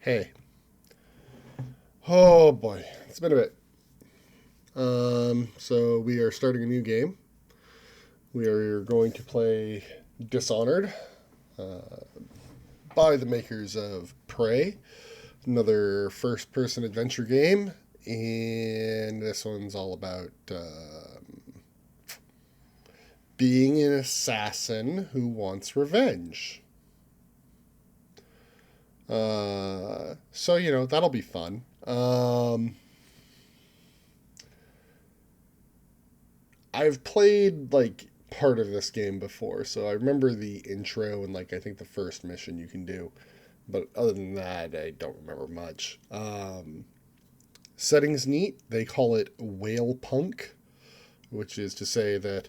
Hey. Oh boy, it's been a bit. So we are starting a new game. We are going to play Dishonored by the makers of Prey, another first-person adventure game, and this one's all about being an assassin who wants revenge. So that'll be fun. I've played like part of this game before, so I remember the intro and like I think the first mission you can do, but other than that, I don't remember much. Setting's neat. They call it whale punk, which is to say that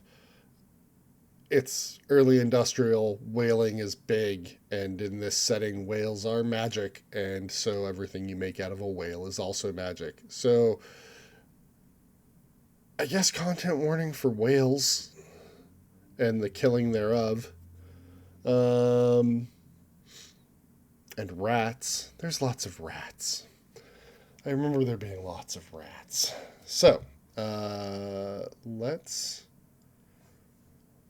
it's early industrial, whaling is big, and in this setting, whales are magic, and so everything you make out of a whale is also magic. So I guess content warning for whales and the killing thereof. And rats. There's lots of rats. I remember there being lots of rats. So, let's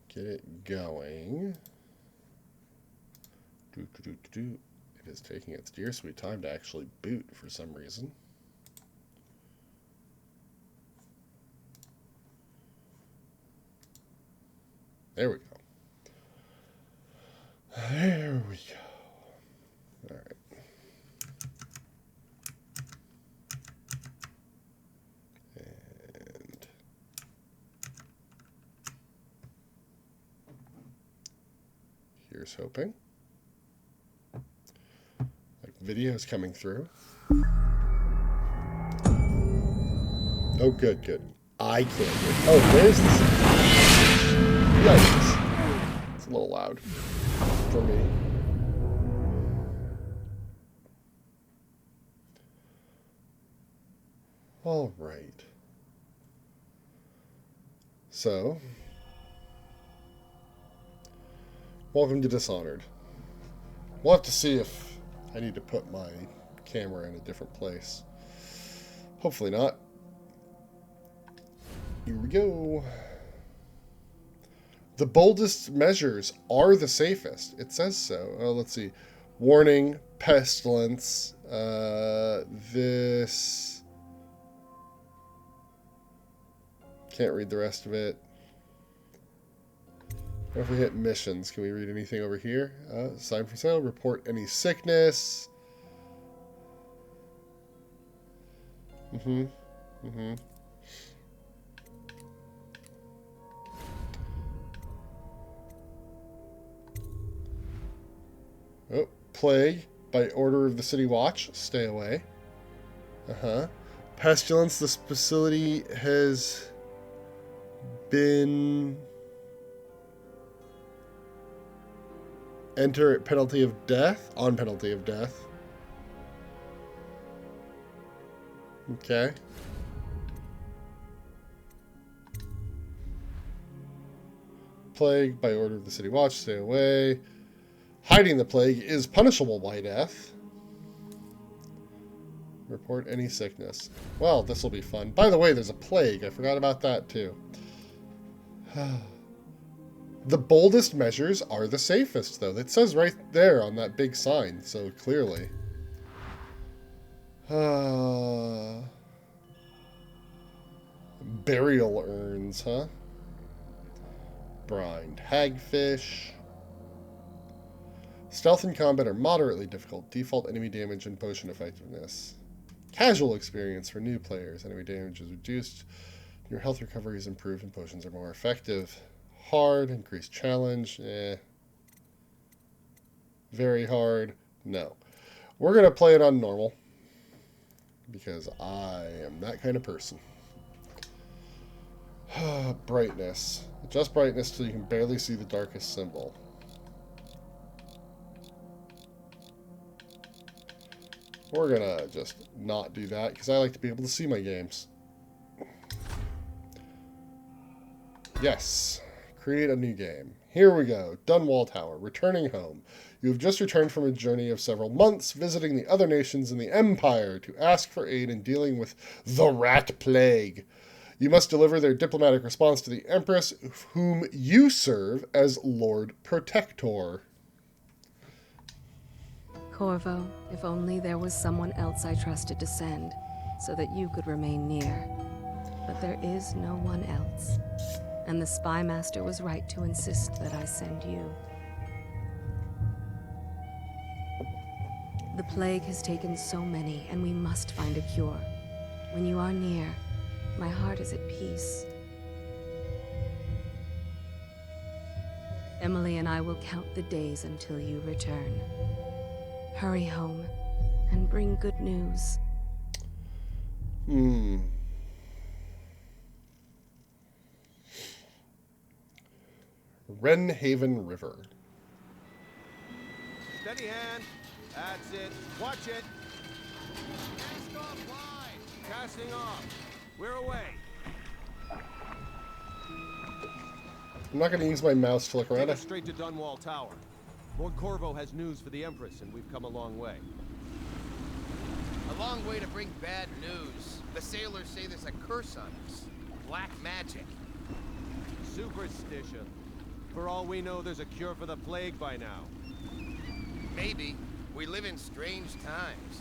get it going. It is taking its dear sweet time to actually boot for some reason. There we go. There we go. All right. And here's hoping. Like video's coming through. Oh, good, good. I can't hear. Oh, there's the sound. Yikes. It's a little loud for me. All right. So, welcome to Dishonored. We'll have to see if I need to put my camera in a different place. Hopefully not. Here we go. The boldest measures are the safest. It says so. Let's see. Warning, pestilence. This... Can't read the rest of it. If we hit missions, can we read anything over here? Sign for sale. Report any sickness. Oh, plague. By order of the city watch. Stay away. Pestilence. This facility has been... Enter at penalty of death. On penalty of death. Okay. Plague. By order of the city watch. Stay away. Hiding the plague is punishable by death. Report any sickness. Well, this will be fun. By the way, there's a plague. I forgot about that, too. The boldest measures are the safest, though. It says right there on that big sign, so clearly. Burial urns, huh? Brined hagfish. Stealth and combat are moderately difficult. Default enemy damage and potion effectiveness. Casual experience for new players. Enemy damage is reduced. Your health recovery is improved and potions are more effective. Hard. Increased challenge. Very hard. No. We're going to play it on normal. Because I am that kind of person. Brightness. Adjust brightness till you can barely see the darkest symbol. We're gonna just not do that because I like to be able to see my games. Yes. Create a new game. Here we go. Dunwall Tower, returning home. You have just returned from a journey of several months, visiting the other nations in the Empire to ask for aid in dealing with the Rat Plague. You must deliver their diplomatic response to the Empress, whom you serve as Lord Protector. Corvo, if only there was someone else I trusted to send, so that you could remain near. But there is no one else. And the Spy Master was right to insist that I send you. The plague has taken so many, and we must find a cure. When you are near, my heart is at peace. Emily and I will count the days until you return. Hurry home, and bring good news. Wrenhaven River. Steady hand. That's it. Watch it. Cast off line. Casting off. We're away. I'm not going to use my mouse to look around. Take us straight to Dunwall Tower. Lord Corvo has news for the Empress, and we've come a long way. A long way to bring bad news. The sailors say there's a curse on us. Black magic. Superstition. For all we know, there's a cure for the plague by now. Maybe. We live in strange times.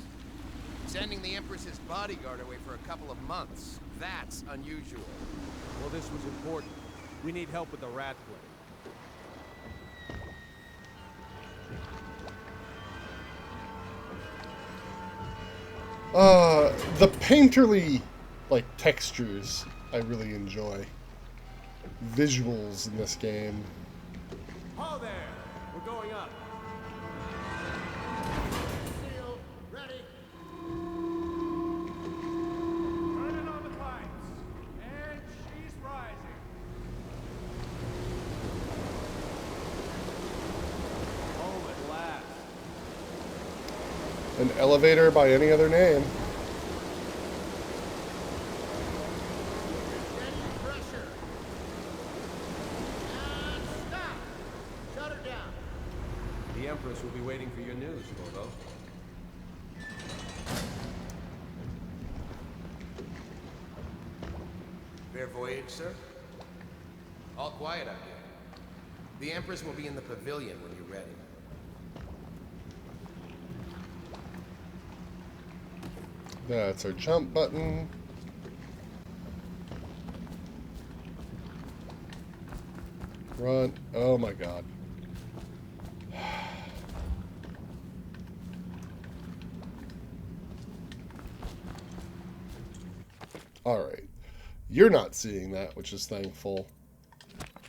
Sending the Empress's bodyguard away for a couple of months. That's unusual. Well, this was important. We need help with the rat plague. The painterly, textures I really enjoy. Visuals in this game. Ho there! We're going up. Seal, ready. Turning on the lights. And she's rising. Home at last. An elevator by any other name. The Empress will be waiting for your news, Corvo. Fair voyage, sir? All quiet out here. The Empress will be in the pavilion when you're ready. That's our jump button. Run. Oh my god. Alright. You're not seeing that, which is thankful.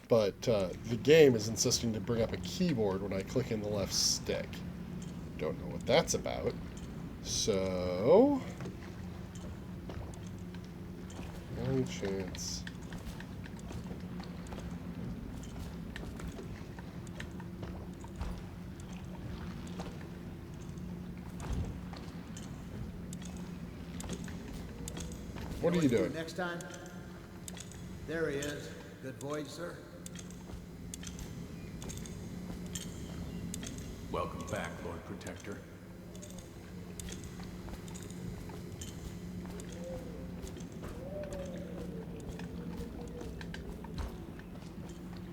But the game is insisting to bring up a keyboard when I click in the left stick. Don't know what that's about. So... Any chance... What are you doing? Next time? There he is. Good voyage, sir. Welcome back, Lord Protector.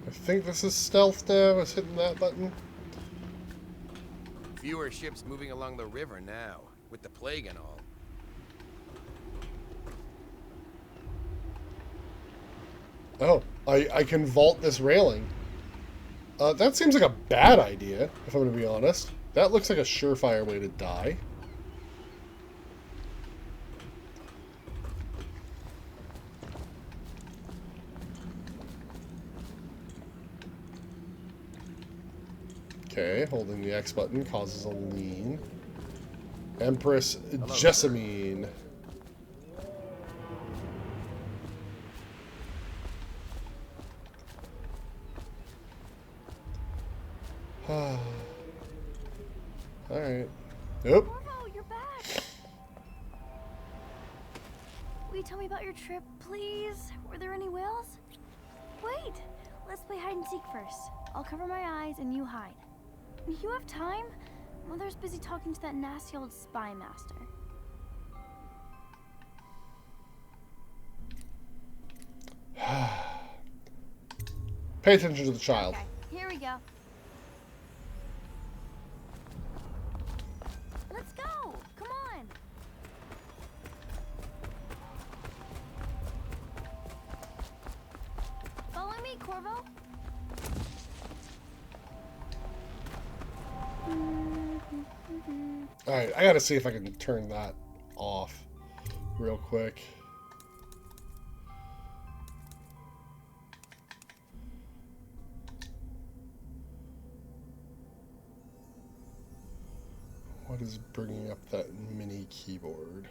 I think this is stealth now. I was hitting that button. Fewer ships moving along the river now, with the plague and all. Oh, I can vault this railing. That seems like a bad idea, if I'm going to be honest. That looks like a surefire way to die. Okay, holding the X button causes a lean. Empress Jessamine. Alright. Nope. Corvo, you're back! Will you tell me about your trip, please? Were there any whales? Wait! Let's play hide and seek first. I'll cover my eyes and you hide. You have time? Mother's busy talking to that nasty old spy master. Pay attention to the child. Okay, here we go. Let's go! Come on! Follow me, Corvo. Alright, I gotta see if I can turn that off real quick. What is bringing up that mini keyboard?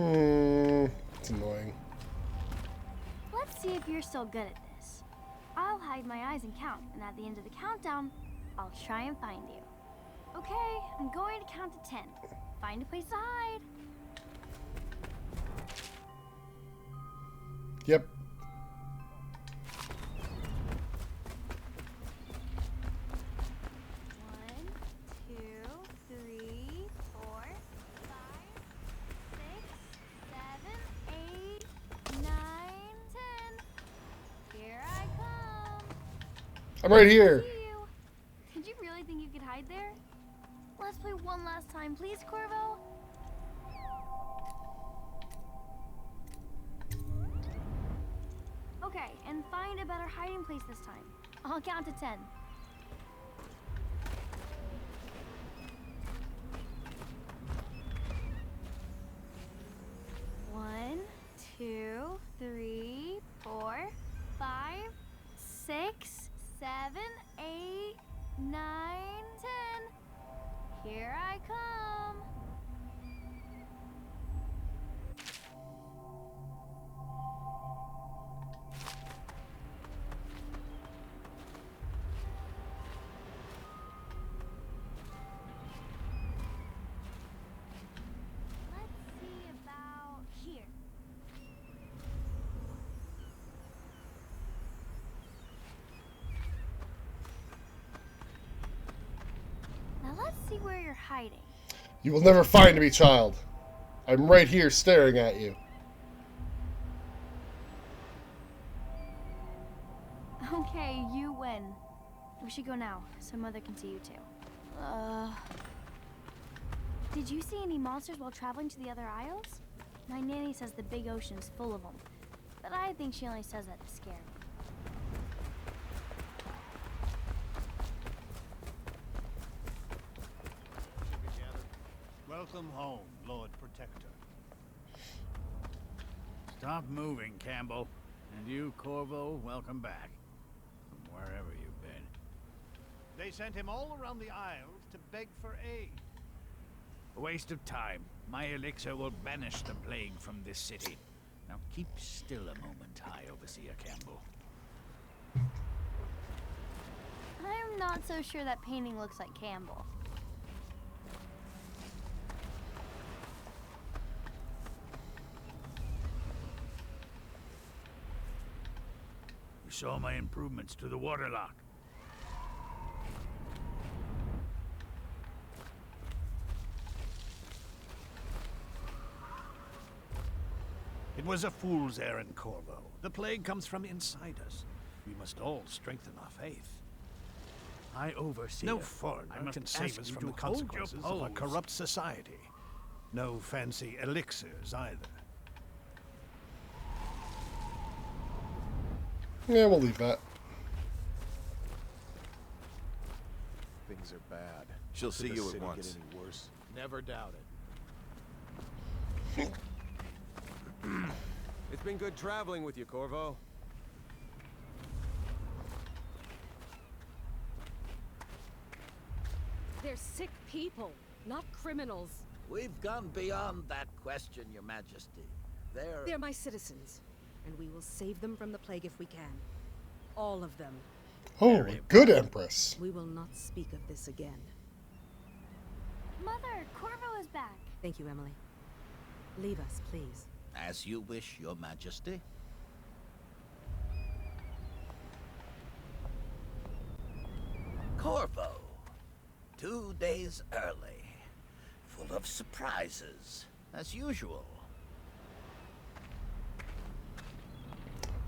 It's annoying. Let's see if you're still good at this. I'll hide my eyes and count, and at the end of the countdown, I'll try and find you. Okay, I'm going to count to 10. Find a place to hide. Yep. One, two, three, four, five, six, seven, eight, 9, 10. Here I come. I'm right here. See you. Did you really think you could hide there? Let's play one last time, please, Corvo. Okay, and find a better hiding place this time. I'll count to 10. One, two, three, 4, 5, 6, 7, 8, 9, 10. Here I come. Let's see about here. Now let's see where you're hiding. You will never find me, child. I'm right here staring at you. Okay, you win. We should go now, so Mother can see you too. Did you see any monsters while traveling to the other isles? My nanny says the big ocean's full of them, but I think she only says that to scare me. Welcome home, Lord Protector. Stop moving, Campbell. And you, Corvo, welcome back. From wherever you've been. They sent him all around the Isles to beg for aid. A waste of time. My elixir will banish the plague from this city. Now keep still a moment, High Overseer Campbell. I'm not so sure that painting looks like Campbell. You saw my improvements to the waterlock. It was a fool's errand, Corvo. The plague comes from inside us. We must all strengthen our faith. I oversee. No foreigner can save us from the consequences of a corrupt society. No fancy elixirs either. Yeah, we'll leave that. Things are bad. She'll see Could the you at city once. get any worse? Never doubt it. It's been good traveling with you, Corvo. They're sick people, not criminals. We've gone beyond that question, Your Majesty. They're my citizens, and we will save them from the plague if we can. All of them. Oh, good Empress. We will not speak of this again. Mother, Corvo is back. Thank you, Emily. Leave us, please. As you wish, Your Majesty. Corvo. 2 days early. Full of surprises, as usual.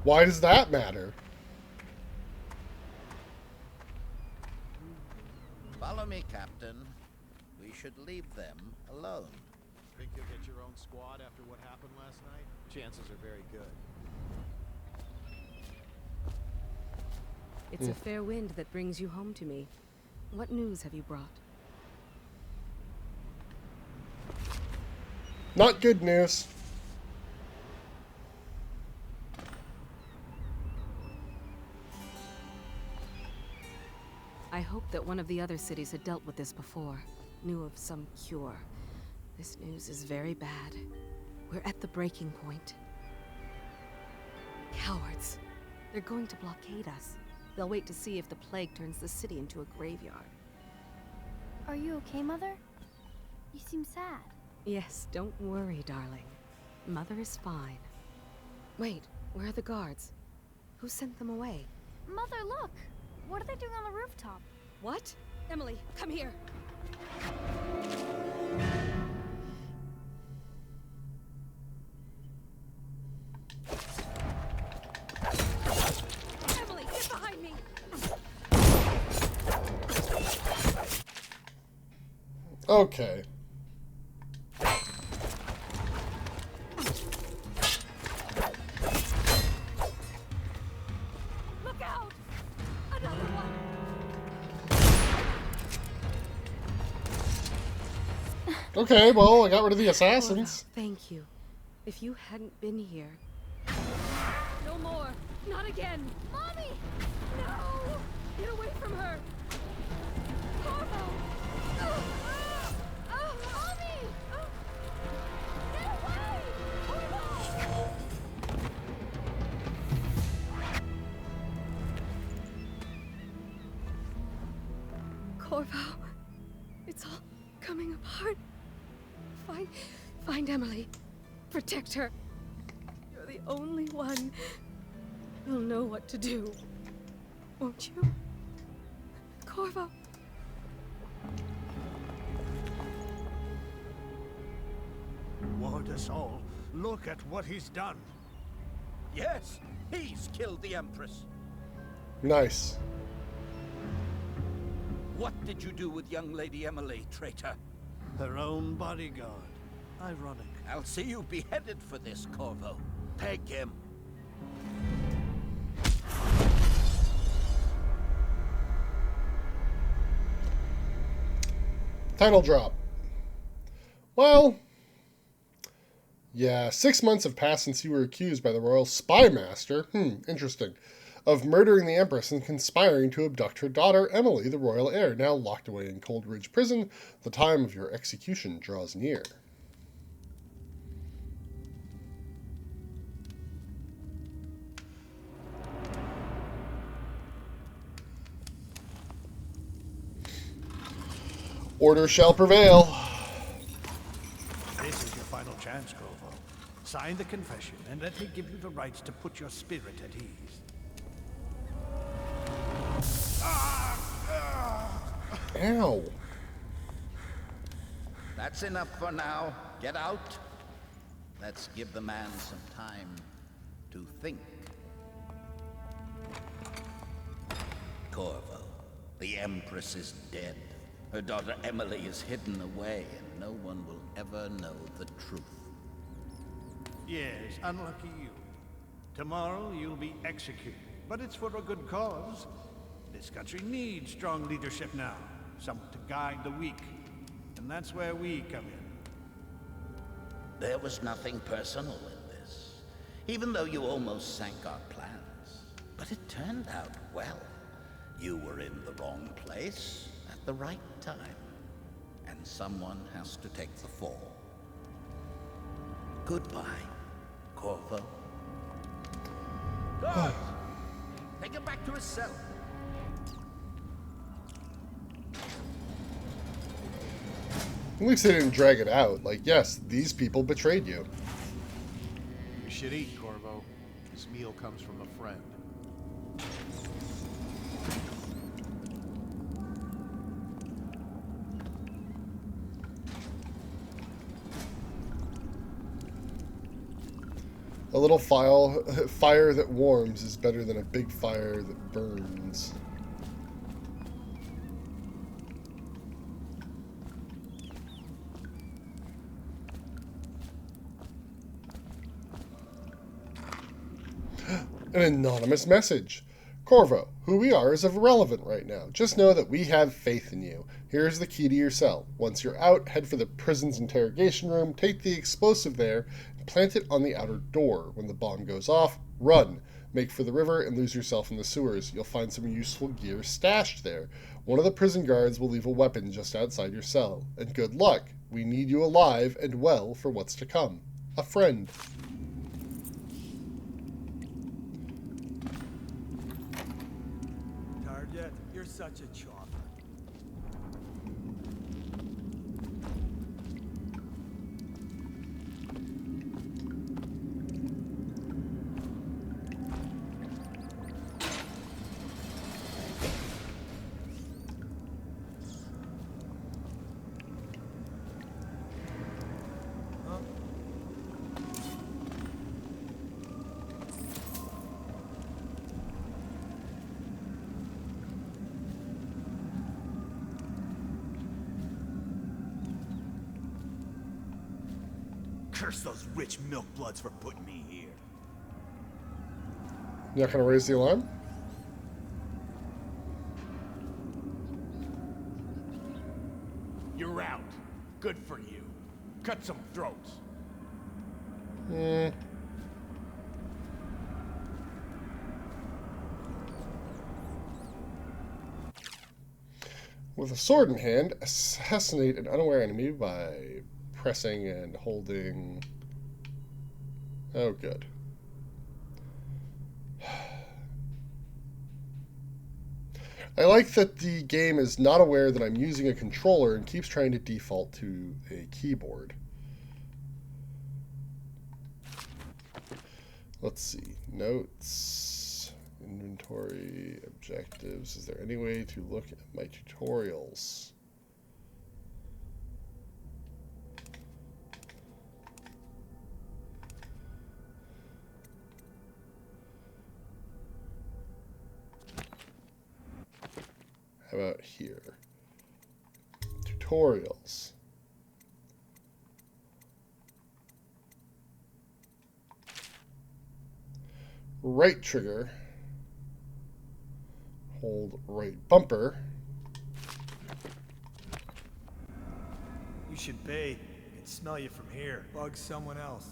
Why does that matter? Follow me, Captain. We should leave them alone. Think you'll get your own squad after what happened last night? Chances are very good. It's a fair wind that brings you home to me. What news have you brought? Not good news. I hoped that one of the other cities had dealt with this before, knew of some cure. This news is very bad. We're at the breaking point. Cowards. They're going to blockade us. They'll wait to see if the plague turns the city into a graveyard. Are you okay, Mother? You seem sad. Yes, don't worry, darling. Mother is fine. Wait, where are the guards? Who sent them away? Mother, look! What are they doing on the rooftop? What? Emily, come here! Emily, get behind me! Okay. Look out! Another one! Okay, well, I got rid of the assassins. Corvo, thank you. If you hadn't been here... No more! Not again! Mommy! No! Get away from her! Corvo! Mommy! Get away! Corvo! Corvo, it's all coming apart. Find Emily. Protect her. You're the only one who'll know what to do. Won't you? Corvo. Ward us all. Look at what he's done. Yes, he's killed the Empress. Nice. What did you do with young Lady Emily, traitor? Her own bodyguard. Ironic. I'll see you beheaded for this, Corvo. Peg him. Title drop. Well, yeah, 6 months have passed since you were accused by the royal spy master, interesting, of murdering the Empress and conspiring to abduct her daughter, Emily, the royal heir, now locked away in Coldridge Prison. The time of your execution draws near. Order shall prevail. This is your final chance, Corvo. Sign the confession, and let me give you the rights to put your spirit at ease. Ow. That's enough for now. Get out. Let's give the man some time to think. Corvo, the Empress is dead. Her daughter Emily is hidden away, and no one will ever know the truth. Yes, unlucky you. Tomorrow you'll be executed, but it's for a good cause. This country needs strong leadership now, someone to guide the weak. And that's where we come in. There was nothing personal in this, even though you almost sank our plans. But it turned out well. You were in the wrong place at the right time, and someone has to take the fall. Goodbye, Corvo. Guards! Take him back to his cell. At least they didn't drag it out. Like, yes, these people betrayed you. You should eat, Corvo. This meal comes from a friend. A little fire that warms is better than a big fire that burns. An anonymous message. Corvo, who we are is irrelevant right now. Just know that we have faith in you. Here's the key to your cell. Once you're out, head for the prison's interrogation room, take the explosive there, and plant it on the outer door. When the bomb goes off, run. Make for the river and lose yourself in the sewers. You'll find some useful gear stashed there. One of the prison guards will leave a weapon just outside your cell. And good luck. We need you alive and well for what's to come. A friend. You're such a chopper. Curse those rich milk bloods for putting me here. You not gonna raise the alarm? You're out. Good for you. Cut some throats. With a sword in hand, assassinate an unaware enemy by pressing and holding. Oh, good. I like that the game is not aware that I'm using a controller and keeps trying to default to a keyboard. Let's see. Notes, inventory, objectives. Is there any way to look at my tutorials? How about here? Tutorials. Right trigger. Hold right bumper. You should bathe. I can smell you from here. Bug someone else.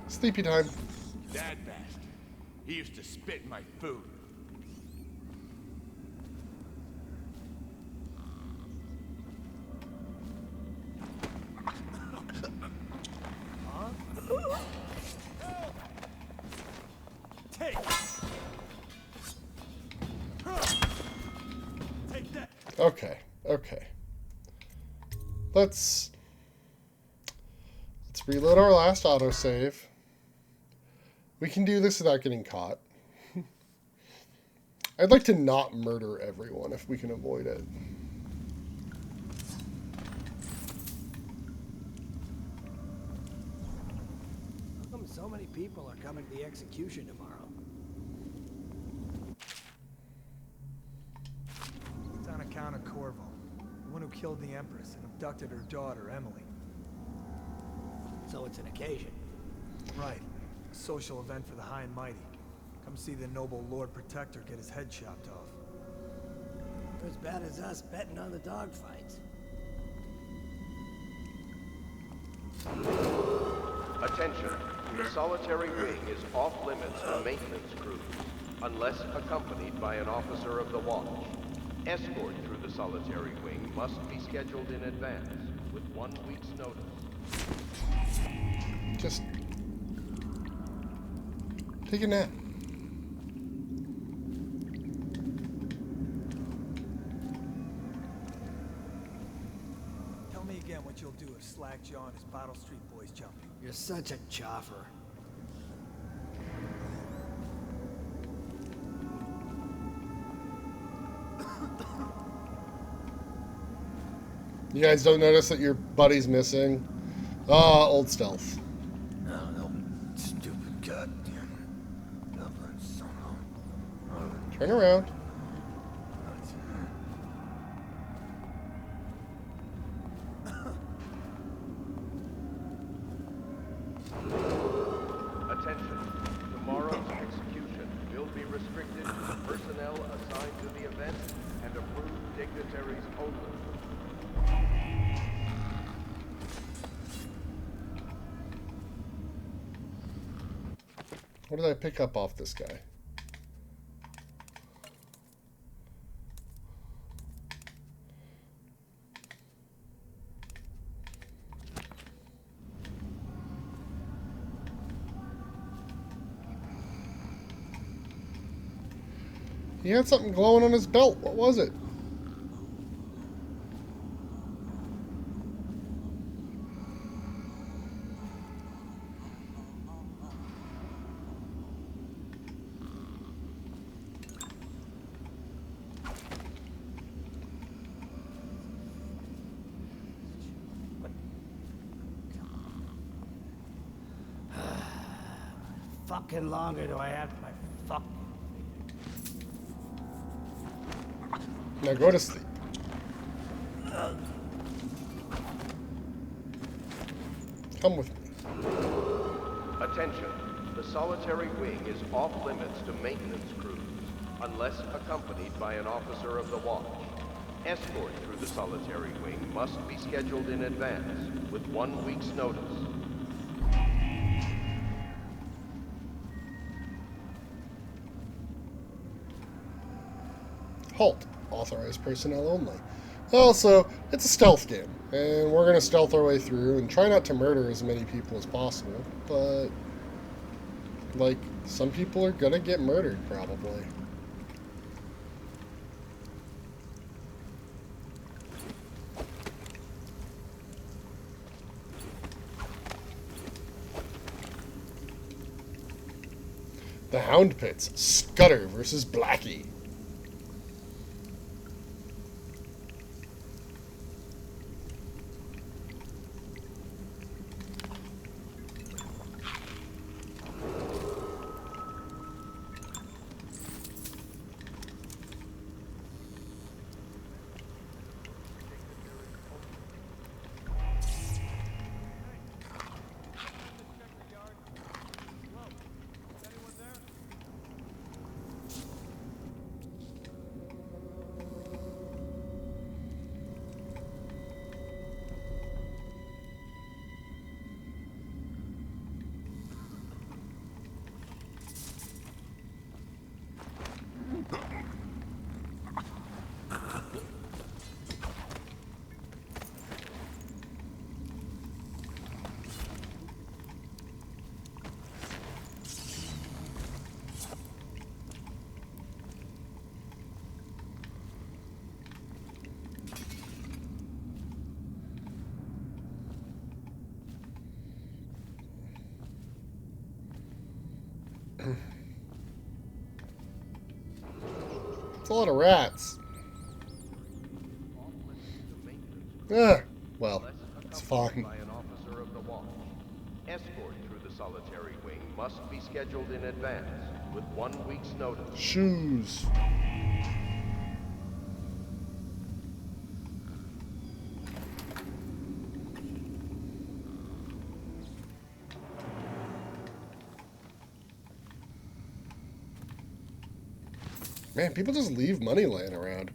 Sleepy time. That bastard. He used to spit in my food. Take that. Okay, okay. Let's reload our last autosave. We can do this without getting caught. I'd like to not murder everyone if we can avoid it. How come so many people are coming to the execution tomorrow? It's on account of Corvo, the one who killed the Empress and abducted her daughter, Emily. So it's an occasion? Right. A social event for the high and mighty. Come see the noble Lord Protector get his head chopped off. They're as bad as us betting on the dogfights. Attention. The solitary wing is off limits to maintenance crews, unless accompanied by an officer of the watch. Escort through the solitary wing must be scheduled in advance, with 1 week's notice. Just take a nap. Tell me again what you'll do if Slackjaw and his Bottle Street boys jump you. You're such a choffer. You guys don't notice that your buddy's missing? Ah, old stealth. No, no, stupid goddamn Dublin son of... Turn around. Attention. Tomorrow's execution will be restricted to the personnel assigned to the event and approved dignitaries only. What did I pick up off this guy? He had something glowing on his belt. What was it? Fucking longer do I have my fuck? Now go to sleep. Come with me. Attention. The solitary wing is off limits to maintenance crews, unless accompanied by an officer of the watch. Escort through the solitary wing must be scheduled in advance, with 1 week's notice. Halt. Authorized personnel only. Also, it's a stealth game, and we're going to stealth our way through and try not to murder as many people as possible, but, like, some people are going to get murdered, probably. The Hound Pits, Scudder versus Blackie. It's a lot of rats. Ah, well, it's fine. By an officer of the watch. Escort through the solitary wing must be scheduled in advance with 1 week's notice. Shoes. Man, people just leave money laying around.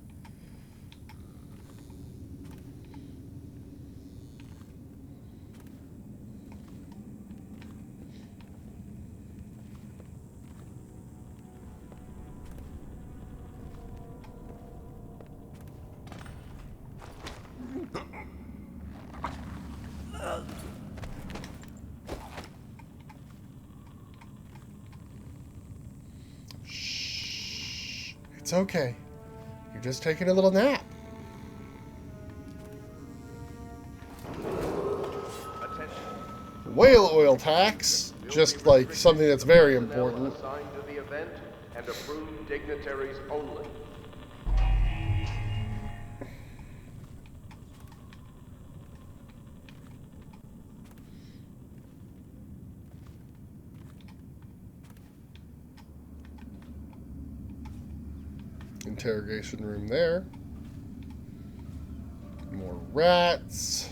Shh. It's okay. You're just taking a little nap. Attention. Whale oil tax. Just like something that's very important. Assigned to the event and approved dignitaries only. Interrogation room there. More rats.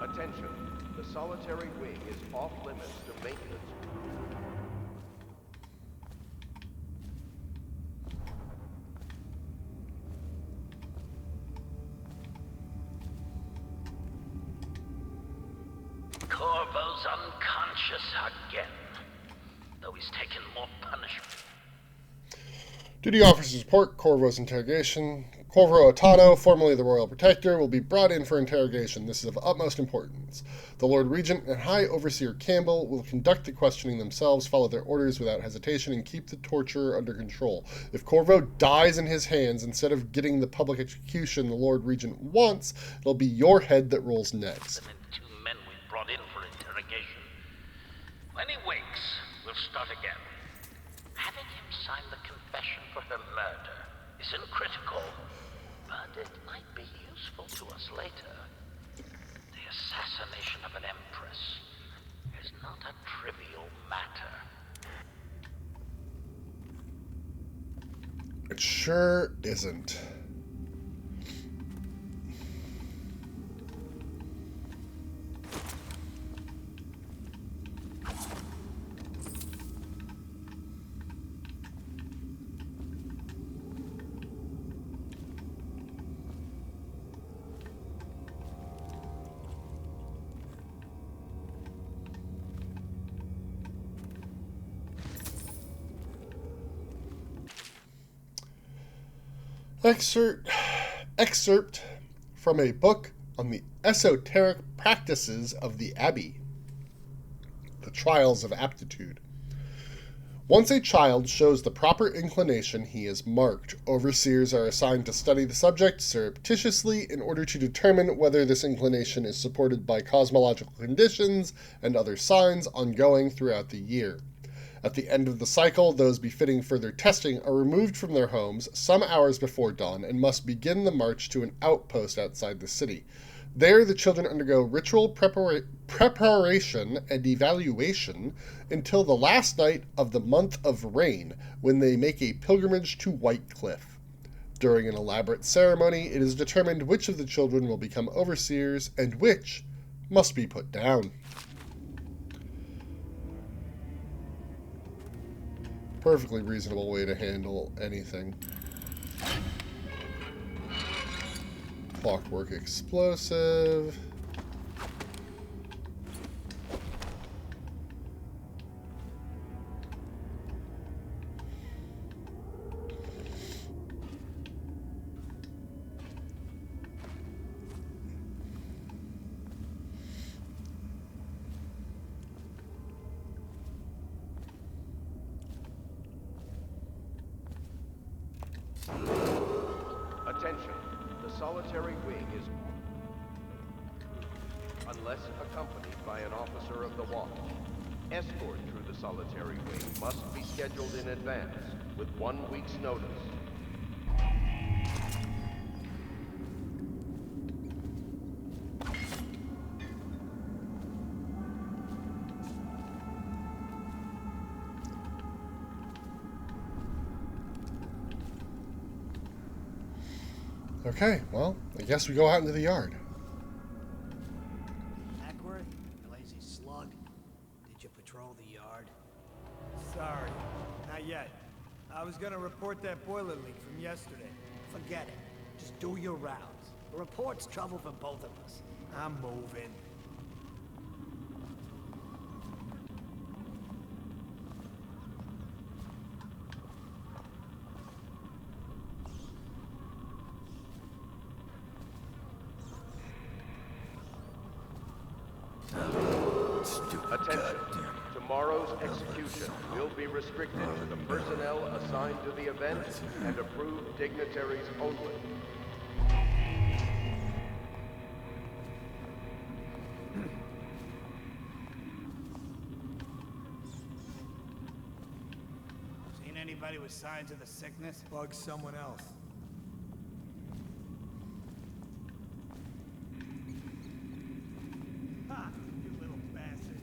Attention. The solitary wing is off limits to maintenance. Corvo's unconscious again, though he's taken more punishment. Duty officers report Corvo's interrogation. Corvo Atano, formerly the Royal Protector, will be brought in for interrogation. This is of utmost importance. The Lord Regent and High Overseer Campbell will conduct the questioning themselves, follow their orders without hesitation, and keep the torture under control. If Corvo dies in his hands instead of getting the public execution the Lord Regent wants, it'll be your head that rolls next. And 2 men we brought in for interrogation. When he wakes, we'll start again. Having him sign the confession for her murder isn't critical, but it might be useful to us later. The assassination of an Empress is not a trivial matter. It sure isn't. Excerpt from a book on the esoteric practices of the Abbey. The Trials of Aptitude. Once a child shows the proper inclination, he is marked. Overseers are assigned to study the subject surreptitiously in order to determine whether this inclination is supported by cosmological conditions and other signs ongoing throughout the year. At the end of the cycle, those befitting further testing are removed from their homes some hours before dawn and must begin the march to an outpost outside the city. There, the children undergo ritual preparation and evaluation until the last night of the month of rain, when they make a pilgrimage to White Cliff. During an elaborate ceremony, it is determined which of the children will become overseers and which must be put down. Perfectly reasonable way to handle anything. Clockwork explosive. Attention, the solitary wing is unless accompanied by an officer of the watch. Escort through the solitary wing must be scheduled in advance with 1 week's notice. Okay, well, I guess we go out into the yard. Ackworth, you lazy slug. Did you patrol the yard? Sorry, not yet. I was gonna report that boiler leak from yesterday. Forget it. Just do your rounds. The report's trouble for both of us. I'm moving. Attention. Tomorrow's execution will be restricted to the personnel assigned to the event and approved dignitaries only. Seen anybody with signs of the sickness? Bug someone else. Ha! You little bastard.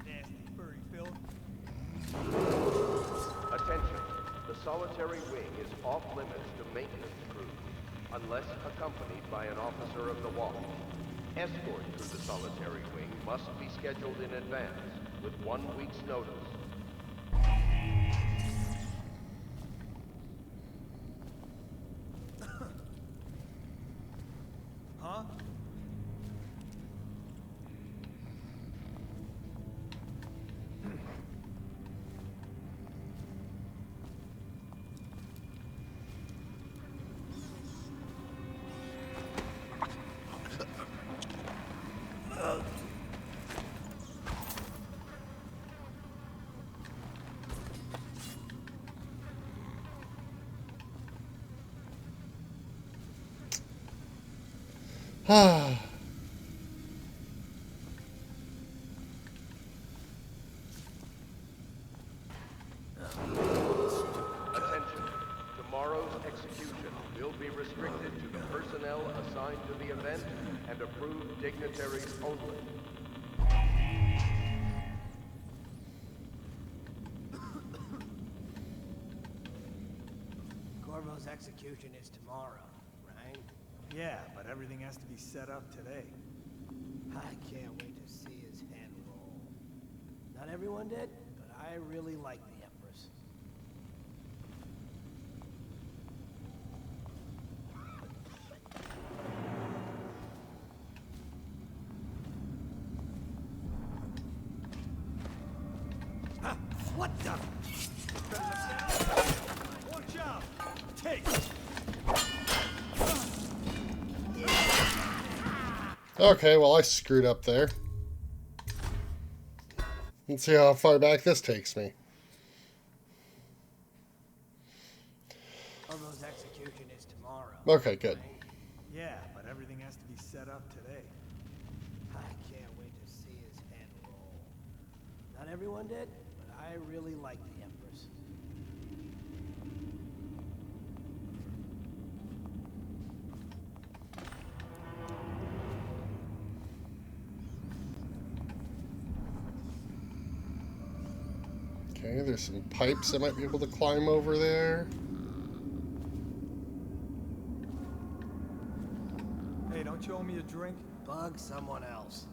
Nasty furry Bill. Attention. The solitary wing is off limits to maintenance crews unless accompanied by an officer of the watch. Escort through the solitary wing must be scheduled in advance with 1 week's notice. Huh? Ah. Attention. Tomorrow's execution will be restricted to the personnel assigned to the event and approved dignitaries only. Corvo's execution is tomorrow, right? Yeah, but everything has to be set up today. I can't wait to see his head roll. Not everyone did, but I really like the Empress. Huh? What the? Watch out! Take! Okay, well, I screwed up there. Let's see how far back this takes me. Corvo's execution is tomorrow. Okay, good. right? Yeah, but everything has to be set up today. I can't wait to see his head roll. Not everyone did, but I really like the Empress. Okay, there's some pipes I might be able to climb over there. Hey, don't you owe me a drink? Bug someone else.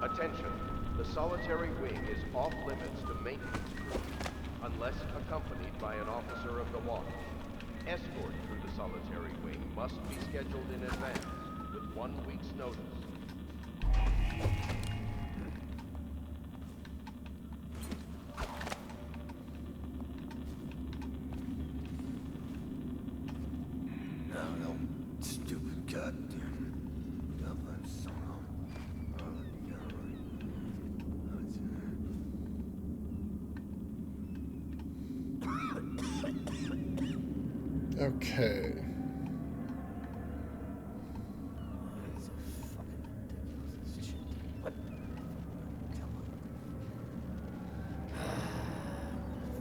Attention. The solitary wing is off limits to maintenance crews unless accompanied by an officer of the watch. Escort through the solitary wing must be scheduled in advance with with 1 week's notice. No, stupid goddamn. Okay. What?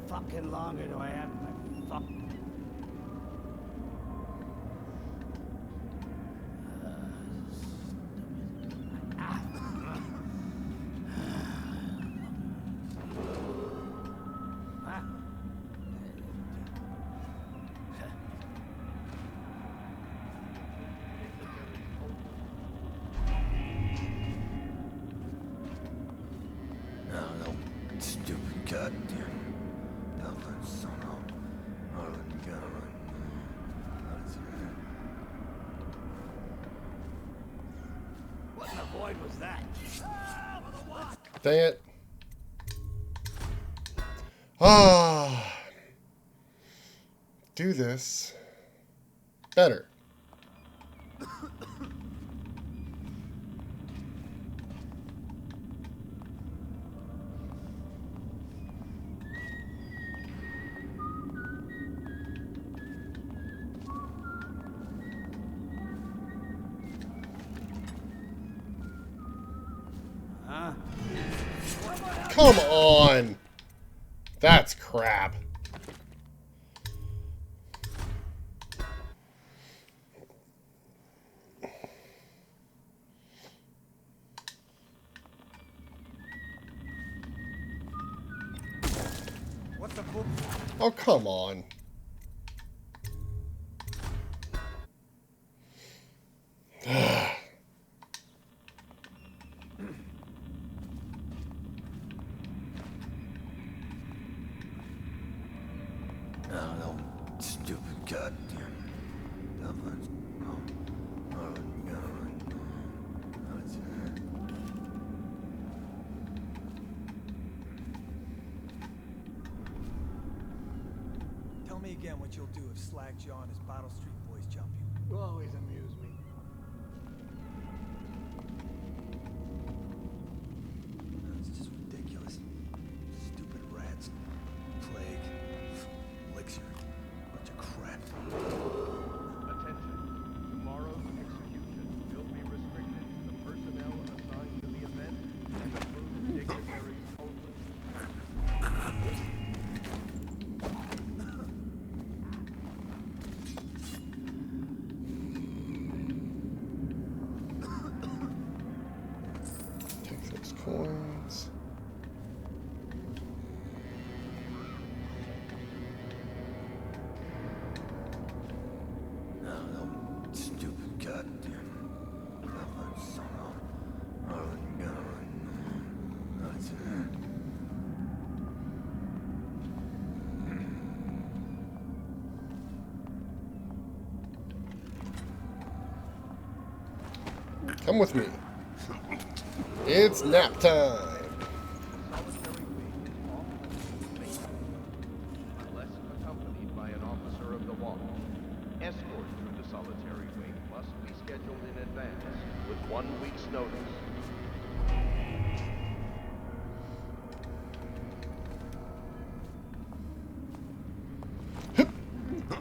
Fucking longer do I have my fuck? No, stupid goddamn. What in the void was that? Dang it. Ah. Do this better. Huh? Come on. That's crap. What's the book? Oh, come on. No, stupid goddamn. Tell me again what you'll do if Slag Jaw and his Bottle Street boys jump you. You always amuse me. It's just ridiculous. Stupid rats. Plague. Elixir. Bunch of crap. Attention. Tomorrow's execution will be restricted to the personnel assigned to the event and approved dignitaries only. Take those coins. No, stupid goddamn. Come with me. It's nap time. Solitary wing is off limits unless accompanied by an officer of the watch. Escort through the solitary wing must be scheduled in advance with 1 week's notice.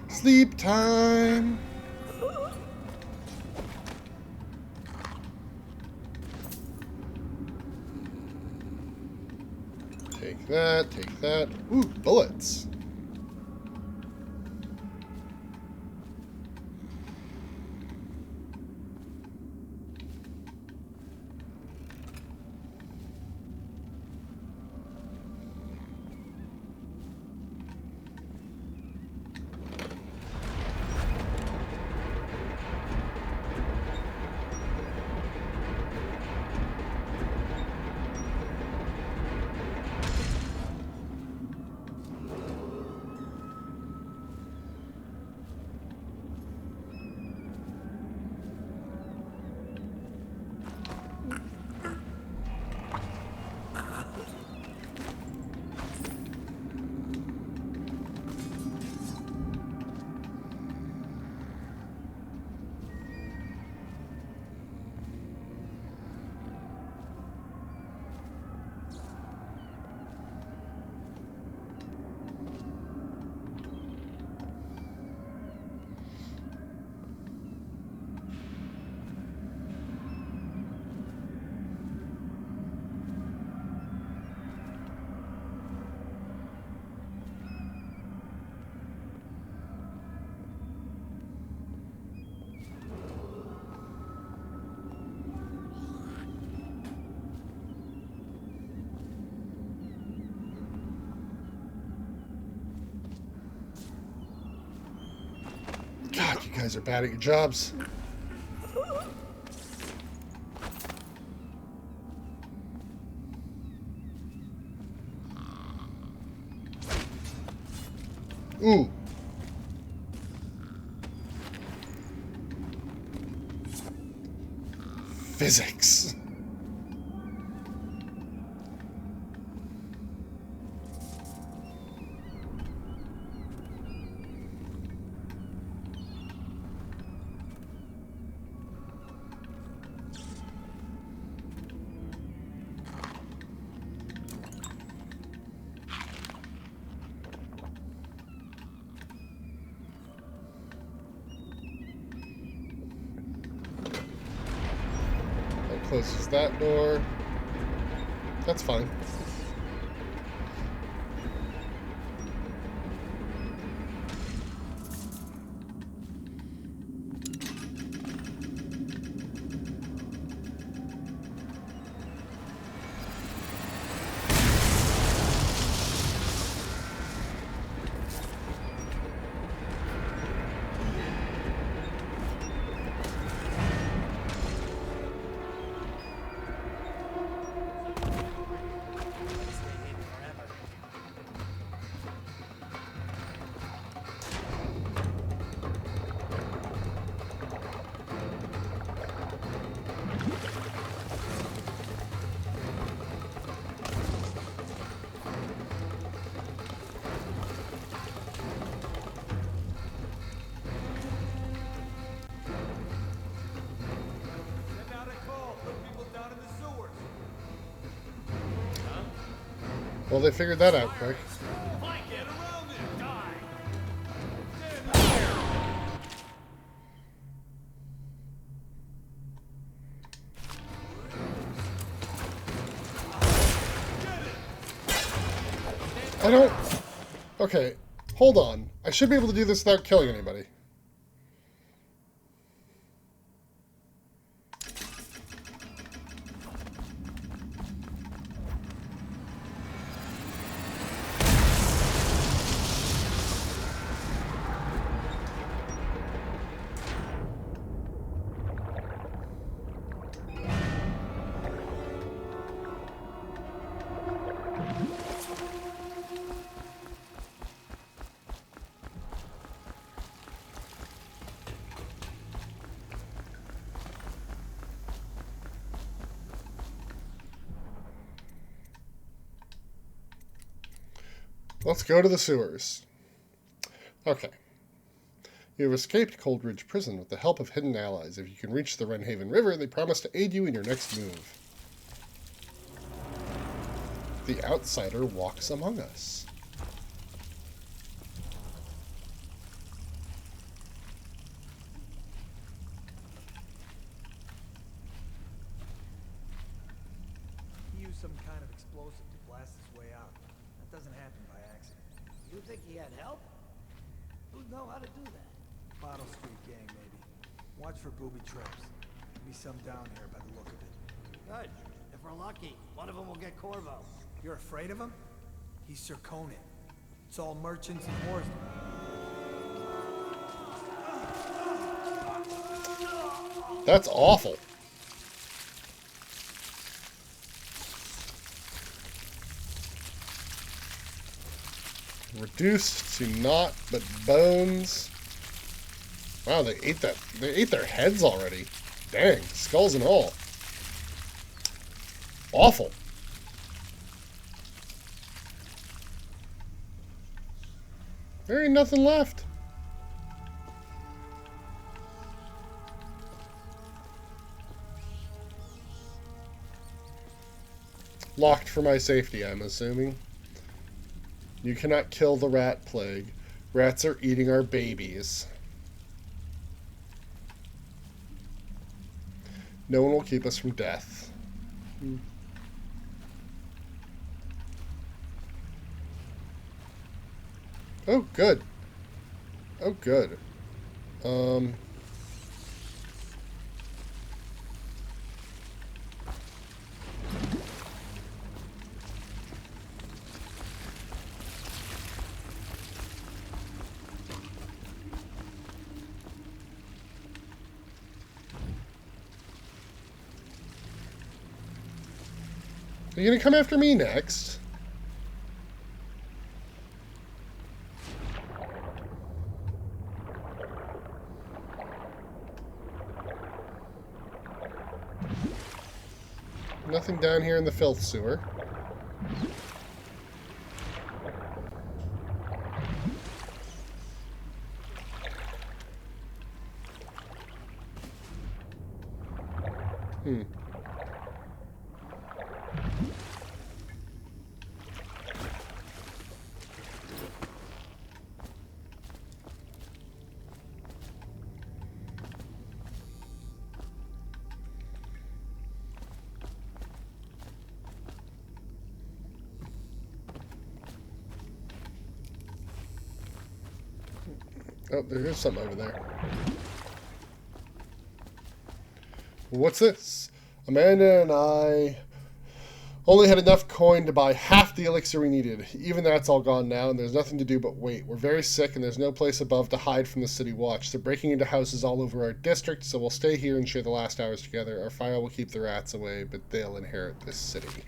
Sleep time. Take that, take that. Ooh, bullets. guys are bad at your jobs. Ooh. Physics. Closes that door. That's fine. Well, they figured that out quick. I don't... Okay, hold on. I should be able to do this without killing anybody. Let's go to the sewers. Okay. You have escaped Coldridge Prison with the help of hidden allies. If you can reach the Renhaven River, they promise to aid you in your next move. The outsider walks among us. He used some kind of explosive to blast his way out. That doesn't happen by accident. You think he had help? Who'd know how to do that? Bottle Street gang, maybe. Watch for booby traps. Be some down here by the look of it. Good. If we're lucky, one of them will get Corvo. You're afraid of him? He's Sir Conan. It's all merchants and whores. That's awful. Reduced to naught but bones. Wow, they ate that. They ate their heads already. Dang, skulls and all. Awful. There ain't nothing left. Locked for my safety, I'm assuming. You cannot kill the rat plague. Rats are eating our babies. No one will keep us from death. Oh, good. Oh, good. Are you gonna come after me next? Nothing down here in the filth sewer. Oh, there is something over there. What's this? Amanda and I only had enough coin to buy half the elixir we needed. Even that's all gone now, and there's nothing to do but wait. We're very sick, and there's no place above to hide from the city watch. They're breaking into houses all over our district, so we'll stay here and share the last hours together. Our fire will keep the rats away, but they'll inherit this city.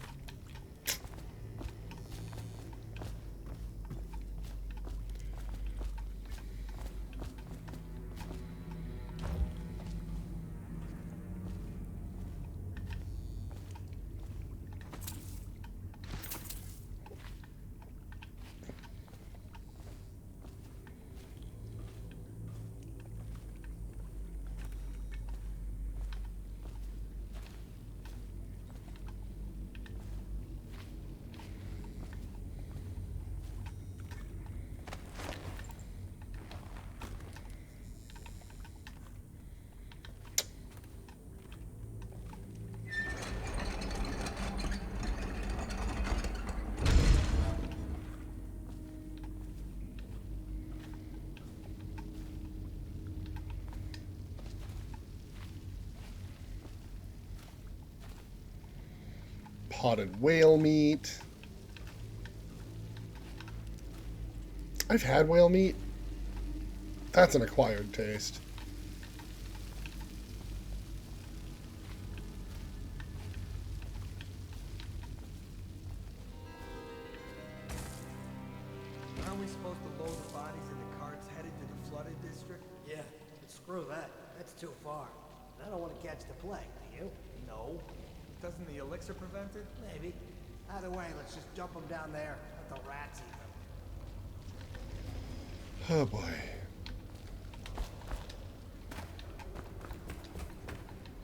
Potted whale meat. I've had whale meat. That's an acquired taste. Aren't we supposed to load the bodies in the carts headed to the flooded district? Yeah, but screw that. That's too far. I don't want to catch the plague, do you? No. Doesn't the elixir prevent it? Maybe. Either way, let's just dump them down there. Let the rats eat them. Oh boy.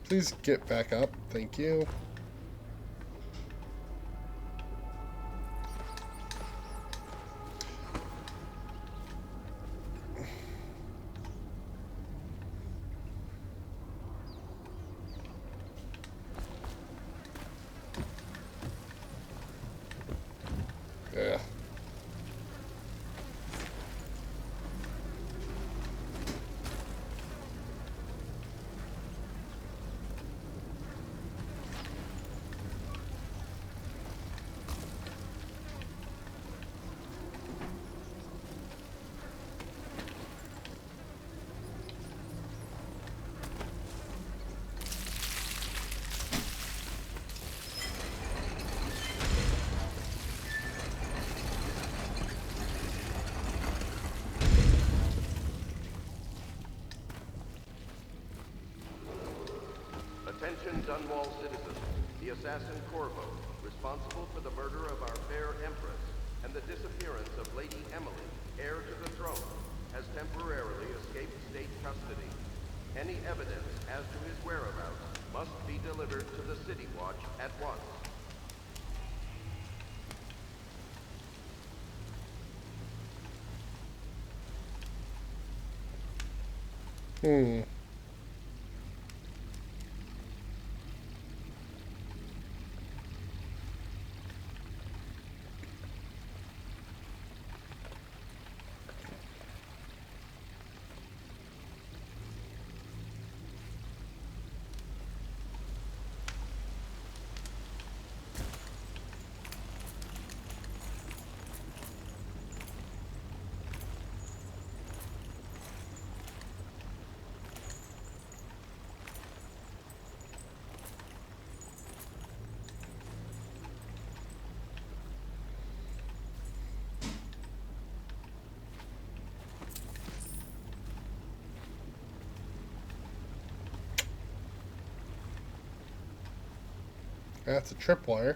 Please get back up. Thank you. Yeah. Attention Dunwall citizens. The assassin Corvo, responsible for the murder of our fair Empress and the disappearance of Lady Emily, heir to the throne, has temporarily escaped state custody. Any evidence as to his whereabouts must be delivered to the City Watch at once. That's a tripwire.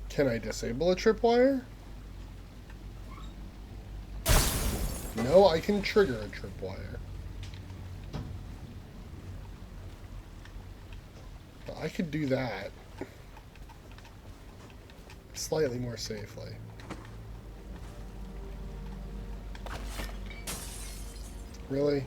Can I disable a tripwire? No, I can trigger a tripwire. But I could do that slightly more safely. Really?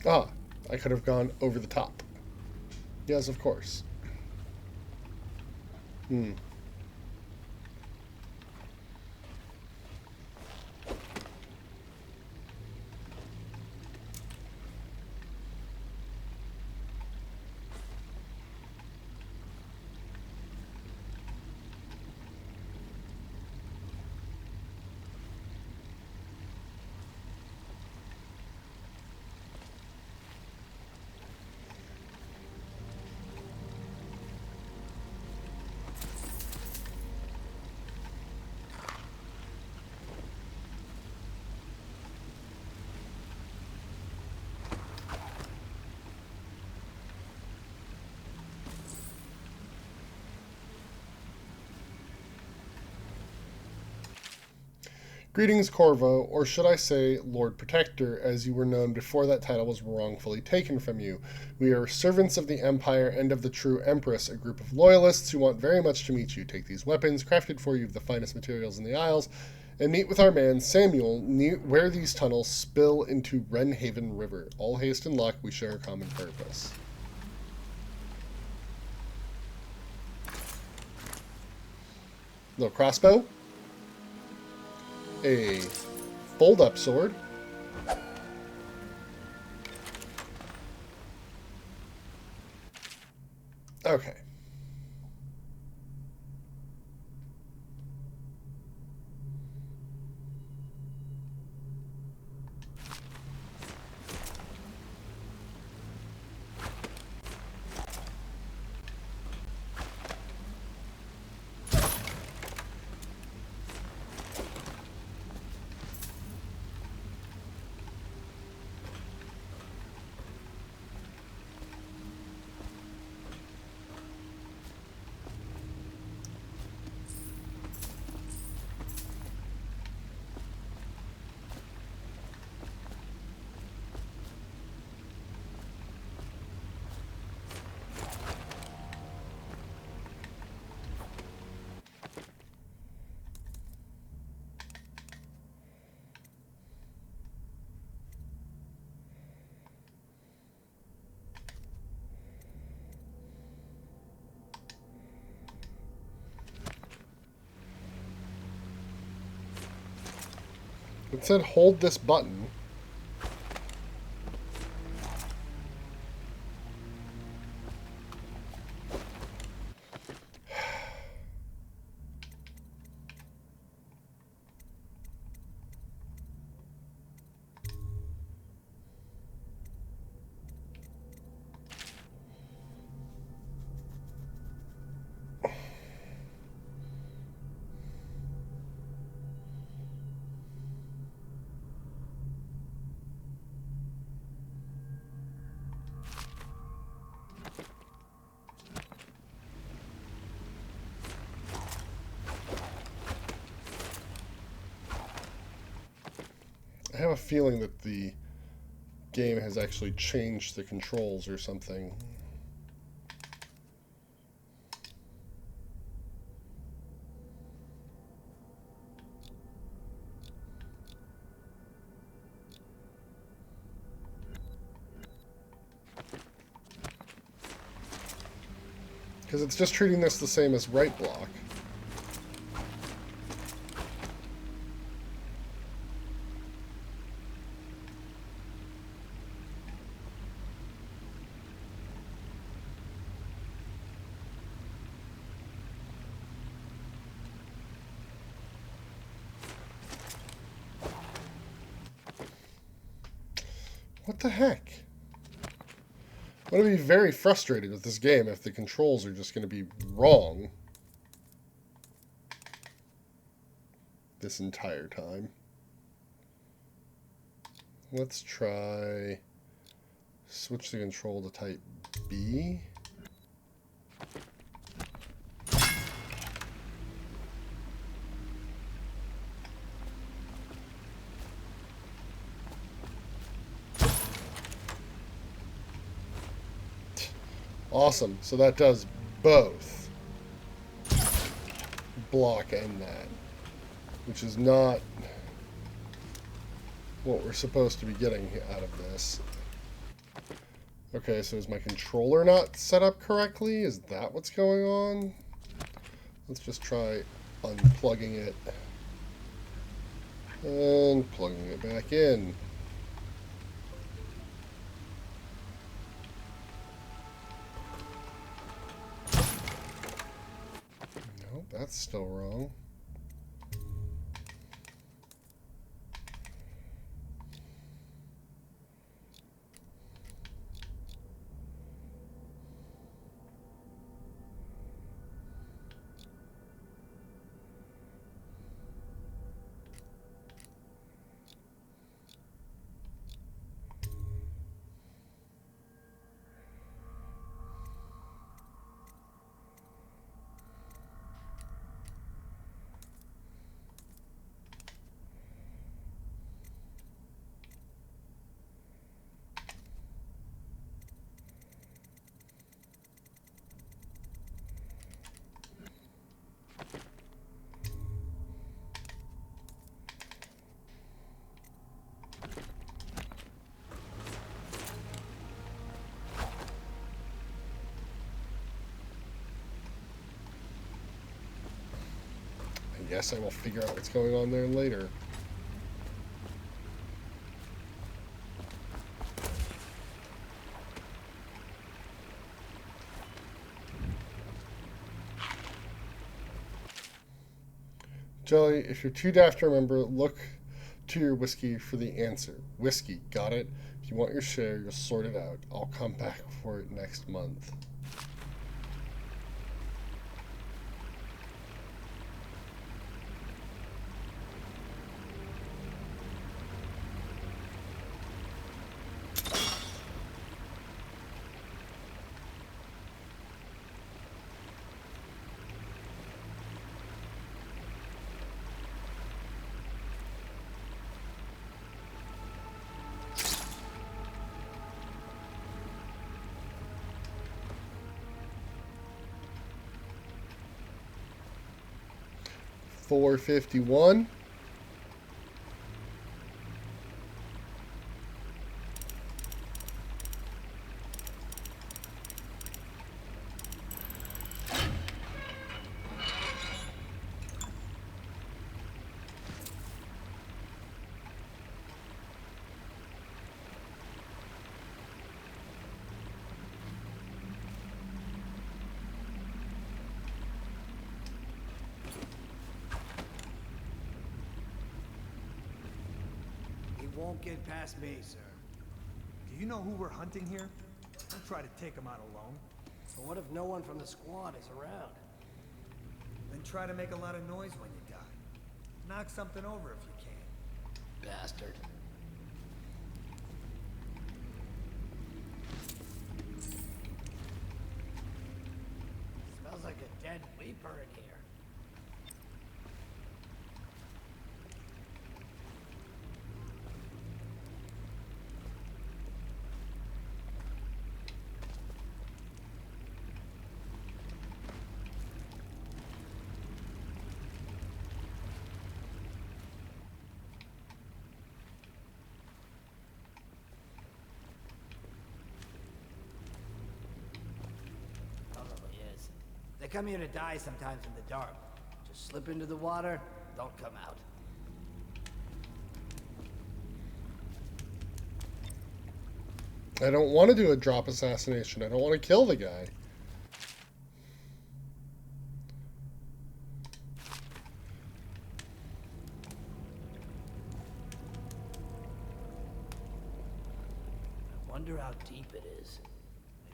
Ah, I could have gone over the top. Yes, of course. Greetings, Corvo, or should I say Lord Protector, as you were known before that title was wrongfully taken from you. We are servants of the Empire and of the true Empress, a group of loyalists who want very much to meet you. Take these weapons, crafted for you of the finest materials in the Isles, and meet with our man Samuel near where these tunnels spill into Wrenhaven River. All haste and luck, we share a common purpose. Little crossbow. A fold-up sword. Okay. It said hold this button. I have a feeling that the game has actually changed the controls or something. Because it's just treating this the same as right block. What the heck? I'm going to be very frustrated with this game if the controls are just going to be wrong this entire time. Let's try switch the control to type B. Awesome. So that does both block and that, which is not what we're supposed to be getting out of this. Okay, so is my controller not set up correctly? Is that what's going on? Let's just try unplugging it and plugging it back in. Nope, that's still wrong. I guess I will figure out what's going on there later. Jelly, if you're too daft to remember, look to your whiskey for the answer. Whiskey, got it? If you want your share, you'll sort it out. I'll come back for it next month. $4.51. Won't get past me, sir. Do you know who we're hunting here? Don't try to take him out alone. But what if no one from the squad is around? Then try to make a lot of noise when you die. Knock something over if you can. Bastard. Smells like a dead weeper in here. come here to die sometimes in the dark. Just slip into the water, don't come out. I don't want to do a drop assassination. I don't want to kill the guy. I wonder how deep it is.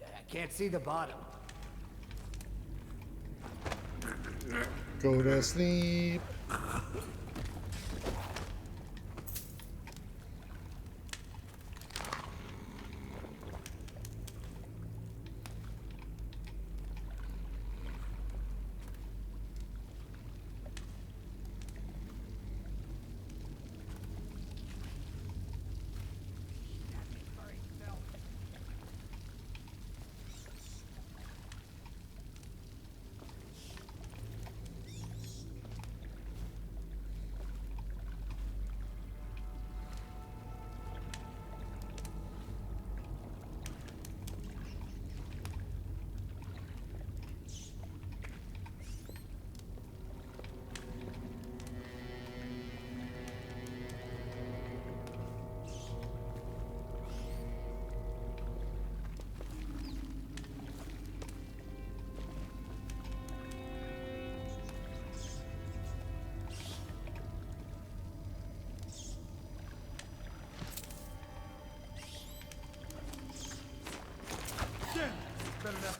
I can't see the bottom. Go to sleep.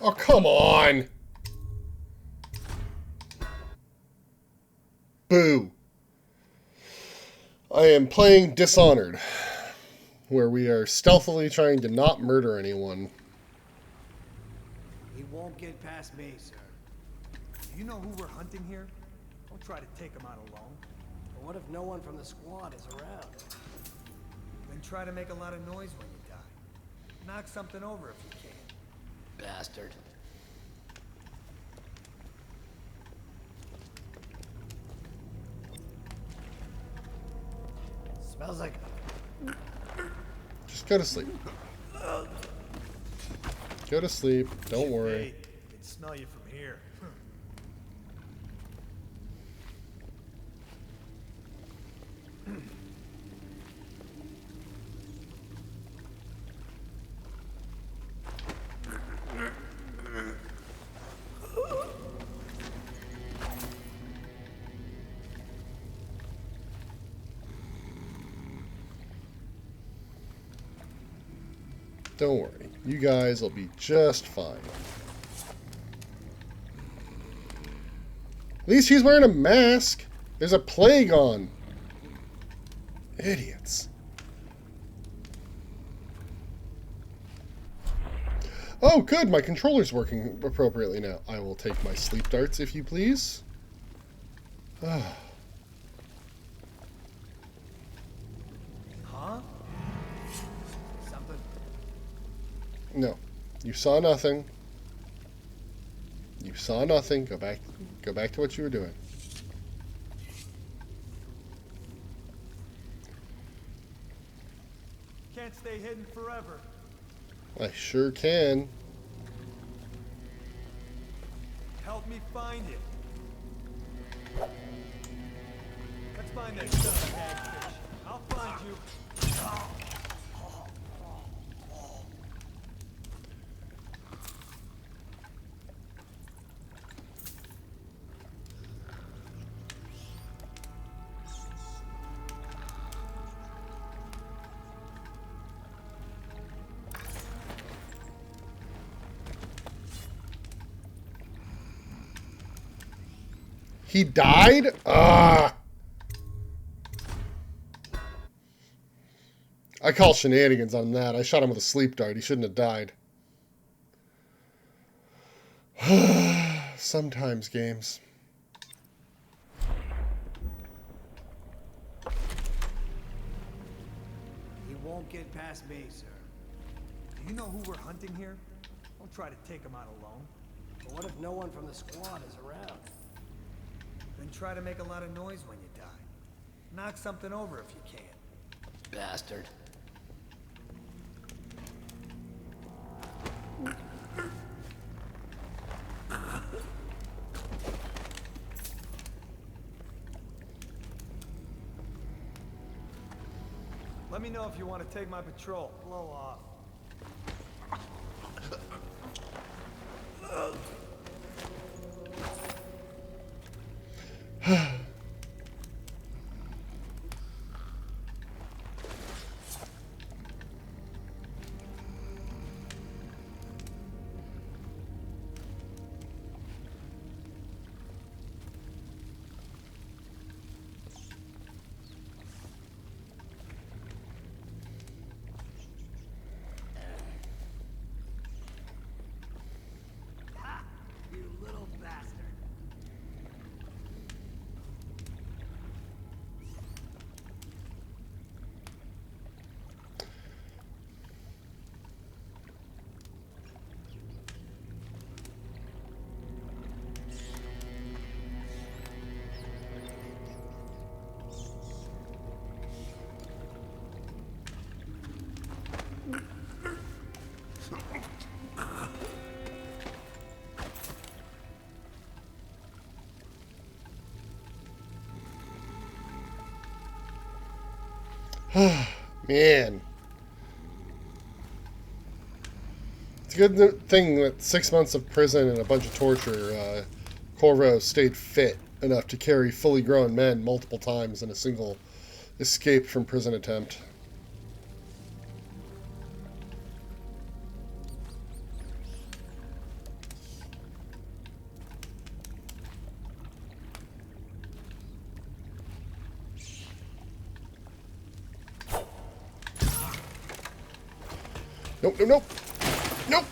Oh, come on! Boo. I am playing Dishonored, where we are stealthily trying to not murder anyone. He won't get past me, sir. Do you know who we're hunting here? Don't try to take him out alone. But what if no one from the squad is around? Then try to make a lot of noise when you die. Knock something over if you can. Bastard. Smells like... Just go to sleep. Go to sleep. Don't worry. Hey, I can smell you from here. Don't worry. You guys will be just fine. At least he's wearing a mask. There's a plague on. Idiots. Oh, good. My controller's working appropriately now. I will take my sleep darts, if you please. Ah. Huh? Something? No. You saw nothing. You saw nothing. Go back to what you were doing. Can't stay hidden forever. I sure can. Help me find it. Let's find that son of a hagfish. I'll find you. He died? Ah. I call shenanigans on that. I shot him with a sleep dart. He shouldn't have died. Sometimes games. He won't get past me, sir. Do you know who we're hunting here? Don't try to take him out alone. But what if no one from the squad is around? Then try to make a lot of noise when you die. Knock something over if you can. Bastard. Let me know if you want to take my patrol. Blow off. You little bastard. Man. It's a good thing that 6 months of prison and a bunch of torture, Corvo stayed fit enough to carry fully grown men multiple times in a single escape from prison attempt. Nope, nope, nope. Nope.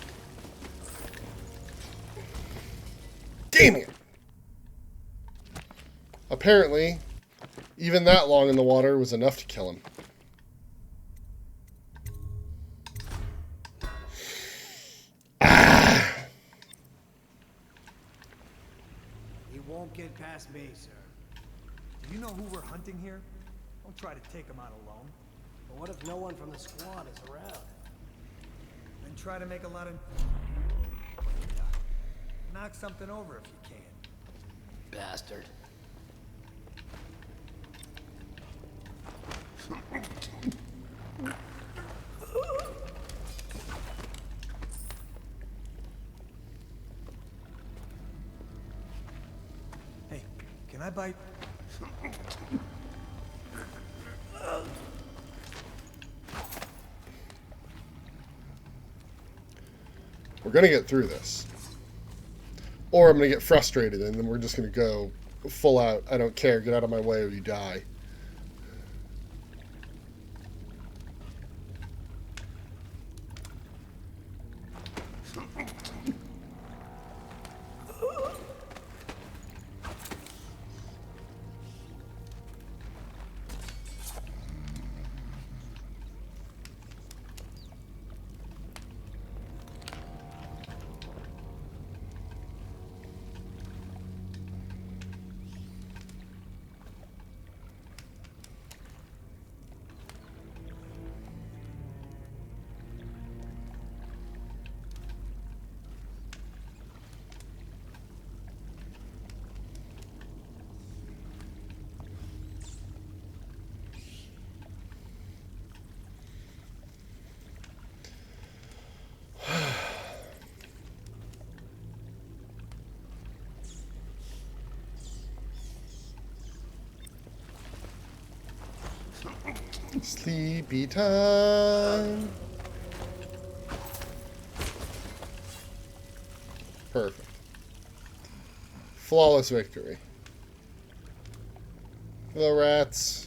Damn it. Apparently, even that long in the water was enough to kill him. He won't get past me, sir. Do you know who we're hunting here? Don't try to take him out alone. But what if no one from the squad is around? Then try to make a lot of... Knock something over if you can. Bastard. Hey, can I bite? We're gonna get through this. Or I'm gonna get frustrated and then we're just gonna go full out, I don't care, get out of my way or you die. Sleepy time. Perfect. Flawless victory. Hello, rats.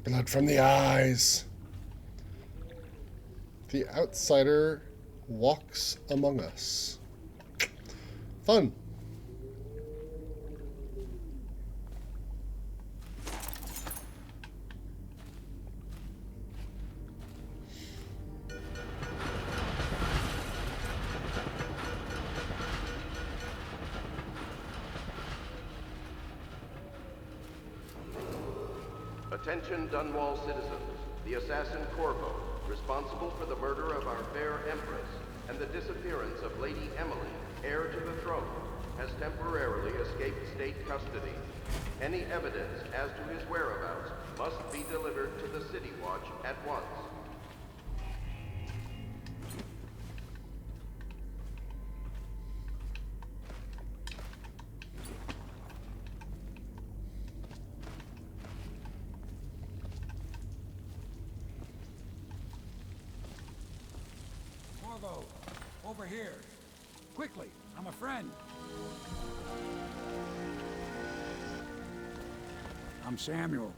Blood from the eyes. The outsider walks among us. Fun. Attention Dunwall citizens. The assassin Corvo, responsible for the murder of our fair Empress and the disappearance of Lady Emily, heir to the throne, has temporarily escaped state custody. Any evidence as to his whereabouts must be delivered to the City Watch at once. Corvo, over here. Quickly, I'm a friend. I'm Samuel,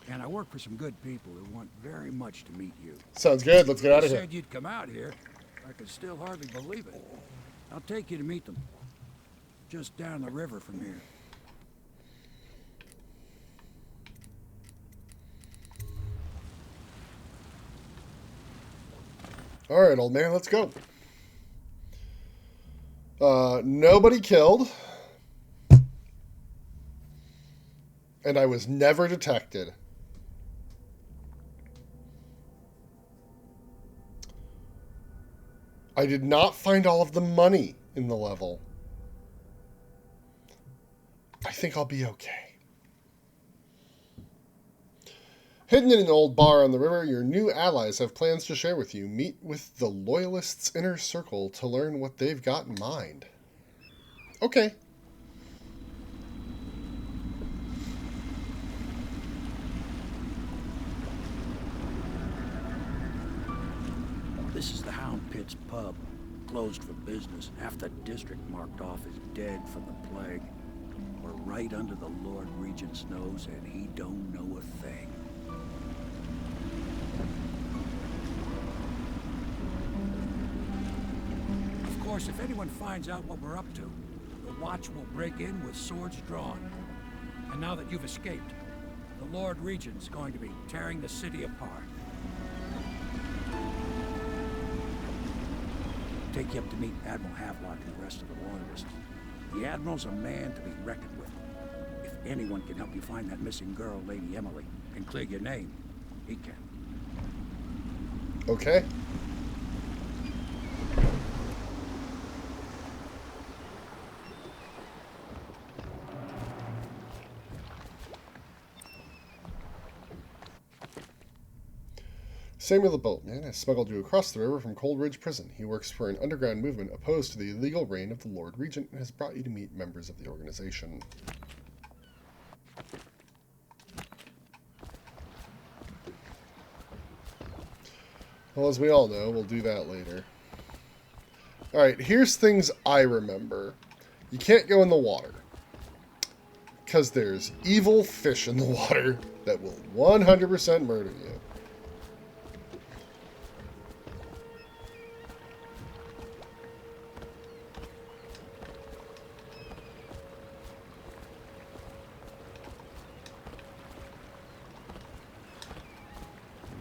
and I work for some good people who want very much to meet you. Sounds good. Let's get out of You here. said you'd come out here. I could still hardly believe it. I'll take you to meet them. Just down the river from here. All right, old man, let's go. Nobody killed. And I was never detected. I did not find all of the money in the level. I think I'll be okay. Hidden in an old bar on the river, your new allies have plans to share with you. Meet with the Loyalists' inner circle to learn what they've got in mind. Okay. This is the Hound Pit's pub. Closed for business. Half the district marked off as dead from the plague. We're right under the Lord Regent's nose, and he don't know a thing. Of course, if anyone finds out what we're up to, the Watch will break in with swords drawn. And now that you've escaped, the Lord Regent's going to be tearing the city apart. Take you up to meet Admiral Havelock and the rest of the Loyalists. The Admiral's a man to be reckoned with. If anyone can help you find that missing girl, Lady Emily, and clear your name, he can. Okay. Samuel the Boatman has smuggled you across the river from Coldridge Prison. He works for an underground movement opposed to the illegal reign of the Lord Regent and has brought you to meet members of the organization. Well, as we all know, we'll do that later. Alright, here's things I remember. You can't go in the water. Because there's evil fish in the water that will 100% murder you.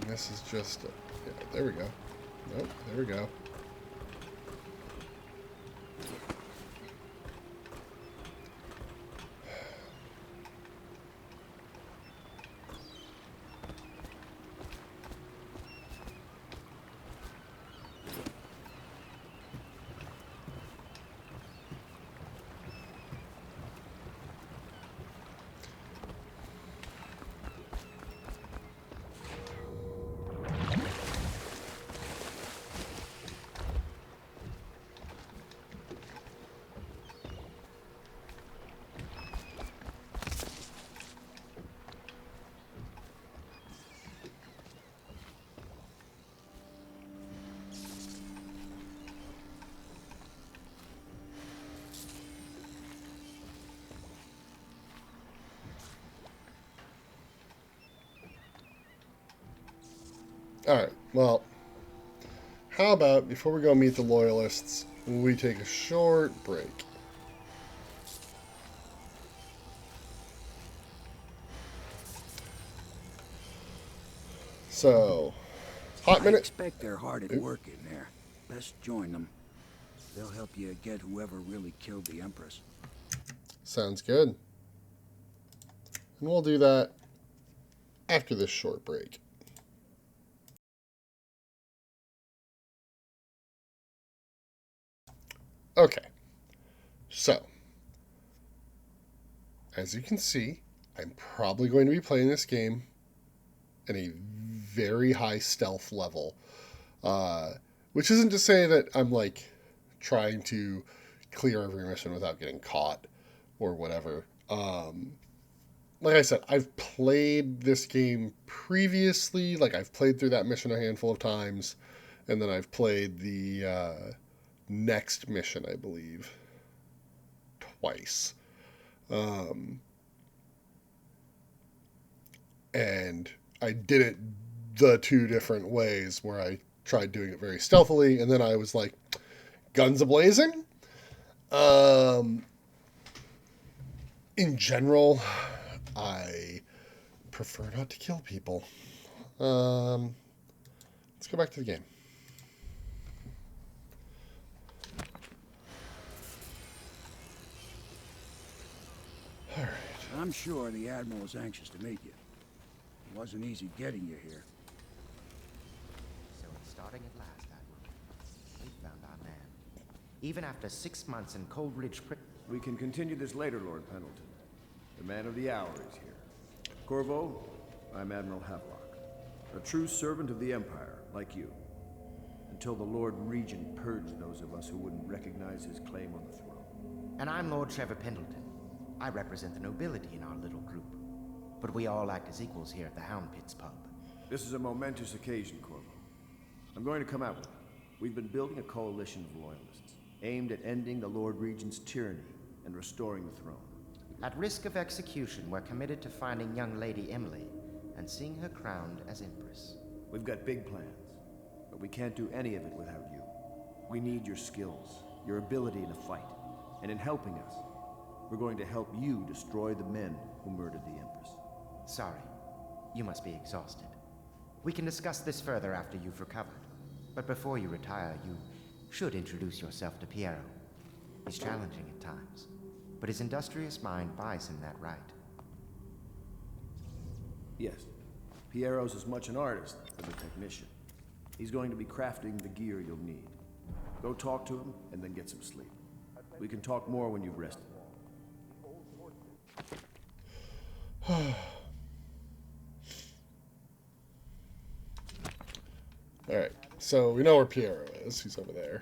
This is just... yeah, there we go. Nope, there we go. Alright, well, how about, before we go meet the Loyalists, we take a short break. So, hot minute. I expect they're hard at work in there. Best join them. They'll help you get whoever really killed the Empress. Sounds good. And we'll do that after this short break. Okay, so as you can see, I'm probably going to be playing this game in a very high stealth level, which isn't to say that I'm like trying to clear every mission without getting caught or whatever. Like I said, I've played this game previously. Like, I've played through that mission a handful of times, and then I've played the next mission, I believe, twice. And I did it the two different ways, where I tried doing it very stealthily, and then I was like, guns a-blazing? In general, I prefer not to kill people. Let's go back to the game. All right. I'm sure the Admiral was anxious to meet you. It wasn't easy getting you here. So it's starting at last, Admiral. We found our man. Even after 6 months in Coldridge Prison. We can continue this later, Lord Pendleton. The man of the hour is here. Corvo, I'm Admiral Havelock. A true servant of the Empire, like you. Until the Lord Regent purged those of us who wouldn't recognize his claim on the throne. And I'm Lord Trevor Pendleton. I represent the nobility in our little group. But we all act as equals here at the Hound Pits pub. This is a momentous occasion, Corvo. I'm going to come out with it. We've been building a coalition of loyalists, aimed at ending the Lord Regent's tyranny and restoring the throne. At risk of execution, we're committed to finding young Lady Emily and seeing her crowned as Empress. We've got big plans, but we can't do any of it without you. We need your skills, your ability in a fight, and in helping us, we're going to help you destroy the men who murdered the Empress. Sorry, you must be exhausted. We can discuss this further after you've recovered. But before you retire, you should introduce yourself to Piero. He's challenging at times, but his industrious mind buys him that right. Yes, Piero's as much an artist as a technician. He's going to be crafting the gear you'll need. Go talk to him, and then get some sleep. We can talk more when you've rested. Alright, so we know where Piero is. He's over there.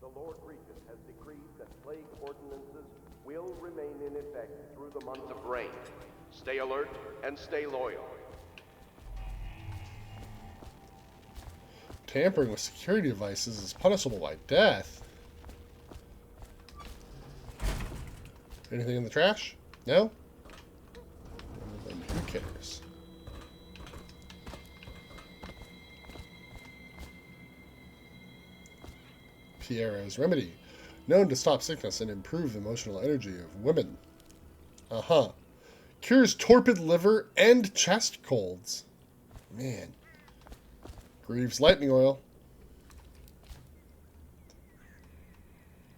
The Lord Regent has decreed that plague ordinances will remain in effect through the month of rain. Stay alert and stay loyal. Tampering with security devices is punishable by death. Anything in the trash? No? Then who cares? Piero's remedy. Known to stop sickness and improve the emotional energy of women. Uh-huh. Cures torpid liver and chest colds. Man. Grieves lightning oil.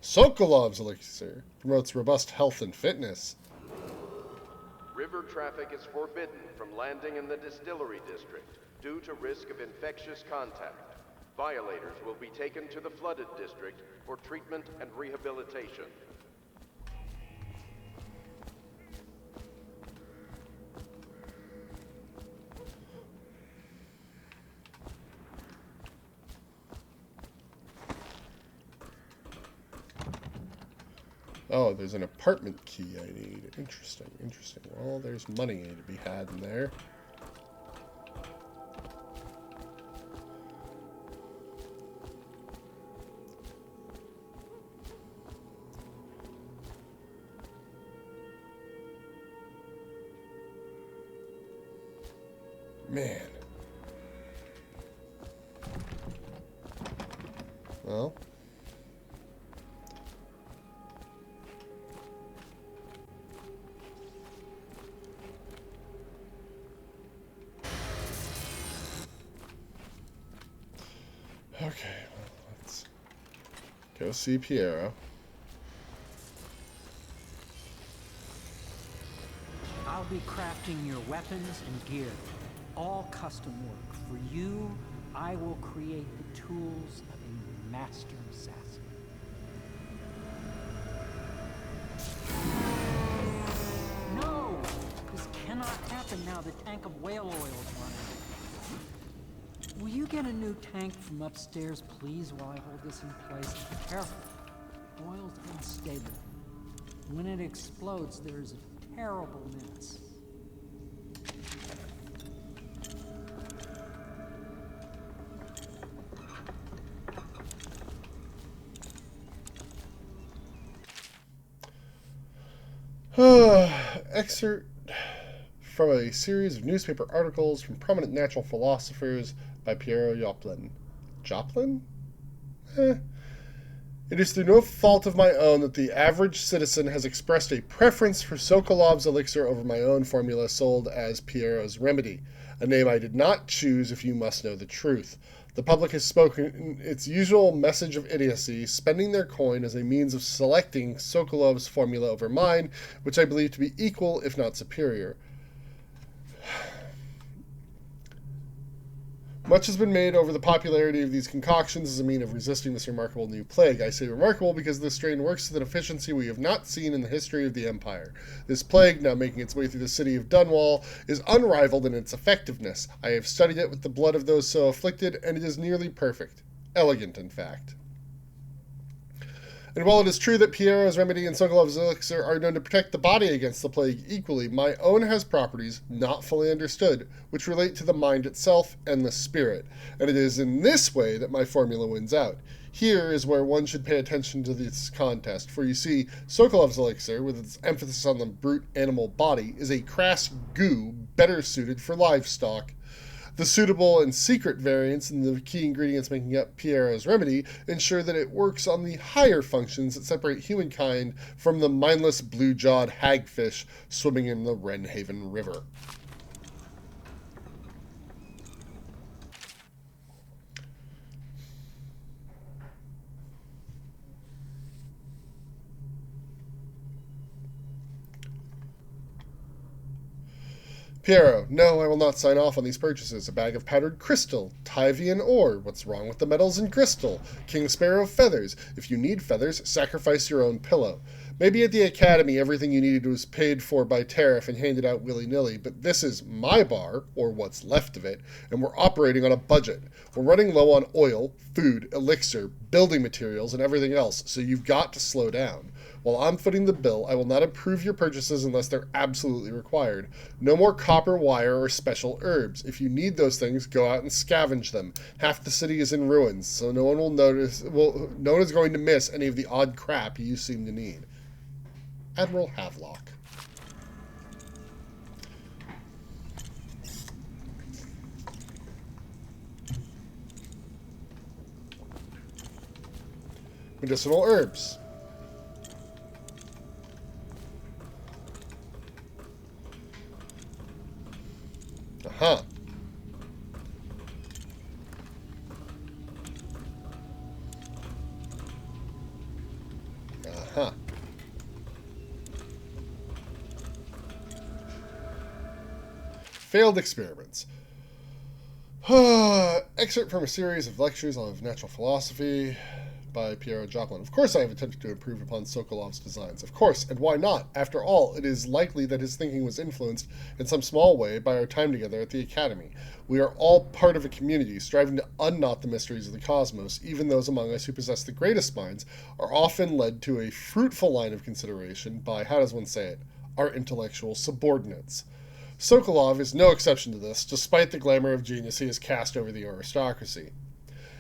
Sokolov's elixir promotes robust health and fitness. River traffic is forbidden from landing in the distillery district due to risk of infectious contact. Violators will be taken to the flooded district for treatment and rehabilitation. Oh, there's an apartment key I need. Interesting, interesting. Well, there's money to be had in there. Man. Well. Okay, well, let's go see Piero. crafting your weapons and gear. All custom work. For you, I will create the tools of a master assassin. No! This cannot happen now the tank of whale oil is running. Will you get a new tank from upstairs, please, while I hold this in place? Be careful. Oil's unstable. When it explodes, there's a terrible mess. Excerpt from a series of newspaper articles from prominent natural philosophers by Piero Joplin. Joplin? It is through no fault of my own that the average citizen has expressed a preference for Sokolov's elixir over my own formula sold as Piero's Remedy, a name I did not choose if you must know the truth. The public has spoken its usual message of idiocy, spending their coin as a means of selecting Sokolov's formula over mine, which I believe to be equal, if not superior. Much has been made over the popularity of these concoctions as a mean of resisting this remarkable new plague. I say remarkable because this strain works with an efficiency we have not seen in the history of the Empire. This plague, now making its way through the city of Dunwall, is unrivaled in its effectiveness. I have studied it with the blood of those so afflicted, and it is nearly perfect. Elegant, in fact. And while it is true that Piero's Remedy and Sokolov's elixir are known to protect the body against the plague equally, my own has properties, not fully understood, which relate to the mind itself and the spirit, and it is in this way that my formula wins out. Here is where one should pay attention to this contest, for you see, Sokolov's elixir, with its emphasis on the brute animal body, is a crass goo better suited for livestock. The suitable and secret variants and the key ingredients making up Piero's Remedy ensure that it works on the higher functions that separate humankind from the mindless blue-jawed hagfish swimming in the Wrenhaven River. Piero, no, I will not sign off on these purchases. A bag of powdered crystal, Tyvian ore. What's wrong with the metals in crystal? King Sparrow feathers. If you need feathers, sacrifice your own pillow. Maybe at the Academy everything you needed was paid for by tariff and handed out willy-nilly, but this is my bar, or what's left of it, and we're operating on a budget. We're running low on oil, food, elixir, building materials, and everything else, so you've got to slow down. While I'm footing the bill, I will not approve your purchases unless they're absolutely required. No more copper wire or special herbs. If you need those things, go out and scavenge them. Half the city is in ruins, so no one will notice. Well, no one is going to miss any of the odd crap you seem to need. Admiral Havelock. Medicinal herbs. Aha. Aha. Failed experiments. Excerpt from a series of lectures on natural philosophy by Piero Joplin. Of course I have attempted to improve upon Sokolov's designs. Of course, and why not? After all, it is likely that his thinking was influenced in some small way by our time together at the Academy. We are all part of a community, striving to unknot the mysteries of the cosmos. Even those among us who possess the greatest minds are often led to a fruitful line of consideration by, how does one say it, our intellectual subordinates. Sokolov is no exception to this, despite the glamour of genius he has cast over the aristocracy.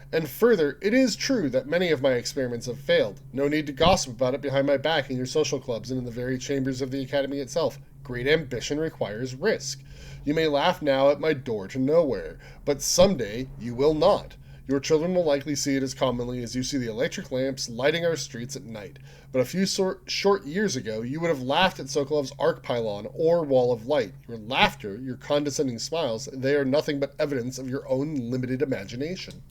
And further, it is true that many of my experiments have failed. No need to gossip about it behind my back in your social clubs and in the very chambers of the Academy itself. Great ambition requires risk. You may laugh now at my door to nowhere, but someday you will not. Your children will likely see it as commonly as you see the electric lamps lighting our streets at night. But a few short years ago, you would have laughed at Sokolov's arc pylon or wall of light. Your laughter, your condescending smiles, they are nothing but evidence of your own limited imagination.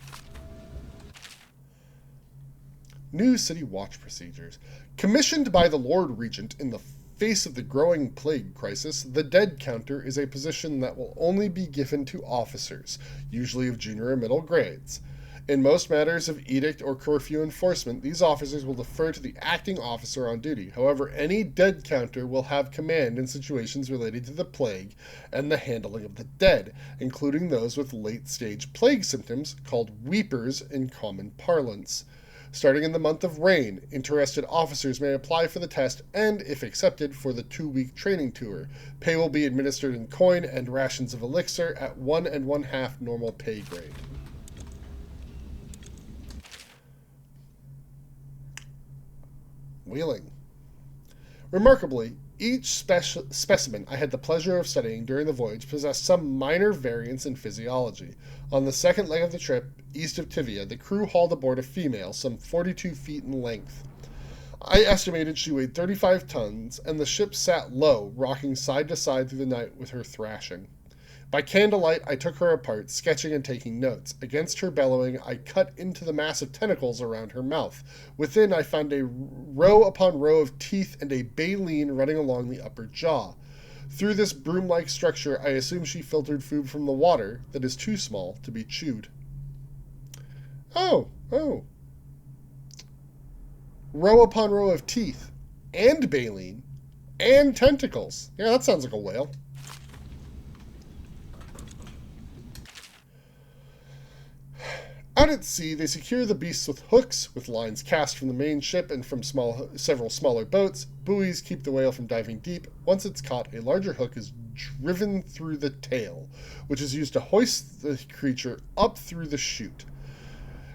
New City Watch Procedures. Commissioned by the Lord Regent in the face of the growing plague crisis, the dead counter is a position that will only be given to officers, usually of junior or middle grades. In most matters of edict or curfew enforcement, these officers will defer to the acting officer on duty. However, any dead counter will have command in situations related to the plague and the handling of the dead, including those with late-stage plague symptoms, called weepers in common parlance. Starting in the month of rain, interested officers may apply for the test and, if accepted, for the 2-week training tour. Pay will be administered in coin and rations of elixir at 1 1/2 normal pay grade. Wheeling. Remarkably, each specimen I had the pleasure of studying during the voyage possessed some minor variance in physiology. On the second leg of the trip, east of Tivia, the crew hauled aboard a female, some 42 feet in length. I estimated she weighed 35 tons, and the ship sat low, rocking side to side through the night with her thrashing. By candlelight, I took her apart, sketching and taking notes. Against her bellowing, I cut into the massive tentacles around her mouth. Within, I found a row upon row of teeth and a baleen running along the upper jaw. Through this broom-like structure, I assume she filtered food from the water that is too small to be chewed. Oh. Row upon row of teeth, and baleen, and tentacles. Yeah, that sounds like a whale. Out at sea, they secure the beasts with hooks, with lines cast from the main ship and from several smaller boats. Buoys keep the whale from diving deep. Once it's caught, a larger hook is driven through the tail, which is used to hoist the creature up through the chute.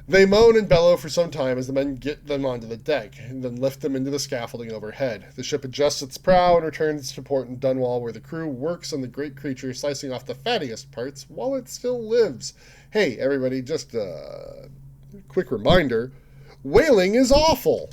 They moan and bellow for some time as the men get them onto the deck, and then lift them into the scaffolding overhead. The ship adjusts its prow and returns to port in Dunwall, where the crew works on the great creature, slicing off the fattiest parts while it still lives. Hey, everybody, just a quick reminder, whaling is awful!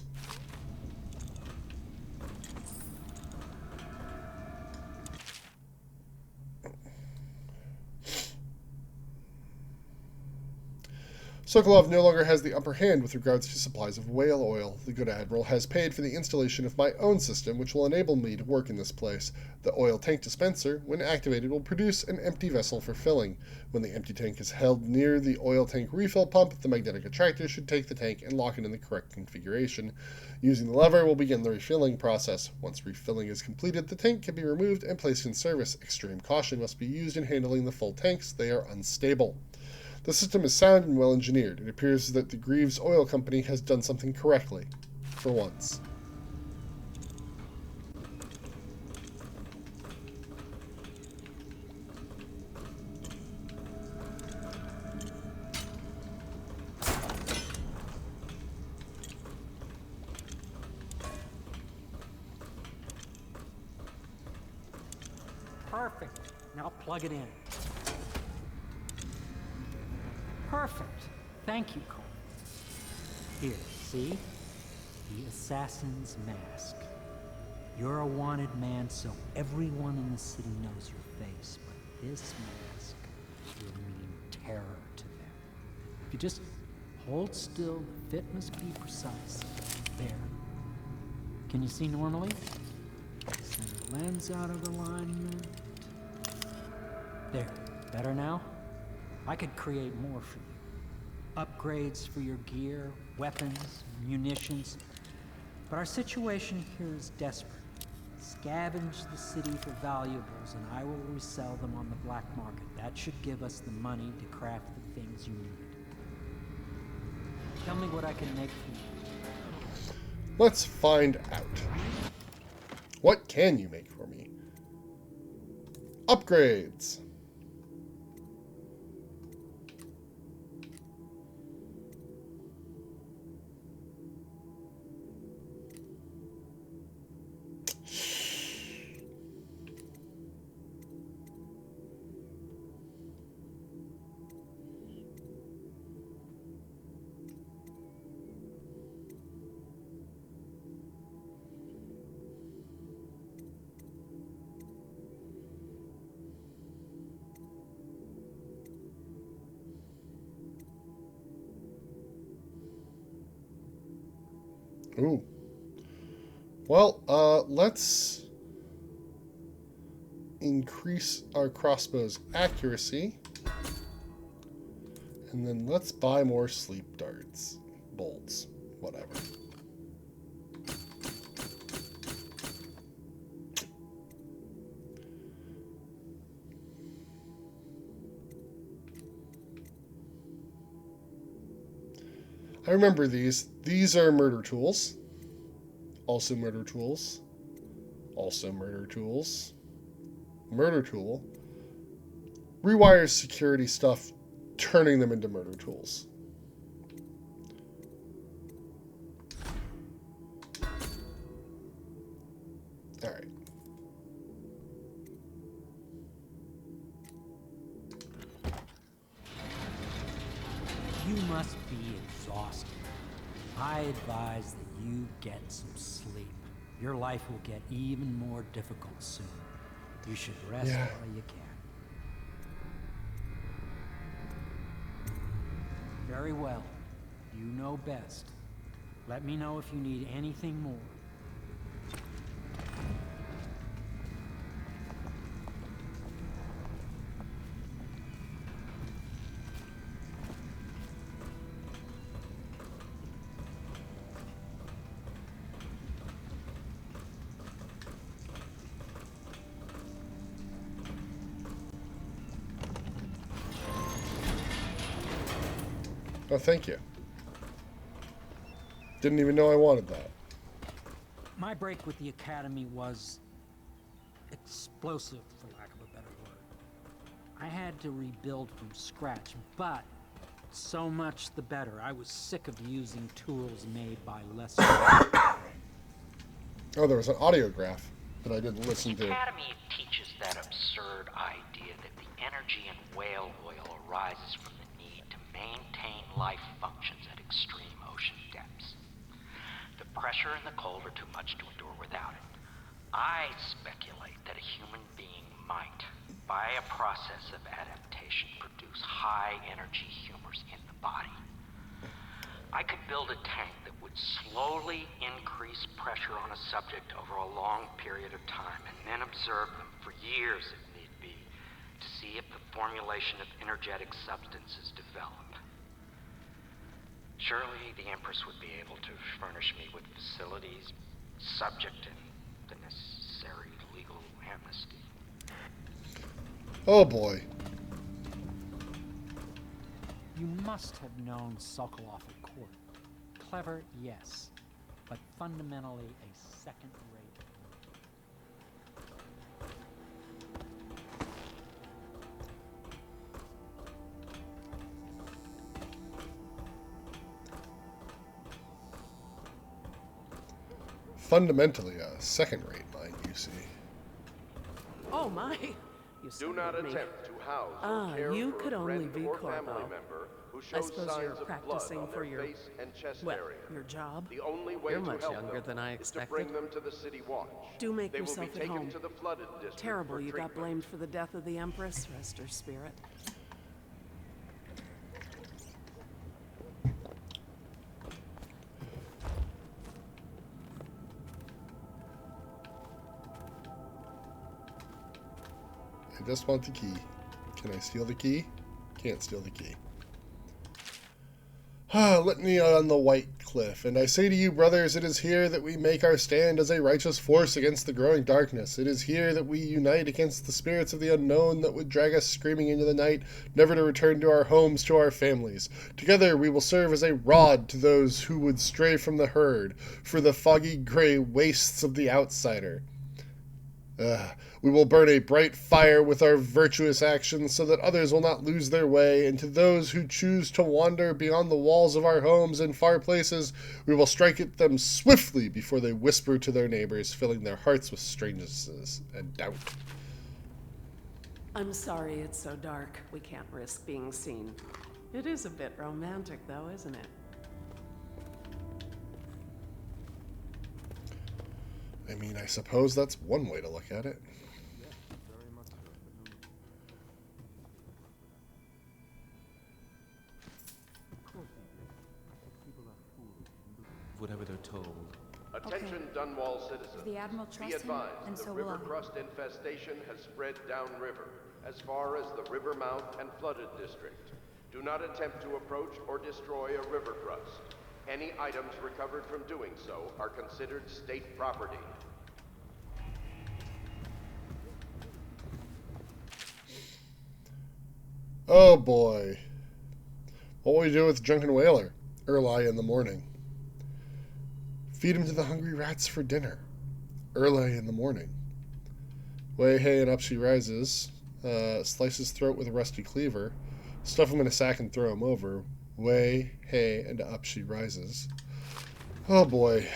Sokolov no longer has the upper hand with regards to supplies of whale oil. The good admiral has paid for the installation of my own system, which will enable me to work in this place. The oil tank dispenser, when activated, will produce an empty vessel for filling. When the empty tank is held near the oil tank refill pump, the magnetic attractor should take the tank and lock it in the correct configuration. Using the lever will begin the refilling process. Once refilling is completed, the tank can be removed and placed in service. Extreme caution must be used in handling the full tanks. They are unstable. The system is sound and well engineered. It appears that the Greaves Oil Company has done something correctly, for once. Perfect. Now plug it in. Perfect. Thank you, Corvo. Here, see? The assassin's mask. You're a wanted man, so everyone in the city knows your face, but this mask will mean terror to them. If you just hold still, the fit must be precise. There. Can you see normally? Send the lens out of alignment. There. Better now? I could create more for you. Upgrades for your gear, weapons, munitions. But our situation here is desperate. Scavenge the city for valuables, and I will resell them on the black market. That should give us the money to craft the things you need. Tell me what I can make for you. Let's find out. What can you make for me? Upgrades. Ooh. Well, let's increase our crossbow's accuracy. And then let's buy more sleep darts. Bolts. Whatever. I remember these. These are murder tools. Also murder tools. Also murder tools. Murder tool. Rewires security stuff, turning them into murder tools. Alright. You must be exhausted. I advise that you get some sleep. Your life will get even more difficult soon. You should rest while you can. Very well. You know best. Let me know if you need anything more. Oh, thank you. Didn't even know I wanted that. My break with the Academy was explosive, for lack of a better word. I had to rebuild from scratch, but so much the better. I was sick of using tools made by lesser. Oh, there was an audiograph that I didn't listen to. The Academy teaches that absurd idea that the energy in whale oil arises from the need to maintain life functions at extreme ocean depths. The pressure and the cold are too much to endure without it. I speculate that a human being might, by a process of adaptation, produce high-energy humors in the body. I could build a tank that would slowly increase pressure on a subject over a long period of time, and then observe them for years if need be, to see if the formulation of energetic substances develop. Surely the Empress would be able to furnish me with facilities, subject and the necessary legal amnesty. Oh boy. You must have known Sokolov at court. Clever, yes, but fundamentally a second-rate. Fundamentally a second-rate mind, you see. Oh my! You Do not startled me. attempt to house or care You for could a only friend be or Corvo. family member who I shows suppose signs you're of blood practicing on for their your face and chest well, area. your job. The only way You're to much help younger them than I is to expected. bring them to the city watch. Do make They will yourself be at taken home. to the flooded district Terrible for you got treatment. blamed for the death of the Empress. Rest her spirit. I just want the key. Can I steal the key? Can't steal the key. Let me on the white cliff, and I say to you, brothers, it is here that we make our stand as a righteous force against the growing darkness. It is here that we unite against the spirits of the unknown that would drag us screaming into the night, never to return to our homes, to our families. Together we will serve as a rod to those who would stray from the herd, for the foggy gray wastes of the outsider. We will burn a bright fire with our virtuous actions so that others will not lose their way, and to those who choose to wander beyond the walls of our homes in far places, we will strike at them swiftly before they whisper to their neighbors, filling their hearts with strangeness and doubt. I'm sorry it's so dark. We can't risk being seen. It is a bit romantic, though, isn't it? I mean, I suppose that's one way to look at it. Whatever they're told. Attention Dunwall citizens. The Admiral Be trusts him, advised, and the so will river I. crust infestation has spread downriver, as far as the river mouth and flooded district. Do not attempt to approach or destroy a river crust. Any items recovered from doing so are considered state property. Oh boy. What will we do with the drunken whaler? Early in the morning. Feed him to the hungry rats for dinner. Early in the morning. Way, hey, and up she rises. Slice his throat with a rusty cleaver. Stuff him in a sack and throw him over. Way, hey, and up she rises. Oh boy.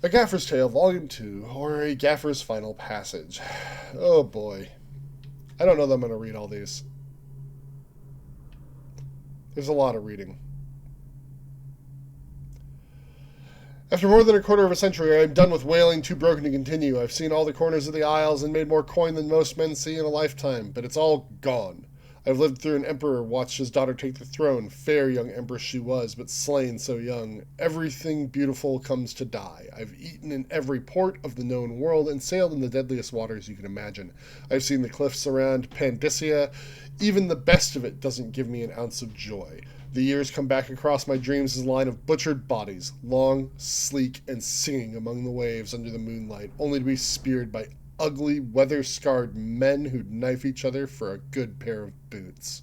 A Gaffer's Tale, Volume 2, or A Gaffer's Final Passage. Oh boy. I don't know that I'm going to read all these. There's a lot of reading. After more than a quarter of a century, I am done with whaling, too broken to continue. I've seen all the corners of the isles and made more coin than most men see in a lifetime, but it's all gone. I've lived through an emperor, watched his daughter take the throne. Fair young empress she was, but slain so young. Everything beautiful comes to die. I've eaten in every port of the known world and sailed in the deadliest waters you can imagine. I've seen the cliffs around Pandyssia. Even the best of it doesn't give me an ounce of joy. The years come back across my dreams as a line of butchered bodies, long, sleek, and singing among the waves under the moonlight, only to be speared by ugly, weather-scarred men who'd knife each other for a good pair of boots.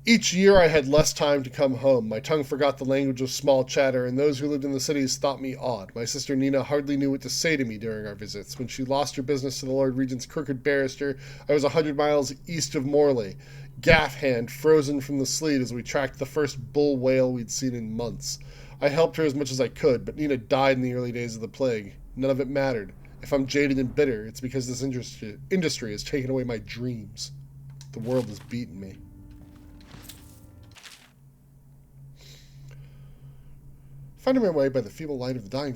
Each year I had less time to come home. My tongue forgot the language of small chatter, and those who lived in the cities thought me odd. My sister Nina hardly knew what to say to me during our visits. When she lost her business to the Lord Regent's crooked barrister, I was 100 miles east of Morley, gaff hand frozen from the sleet as we tracked the first bull whale we'd seen in months. I helped her as much as I could, but Nina died in the early days of the plague. None of it mattered. If I'm jaded and bitter, it's because this industry has taken away my dreams. The world has beaten me. Finding my way by the feeble light of the dying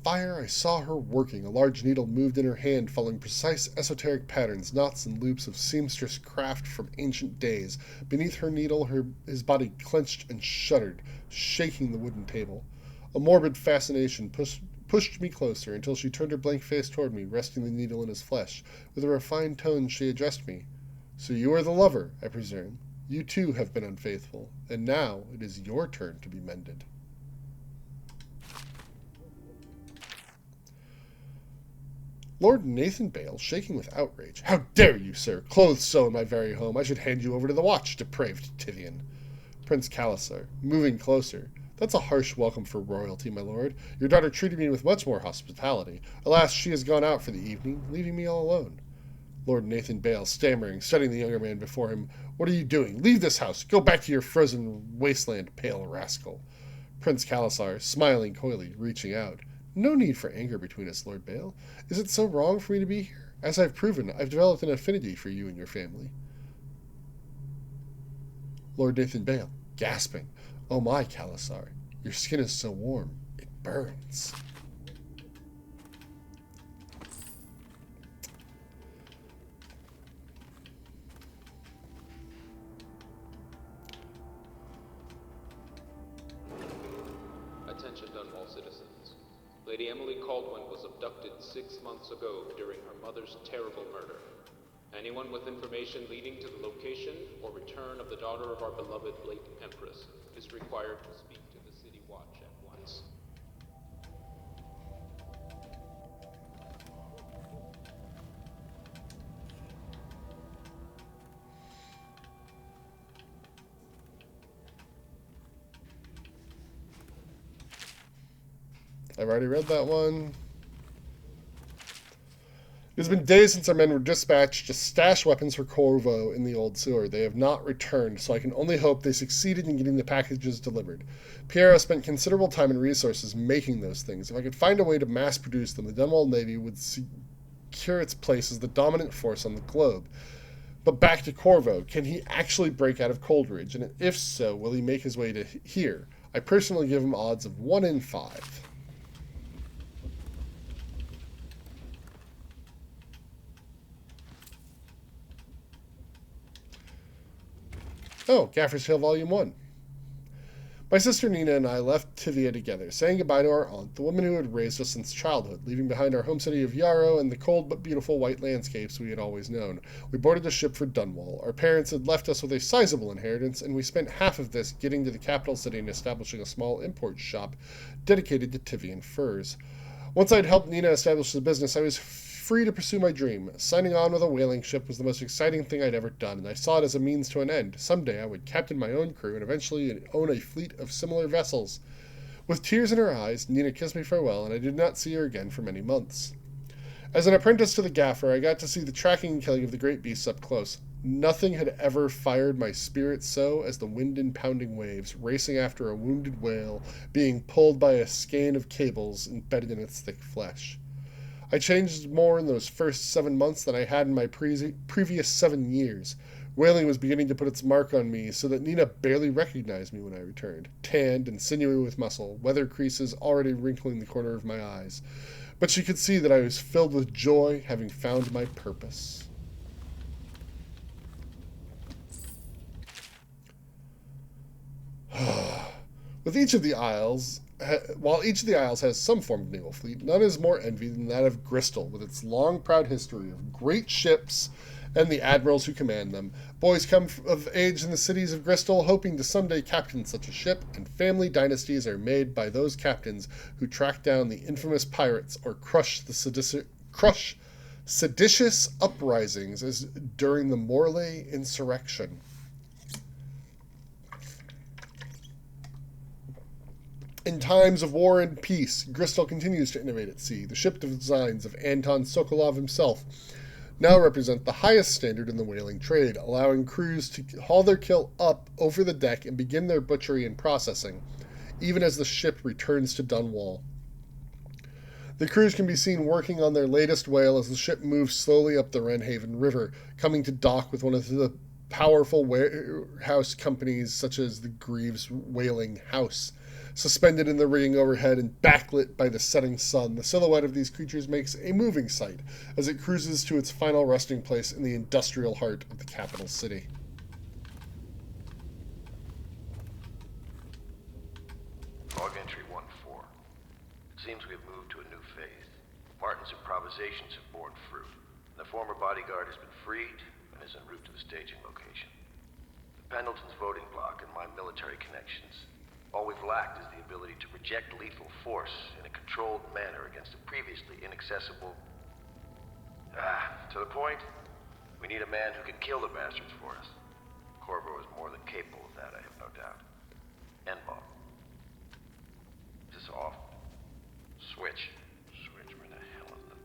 fire, I saw her working. A large needle moved in her hand, following precise esoteric patterns, knots and loops of seamstress craft from ancient days. Beneath her needle, his body clenched and shuddered, shaking the wooden table. A morbid fascination pushed me closer until she turned her blank face toward me, resting the needle in his flesh. With a refined tone, she addressed me. So you are the lover, I presume. You too have been unfaithful, and now it is your turn to be mended. Lord Nathan Bale, shaking with outrage. How dare you, sir? Clothes so in my very home. I should hand you over to the watch, depraved Tivian. Prince Calasar, moving closer. That's a harsh welcome for royalty, my lord. Your daughter treated me with much more hospitality. Alas, she has gone out for the evening, leaving me all alone. Lord Nathan Bale, stammering, studying the younger man before him. What are you doing? Leave this house. Go back to your frozen wasteland, pale rascal. Prince Calasar, smiling coyly, reaching out. No need for anger between us, Lord Bale. Is it so wrong for me to be here? As I've proven, I've developed an affinity for you and your family. Lord Nathan Bale, gasping. Oh my, Calasar, your skin is so warm, it burns. Attention Dunwall citizens. Lady Emily Caldwin was abducted 6 months ago during her mother's terrible murder. Anyone with information leading to the location or return of the daughter of our beloved late Empress is required to speak to the City Watch at once. I've already read that one. It has been days since our men were dispatched to stash weapons for Corvo in the old sewer. They have not returned, so I can only hope they succeeded in getting the packages delivered. Piero spent considerable time and resources making those things. If I could find a way to mass produce them, the Dunwall Navy would secure its place as the dominant force on the globe. But back to Corvo, can he actually break out of Coldridge? And if so, will he make his way to here? I personally give him odds of 1 in 5. Oh, Gaffer's Tale Volume 1. My sister Nina and I left Tivia together, saying goodbye to our aunt, the woman who had raised us since childhood, leaving behind our home city of Yarrow and the cold but beautiful white landscapes we had always known. We boarded a ship for Dunwall. Our parents had left us with a sizable inheritance, and we spent half of this getting to the capital city and establishing a small import shop dedicated to Tivian furs. Once I'd helped Nina establish the business, I was free to pursue my dream. Signing on with a whaling ship was the most exciting thing I'd ever done, and I saw it as a means to an end. Someday I would captain my own crew and eventually own a fleet of similar vessels. With tears in her eyes, Nina kissed me farewell, and I did not see her again for many months. As an apprentice to the gaffer, I got to see the tracking and killing of the great beasts up close. Nothing had ever fired my spirit so as the wind and pounding waves, racing after a wounded whale, being pulled by a skein of cables embedded in its thick flesh. I changed more in those first 7 months than I had in my previous 7 years. Whaling was beginning to put its mark on me, so that Nina barely recognized me when I returned, tanned and sinewy with muscle, weather creases already wrinkling the corner of my eyes. But she could see that I was filled with joy, having found my purpose. With each of the isles, while each of the isles has some form of naval fleet, none is more envied than that of Bristol, with its long, proud history of great ships and the admirals who command them. Boys come of age in the cities of Bristol, hoping to someday captain such a ship, and family dynasties are made by those captains who track down the infamous pirates or crush seditious uprisings as during the Morley insurrection. In times of war and peace, Bristol continues to innovate at sea. The ship designs of Anton Sokolov himself now represent the highest standard in the whaling trade, allowing crews to haul their kill up over the deck and begin their butchery and processing, even as the ship returns to Dunwall. The crews can be seen working on their latest whale as the ship moves slowly up the Wrenhaven River, coming to dock with one of the powerful warehouse companies such as the Greaves Whaling House. Suspended in the rigging overhead and backlit by the setting sun, the silhouette of these creatures makes a moving sight as it cruises to its final resting place in the industrial heart of the capital city. Log entry 1-4. It seems we have moved to a new phase. Martin's improvisations have borne fruit. The former bodyguard has been freed and is en route to the staging location. The Pendleton's voting bloc and my military connections. All we've lacked is the ability to project lethal force in a controlled manner against a previously inaccessible... to the point, we need a man who can kill the bastards for us. Corvo is more than capable of that, I have no doubt. N-bomb. Is this off? Switch. Switch, where the hell is it?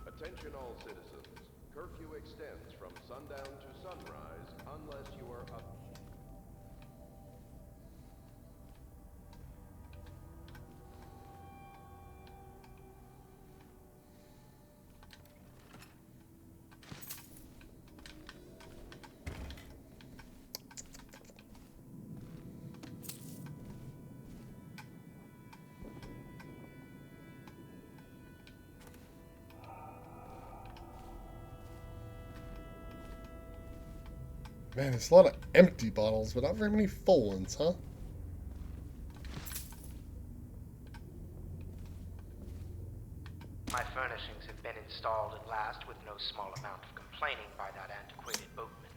Attention all citizens. Curfew extends from sundown to sunrise unless you are up. Man, there's a lot of empty bottles, but not very many full ones, huh? My furnishings have been installed at last with no small amount of complaining by that antiquated boatman.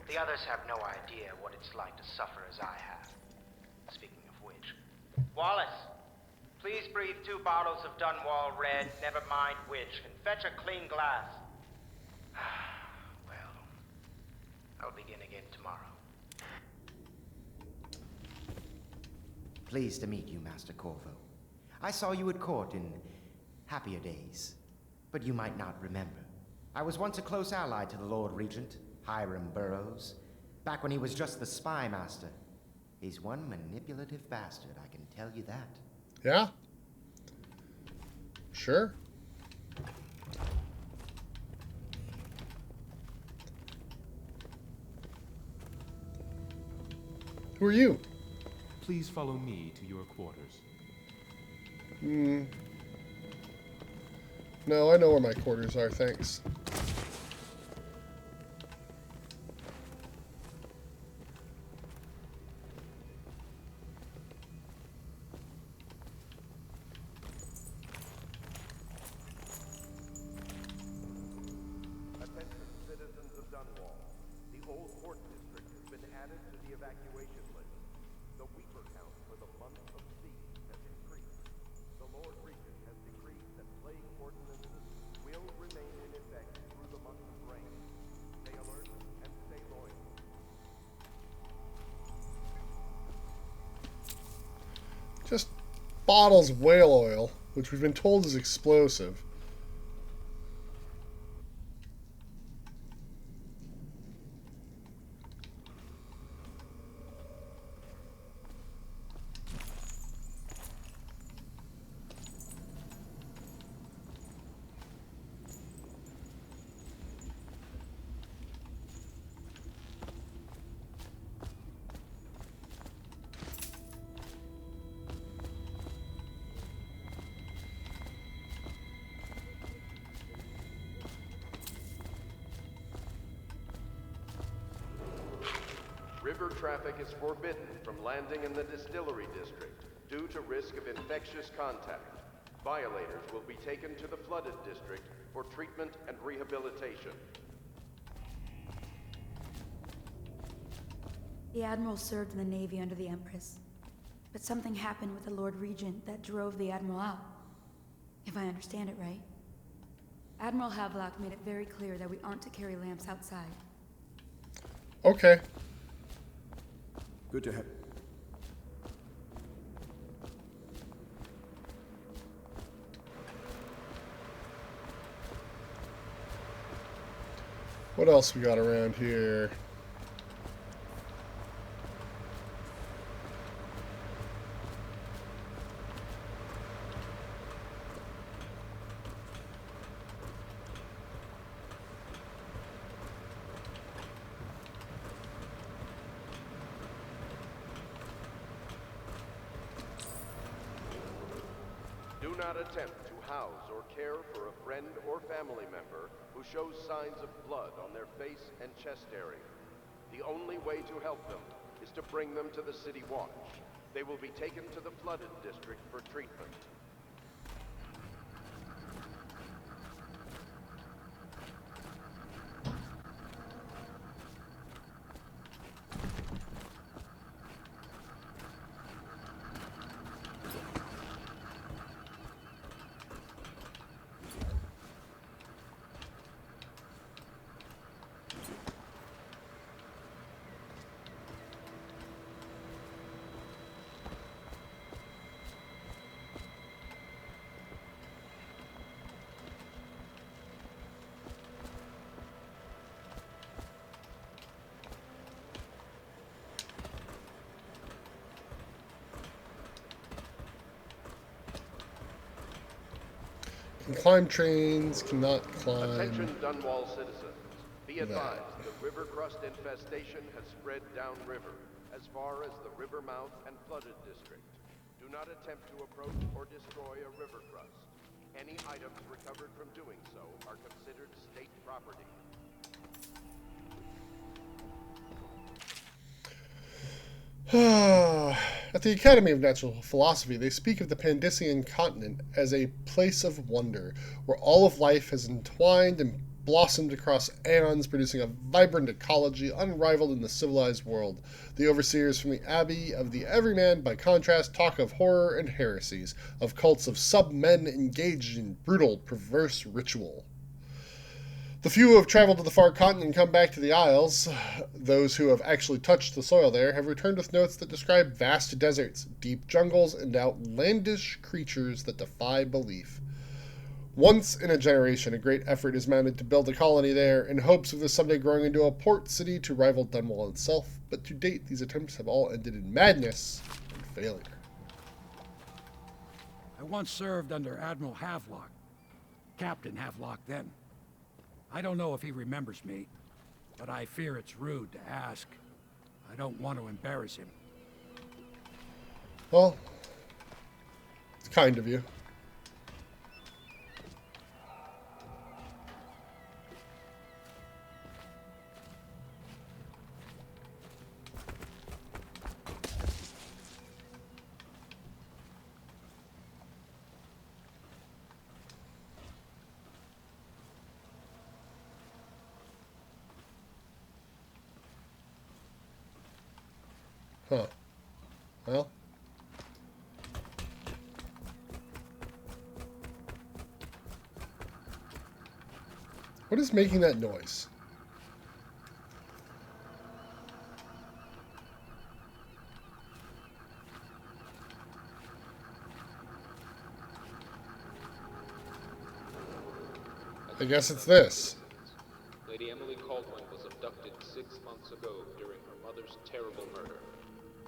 The others have no idea what it's like to suffer as I have. Speaking of which... Wallace! Please breathe 2 bottles of Dunwall Red, never mind which, and fetch a clean glass. I'll begin again tomorrow. Pleased to meet you, Master Corvo. I saw you at court in happier days, but you might not remember. I was once a close ally to the Lord Regent, Hiram Burroughs, back when he was just the spy master. He's one manipulative bastard, I can tell you that. Yeah. Sure. Who are you? Please follow me to your quarters. No, I know where my quarters are, thanks. Attention citizens of Dunwall. The Old Port District has been added to the evacuation list. The weeper count for the month of siege has increased. The Lord Regent has decreed that plague ordinances will remain in effect through the month of rain. Stay alert and stay loyal. Just bottles of whale oil, which we've been told is explosive. River traffic is forbidden from landing in the distillery district due to risk of infectious contact. Violators will be taken to the flooded district for treatment and rehabilitation. The Admiral served in the Navy under the Empress, but something happened with the Lord Regent that drove the Admiral out. If I understand it right. Admiral Havelock made it very clear that we aren't to carry lamps outside. Okay. Good to have. What else we got around here? Do not attempt to house or care for a friend or family member who shows signs of blood on their face and chest area. The only way to help them is to bring them to the City Watch. They will be taken to the flooded district for treatment. Can climb trains, cannot climb. Attention Dunwall citizens. Be advised, the river crust infestation has spread downriver, as far as the river mouth and flooded district. Do not attempt to approach or destroy a river crust. Any items recovered from doing so are considered state property. At the Academy of Natural Philosophy, they speak of the Pandician continent as a place of wonder, where all of life has entwined and blossomed across aeons, producing a vibrant ecology unrivaled in the civilized world. The overseers from the Abbey of the Everyman, by contrast, talk of horror and heresies, of cults of sub-men engaged in brutal, perverse ritual. The few who have traveled to the far continent and come back to the Isles, those who have actually touched the soil there, have returned with notes that describe vast deserts, deep jungles, and outlandish creatures that defy belief. Once in a generation, a great effort is mounted to build a colony there in hopes of this someday growing into a port city to rival Dunwall itself, but to date these attempts have all ended in madness and failure. I once served under Admiral Havelock. Captain Havelock then. I don't know if he remembers me, but I fear it's rude to ask. I don't want to embarrass him. Well, it's kind of you. Huh. Well. What is making that noise? I guess it's this. Lady Emily Caldwell was abducted 6 months ago during her mother's terrible murder.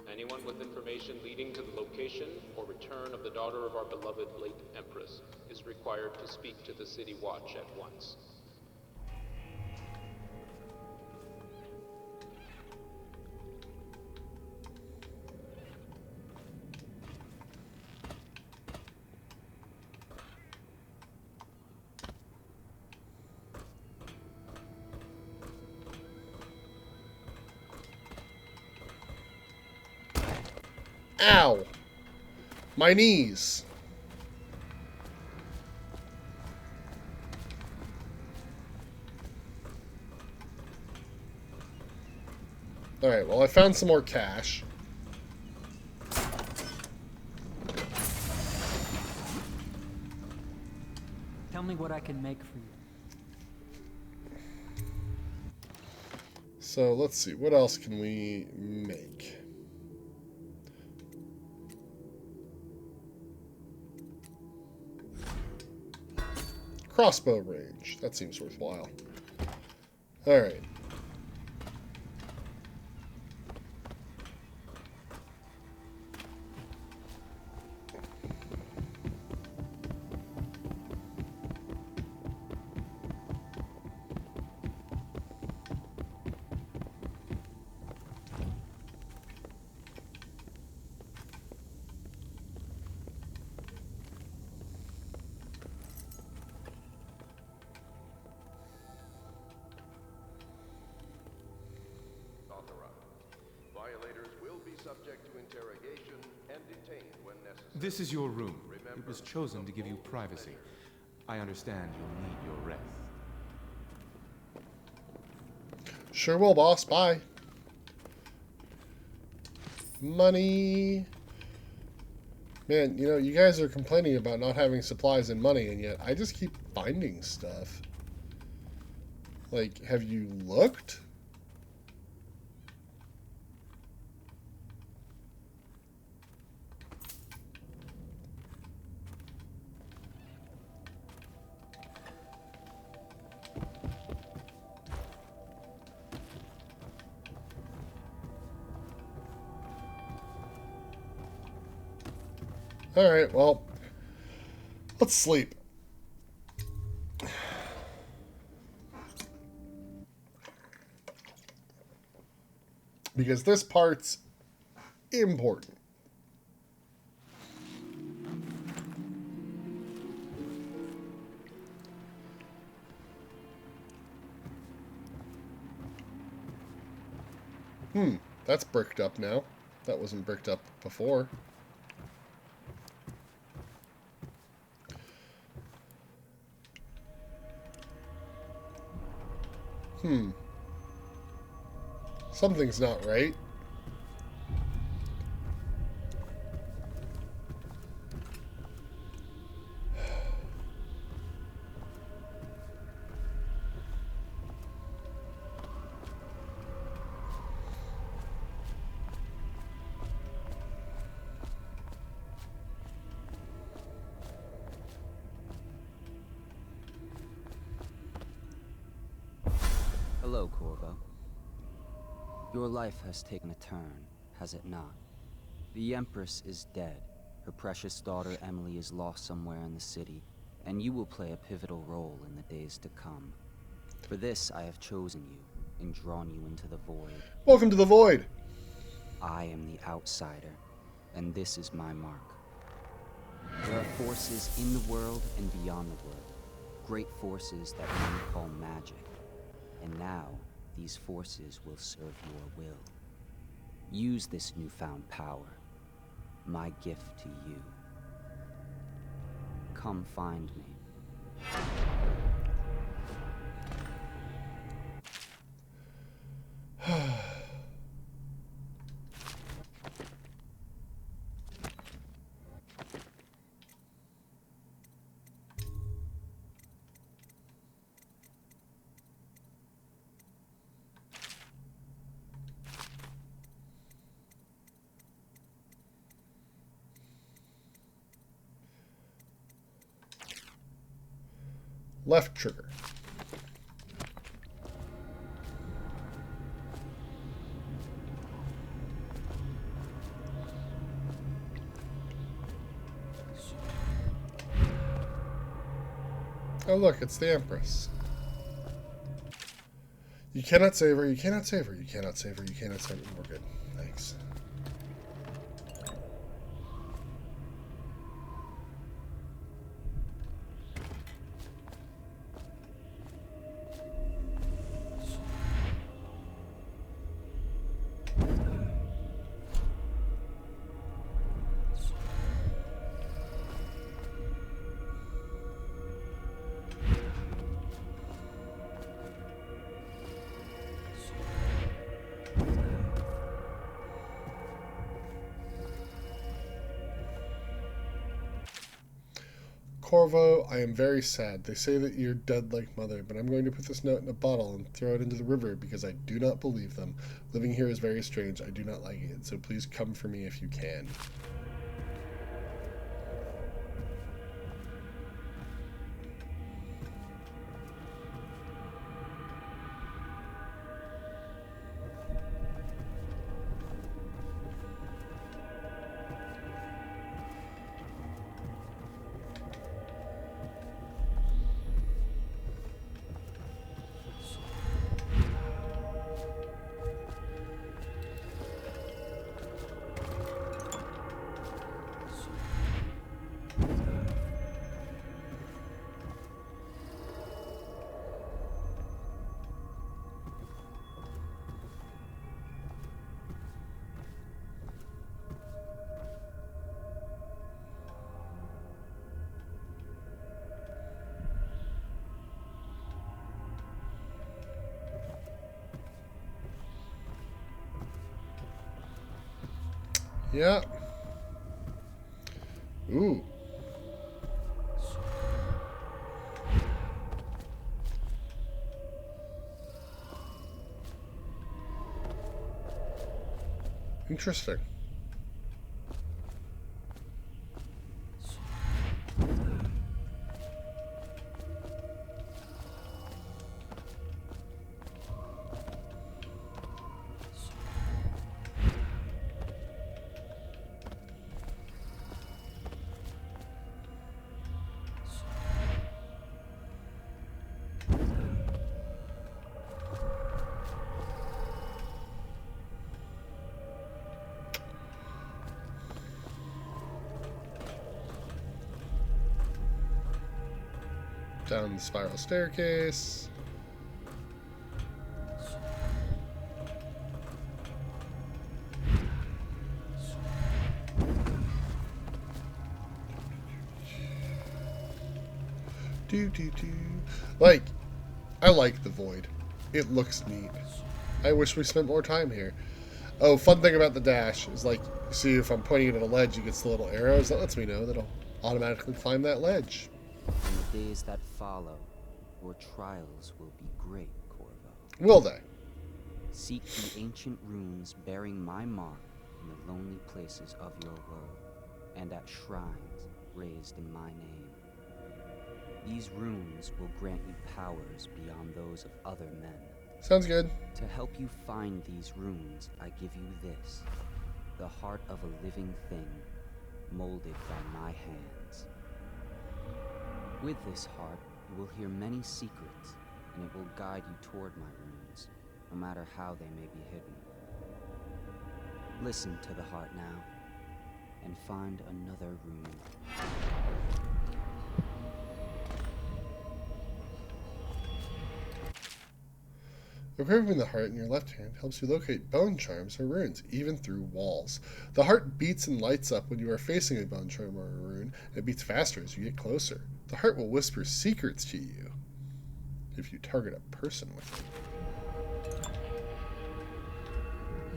Anyone with information leading to the location or return of the daughter of our beloved late Empress is required to speak to the City Watch at once. Ow! My knees! Alright, well I found some more cash. Tell me what I can make for you. So let's see, what else can we make? Crossbow range. That seems worthwhile. Alright. Violators will be subject to interrogation and detained when necessary. This is your room. It was chosen to give you privacy. I understand you'll need your rest. Sure will, boss. Bye. Money. Man, you know, you guys are complaining about not having supplies and money, and yet I just keep finding stuff. Like, have you looked? Alright, well, let's sleep. Because this part's important. That's bricked up now. That wasn't bricked up before. Something's not right. Your life has taken a turn, has it not? The Empress is dead. Her precious daughter Emily is lost somewhere in the city, and you will play a pivotal role in the days to come. For this, I have chosen you and drawn you into the void. Welcome to the void. I am the outsider, and this is my mark. There are forces in the world and beyond the world, great forces that men call magic. And now, these forces will serve your will. Use this newfound power, my gift to you. Come find me. Left trigger. Oh look, it's the Empress. You cannot save her, you cannot save her, you cannot save her, you cannot save her. We're good. Thanks. Corvo, I am very sad. They say that you're dead like mother, but I'm going to put this note in a bottle and throw it into the river because I do not believe them. Living here is very strange. I do not like it, so please come for me if you can. Yeah. Ooh. Interesting. Down the spiral staircase. Like, I like the void. It looks neat. I wish we spent more time here. Oh, fun thing about the dash is, like, see if I'm pointing it at a ledge, you get the little arrows. That lets me know that I'll automatically climb that ledge. In the days that follow, your trials will be great, Corvo. Will they? Seek the ancient runes bearing my mark in the lonely places of your world, and at shrines raised in my name. These runes will grant you powers beyond those of other men. Sounds good. To help you find these runes, I give you this. The heart of a living thing, molded by my hands. With this heart, you will hear many secrets, and it will guide you toward my runes, no matter how they may be hidden. Listen to the heart now, and find another rune. Equipping the heart in your left hand helps you locate bone charms or runes, even through walls. The heart beats and lights up when you are facing a bone charm or a rune, and it beats faster as you get closer. The heart will whisper secrets to you if you target a person with it.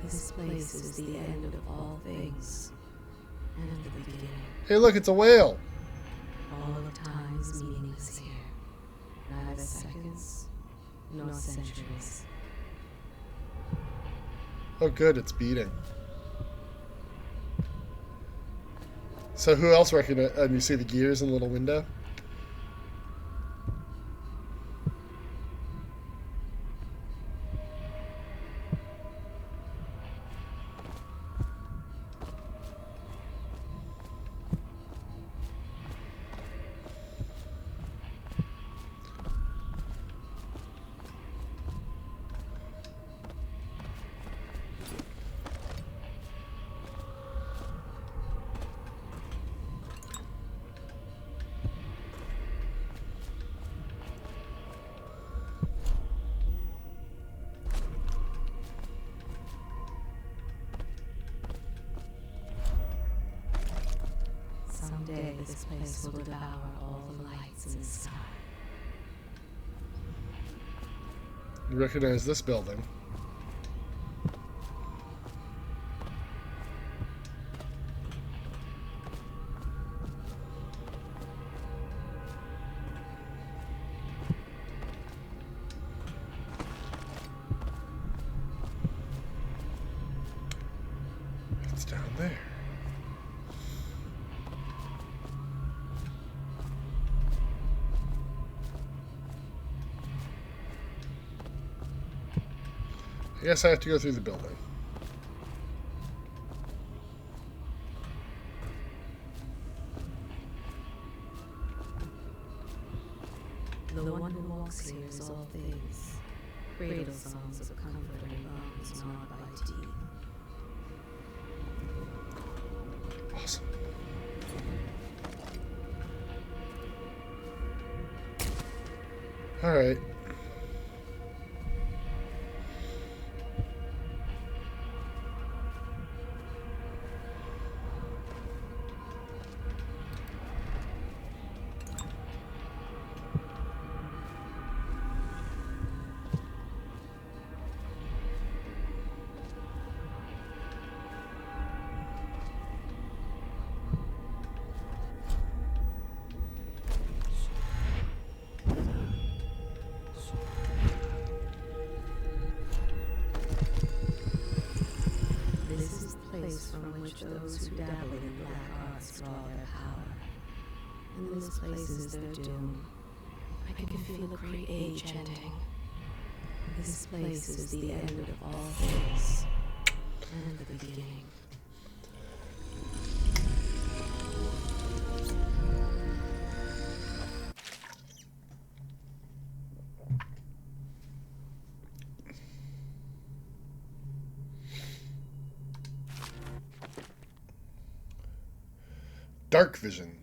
This place is the end of all things, and the beginning. Hey, look, it's a whale! All of time is meaningless here. Neither seconds nor centuries. Oh good, it's beating. So who else recognized? And you see the gears in the little window? Someday this place will devour all the lights in the sky. You recognize this building. It's down there. I guess I have to go through the building. The one who walks here is all things. Cradle songs of comfort and bones gnawed by teeth. Awesome. All right. From which those who dabble in black arts draw their power. And this place is their doom. I can feel a great age ending. This place is the end of all things, and the beginning. Dark vision.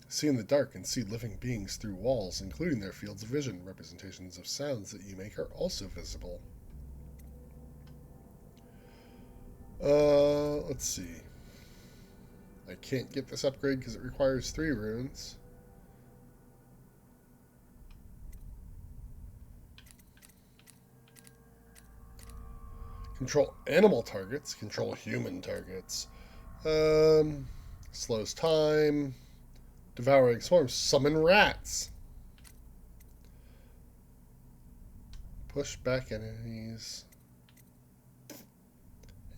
See in the dark and see living beings through walls, including their fields of vision. Representations of sounds that you make are also visible. Let's see. I can't get this upgrade because it requires 3 runes. Control animal targets. Control human targets. Slows time. Devouring swarms. Summon rats. Push back enemies.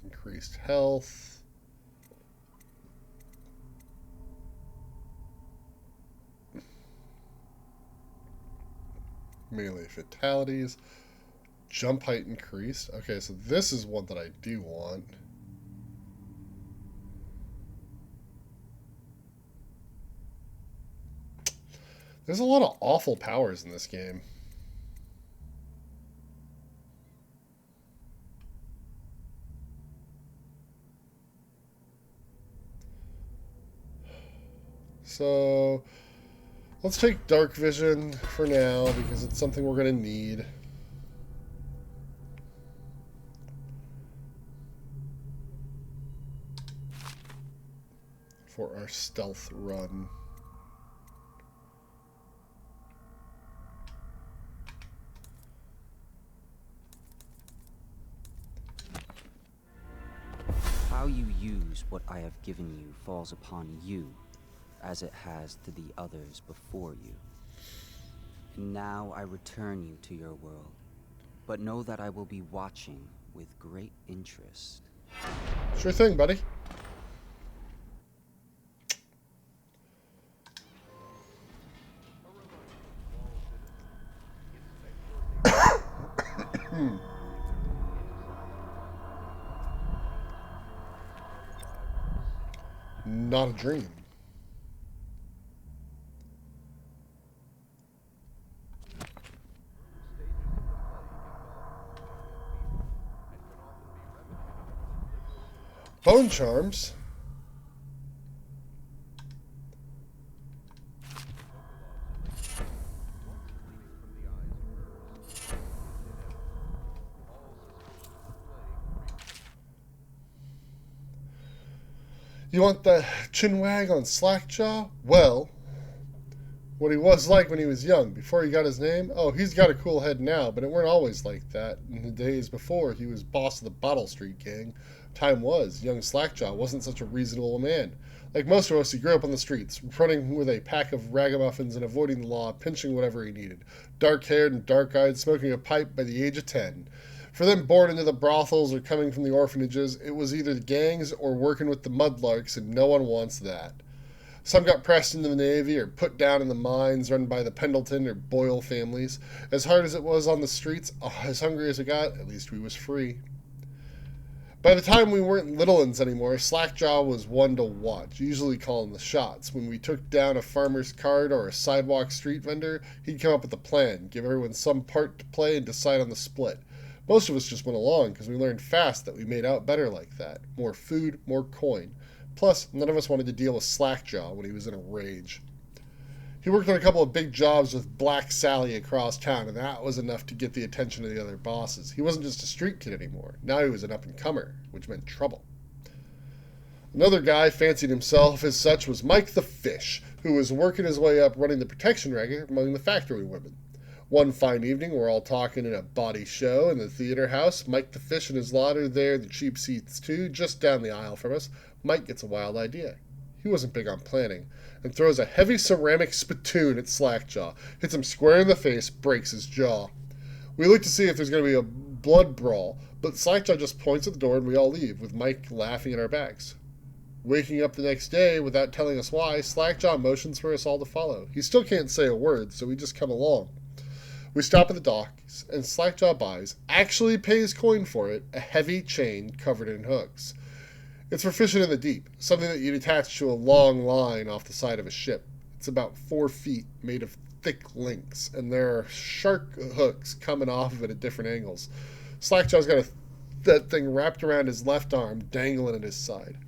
Increased health. Melee fatalities. Jump height increased. Okay, so this is one that I do want. There's a lot of awful powers in this game. So let's take dark vision for now because it's something we're going to need. For our stealth run. How you use what I have given you falls upon you, as it has to the others before you. And now I return you to your world, but know that I will be watching with great interest. Sure thing, buddy. Not a dream. Bone charms. You want the chinwag on Slackjaw? Well, what he was like when he was young, before he got his name. Oh, he's got a cool head now, but it weren't always like that. In the days before he was boss of the Bottle Street gang, time was, young Slackjaw wasn't such a reasonable man. Like most of us, he grew up on the streets, running with a pack of ragamuffins and avoiding the law, pinching whatever he needed. Dark-haired and dark-eyed, smoking a pipe by the age of 10. For them born into the brothels or coming from the orphanages, it was either the gangs or working with the mudlarks, and no one wants that. Some got pressed into the Navy or put down in the mines run by the Pendleton or Boyle families. As hard as it was on the streets, as hungry as it got, at least we was free. By the time we weren't little uns anymore, Slackjaw was one to watch, usually calling the shots. When we took down a farmer's cart or a sidewalk street vendor, he'd come up with a plan, give everyone some part to play, and decide on the split. Most of us just went along because we learned fast that we made out better like that. More food, more coin. Plus, none of us wanted to deal with Slackjaw when he was in a rage. He worked on a couple of big jobs with Black Sally across town, and that was enough to get the attention of the other bosses. He wasn't just a street kid anymore. Now he was an up-and-comer, which meant trouble. Another guy fancied himself as such was Mike the Fish, who was working his way up running the protection racket among the factory women. One fine evening, we're all talking in a bawdy show in the theater house. Mike the Fish and his lot are there, the cheap seats too, just down the aisle from us. Mike gets a wild idea. He wasn't big on planning, and throws a heavy ceramic spittoon at Slackjaw, hits him square in the face, breaks his jaw. We look to see if there's going to be a blood brawl, but Slackjaw just points at the door and we all leave, with Mike laughing at our backs. Waking up the next day, without telling us why, Slackjaw motions for us all to follow. He still can't say a word, so we just come along. We stop at the docks, and Slackjaw buys, actually pays coin for it, a heavy chain covered in hooks. It's for fishing in the deep, something that you'd attach to a long line off the side of a ship. It's about 4 feet, made of thick links, and there are shark hooks coming off of it at different angles. Slackjaw's got that thing wrapped around his left arm, dangling at his side.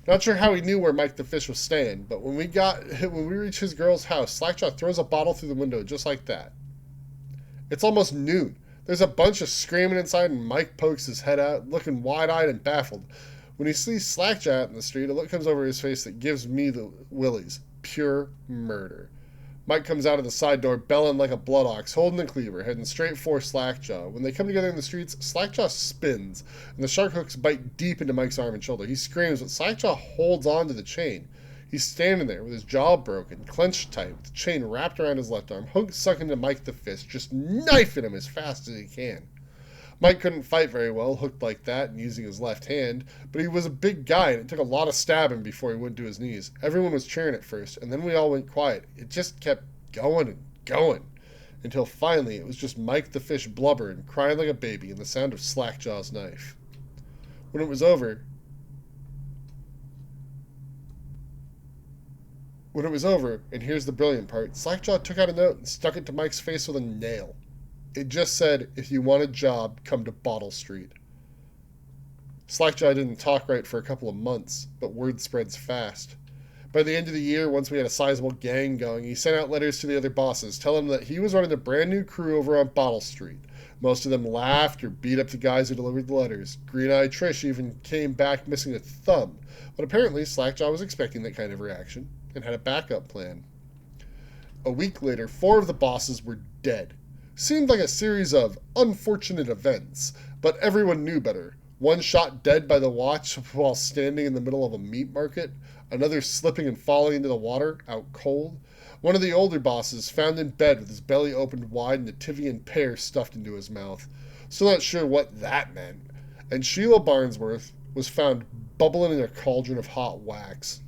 Not sure how he knew where Mike the Fish was staying, but when we reach his girl's house, Slackjaw throws a bottle through the window just like that. It's almost noon. There's a bunch of screaming inside, and Mike pokes his head out, looking wide-eyed and baffled. When he sees Slackjaw out in the street, a look comes over his face that gives me the willies. Pure murder. Mike comes out of the side door, bellowing like a blood ox, holding the cleaver, heading straight for Slackjaw. When they come together in the streets, Slackjaw spins, and the shark hooks bite deep into Mike's arm and shoulder. He screams, but Slackjaw holds on to the chain. He's standing there with his jaw broken, clenched tight, with the chain wrapped around his left arm, hook sunk into Mike the Fish, just knifing him as fast as he can. Mike couldn't fight very well, hooked like that and using his left hand, but he was a big guy and it took a lot of stabbing before he went to his knees. Everyone was cheering at first, and then we all went quiet. It just kept going and going. until finally it was just Mike the fish blubbering, crying like a baby, and the sound of Slackjaw's knife. When it was over, and here's the brilliant part, Slackjaw took out a note and stuck it to Mike's face with a nail. It just said, "If you want a job, come to Bottle Street." Slackjaw didn't talk right for a couple of months, but word spreads fast. By the end of the year, once we had a sizable gang going, he sent out letters to the other bosses, telling them that he was running a brand new crew over on Bottle Street. Most of them laughed or beat up the guys who delivered the letters. Green-Eyed Trish even came back missing a thumb, but apparently Slackjaw was expecting that kind of reaction and had a backup plan. A week later, 4 of the bosses were dead. Seemed like a series of unfortunate events, but everyone knew better. One shot dead by the watch while standing in the middle of a meat market, another slipping and falling into the water, out cold. One of the older bosses found in bed with his belly opened wide and a Tivian pear stuffed into his mouth. Still not sure what that meant. And Sheila Barnsworth was found bubbling in a cauldron of hot wax.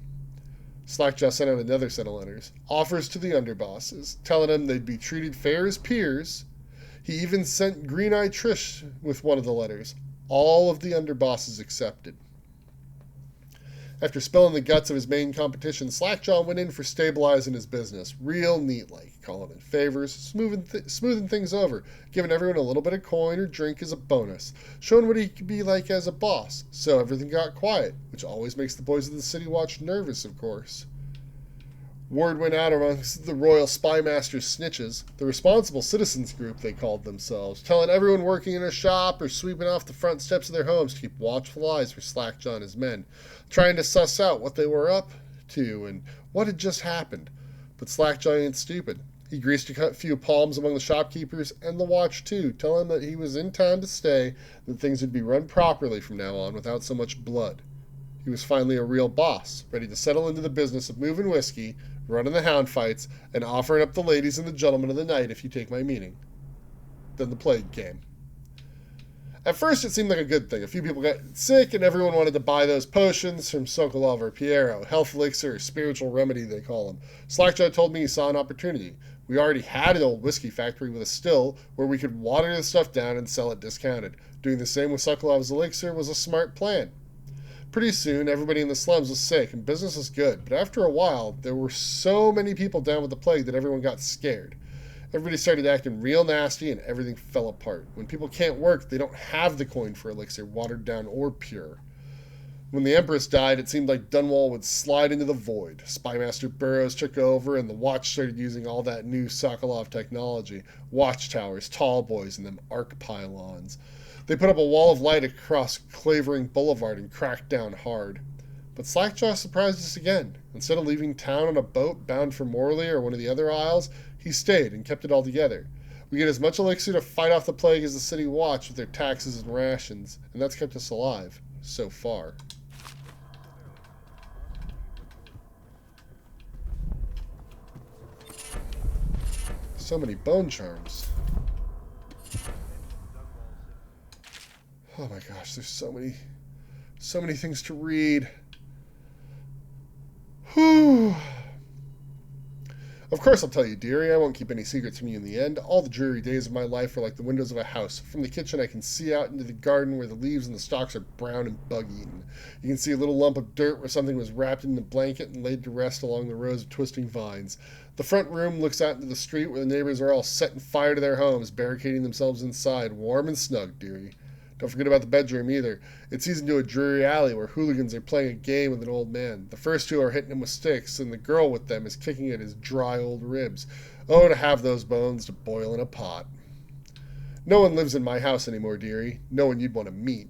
Slackjaw sent out another set of letters, offers to the underbosses, telling them they'd be treated fair as peers. He even sent Green-Eyed Trish with one of the letters. All of the underbosses accepted. After spilling the guts of his main competition, Slackjaw went in for stabilizing his business, real neat-like, calling in favors, smoothing things over, giving everyone a little bit of coin or drink as a bonus, showing what he could be like as a boss. So everything got quiet, which always makes the boys of the City Watch nervous, of course. Word went out amongst the Royal Spymaster's snitches, the Responsible Citizens Group they called themselves, telling everyone working in a shop or sweeping off the front steps of their homes to keep watchful eyes for Slackjaw and his men, trying to suss out what they were up to and what had just happened. But Slackjaw ain't stupid. He greased a few palms among the shopkeepers and the watch too, telling them that he was in town to stay, that things would be run properly from now on without so much blood. He was finally a real boss, ready to settle into the business of moving whiskey, running the hound fights, and offering up the ladies and the gentlemen of the night, if you take my meaning. Then the plague came. At first, it seemed like a good thing. A few people got sick, and everyone wanted to buy those potions from Sokolov or Piero, health elixir, or spiritual remedy, they call them. Slackjaw told me he saw an opportunity. We already had an old whiskey factory with a still where we could water the stuff down and sell it discounted. Doing the same with Sokolov's elixir was a smart plan. Pretty soon, everybody in the slums was sick, and business was good, but after a while, there were so many people down with the plague that everyone got scared. Everybody started acting real nasty, and everything fell apart. When people can't work, they don't have the coin for elixir, watered down or pure. When the Empress died, it seemed like Dunwall would slide into the void. Spymaster Burroughs took over, and the Watch started using all that new Sokolov technology. Watchtowers, tall boys, and them arc pylons. They put up a wall of light across Clavering Boulevard and cracked down hard. But Slackjaw surprised us again. Instead of leaving town on a boat bound for Morley or one of the other isles, he stayed and kept it all together. We get as much elixir to fight off the plague as the City Watch with their taxes and rations, and that's kept us alive, so far. So many bone charms. Oh my gosh, there's so many things to read. Whew. Of course I'll tell you, dearie, I won't keep any secrets from you in the end. All the dreary days of my life are like the windows of a house. From the kitchen I can see out into the garden where the leaves and the stalks are brown and bug-eaten. You can see a little lump of dirt where something was wrapped in a blanket and laid to rest along the rows of twisting vines. The front room looks out into the street where the neighbors are all setting fire to their homes, barricading themselves inside, warm and snug, dearie. Don't forget about the bedroom either. It sees into a dreary alley where hooligans are playing a game with an old man. The first 2 are hitting him with sticks, and the girl with them is kicking at his dry old ribs. Oh, to have those bones to boil in a pot. No one lives in my house anymore, dearie. No one you'd want to meet.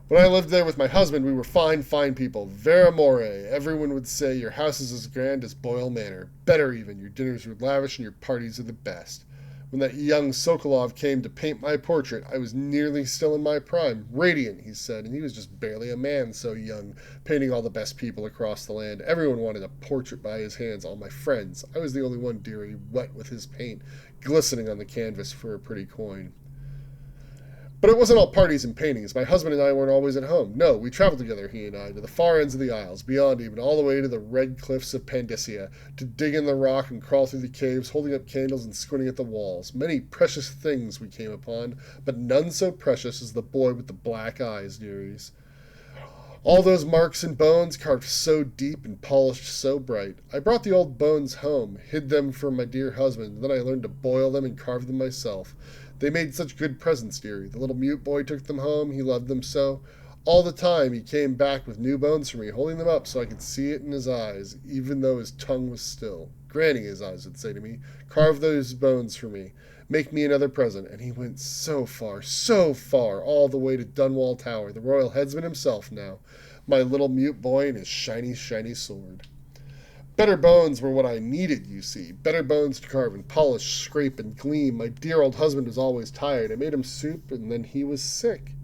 When I lived there with my husband, we were fine people. Vera more. Everyone would say your house is as grand as Boyle Manor. Better even. Your dinners were lavish and your parties are the best. When that young Sokolov came to paint my portrait, I was nearly still in my prime. Radiant, he said, and he was just barely a man, so young, painting all the best people across the land. Everyone wanted a portrait by his hands, all my friends. I was the only one, dearie, wet with his paint, glistening on the canvas for a pretty coin. But it wasn't all parties and paintings. My husband and I weren't always at home. No, we traveled together, he and I, to the far ends of the Isles, beyond even, all the way to the red cliffs of Pandysia, to dig in the rock and crawl through the caves, holding up candles and squinting at the walls. Many precious things we came upon, but none so precious as the boy with the black eyes, dearies. All those marks and bones, carved so deep and polished so bright. I brought the old bones home, hid them from my dear husband, and then I learned to boil them and carve them myself. They made such good presents, dearie. The little mute boy took them home, he loved them so. All the time he came back with new bones for me, holding them up so I could see it in his eyes, even though his tongue was still. Granny, his eyes would say to me, carve those bones for me. Make me another present. And he went so far, all the way to Dunwall Tower, the royal headsman himself now. My little mute boy and his shiny, shiny sword. Better bones were what I needed, you see. Better bones to carve and polish, scrape and gleam. My dear old husband was always tired. I made him soup, and then he was sick.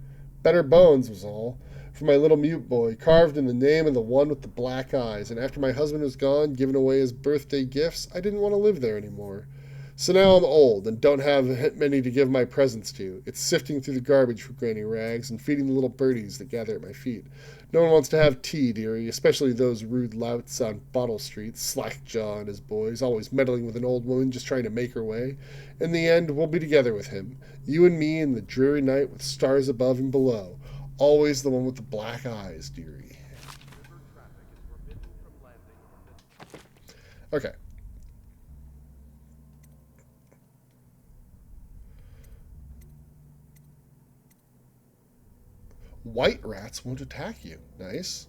Better bones was all. For my little mute boy, carved in the name of the one with the black eyes. And after my husband was gone, giving away his birthday gifts, I didn't want to live there anymore. So now I'm old and don't have many to give my presents to. It's sifting through the garbage for Granny Rags and feeding the little birdies that gather at my feet. No one wants to have tea, dearie, especially those rude louts on Bottle Street, Slackjaw and his boys, always meddling with an old woman just trying to make her way. In the end, we'll be together with him, you and me in the dreary night with stars above and below. Always the one with the black eyes, dearie. Okay. White rats won't attack you. Nice.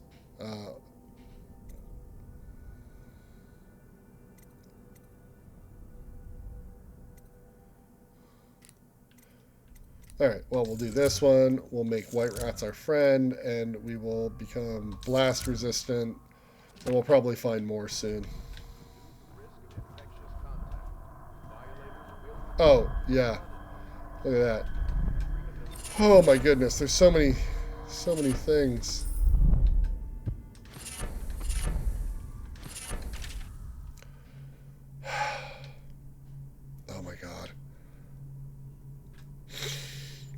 Alright, well, we'll do this one. We'll make white rats our friend, and we will become blast resistant, and we'll probably find more soon. Oh, yeah. Look at that. Oh my goodness, there's so many things. Oh my god.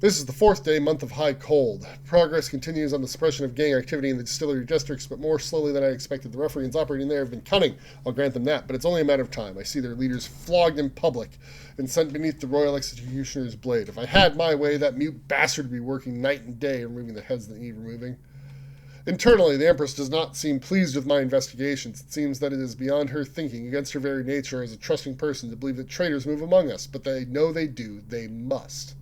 This is the 4th day, month of high cold. Progress continues on the suppression of gang activity in the distillery districts, but more slowly than I expected. The ruffians operating there have been cunning, I'll grant them that, but it's only a matter of time. I see their leaders flogged in public and sent beneath the royal executioner's blade. If I had my way, that mute bastard would be working night and day, removing the heads that need removing. Internally, the Empress does not seem pleased with my investigations. It seems that it is beyond her thinking, against her very nature as a trusting person, to believe that traitors move among us, but they know they do. They must.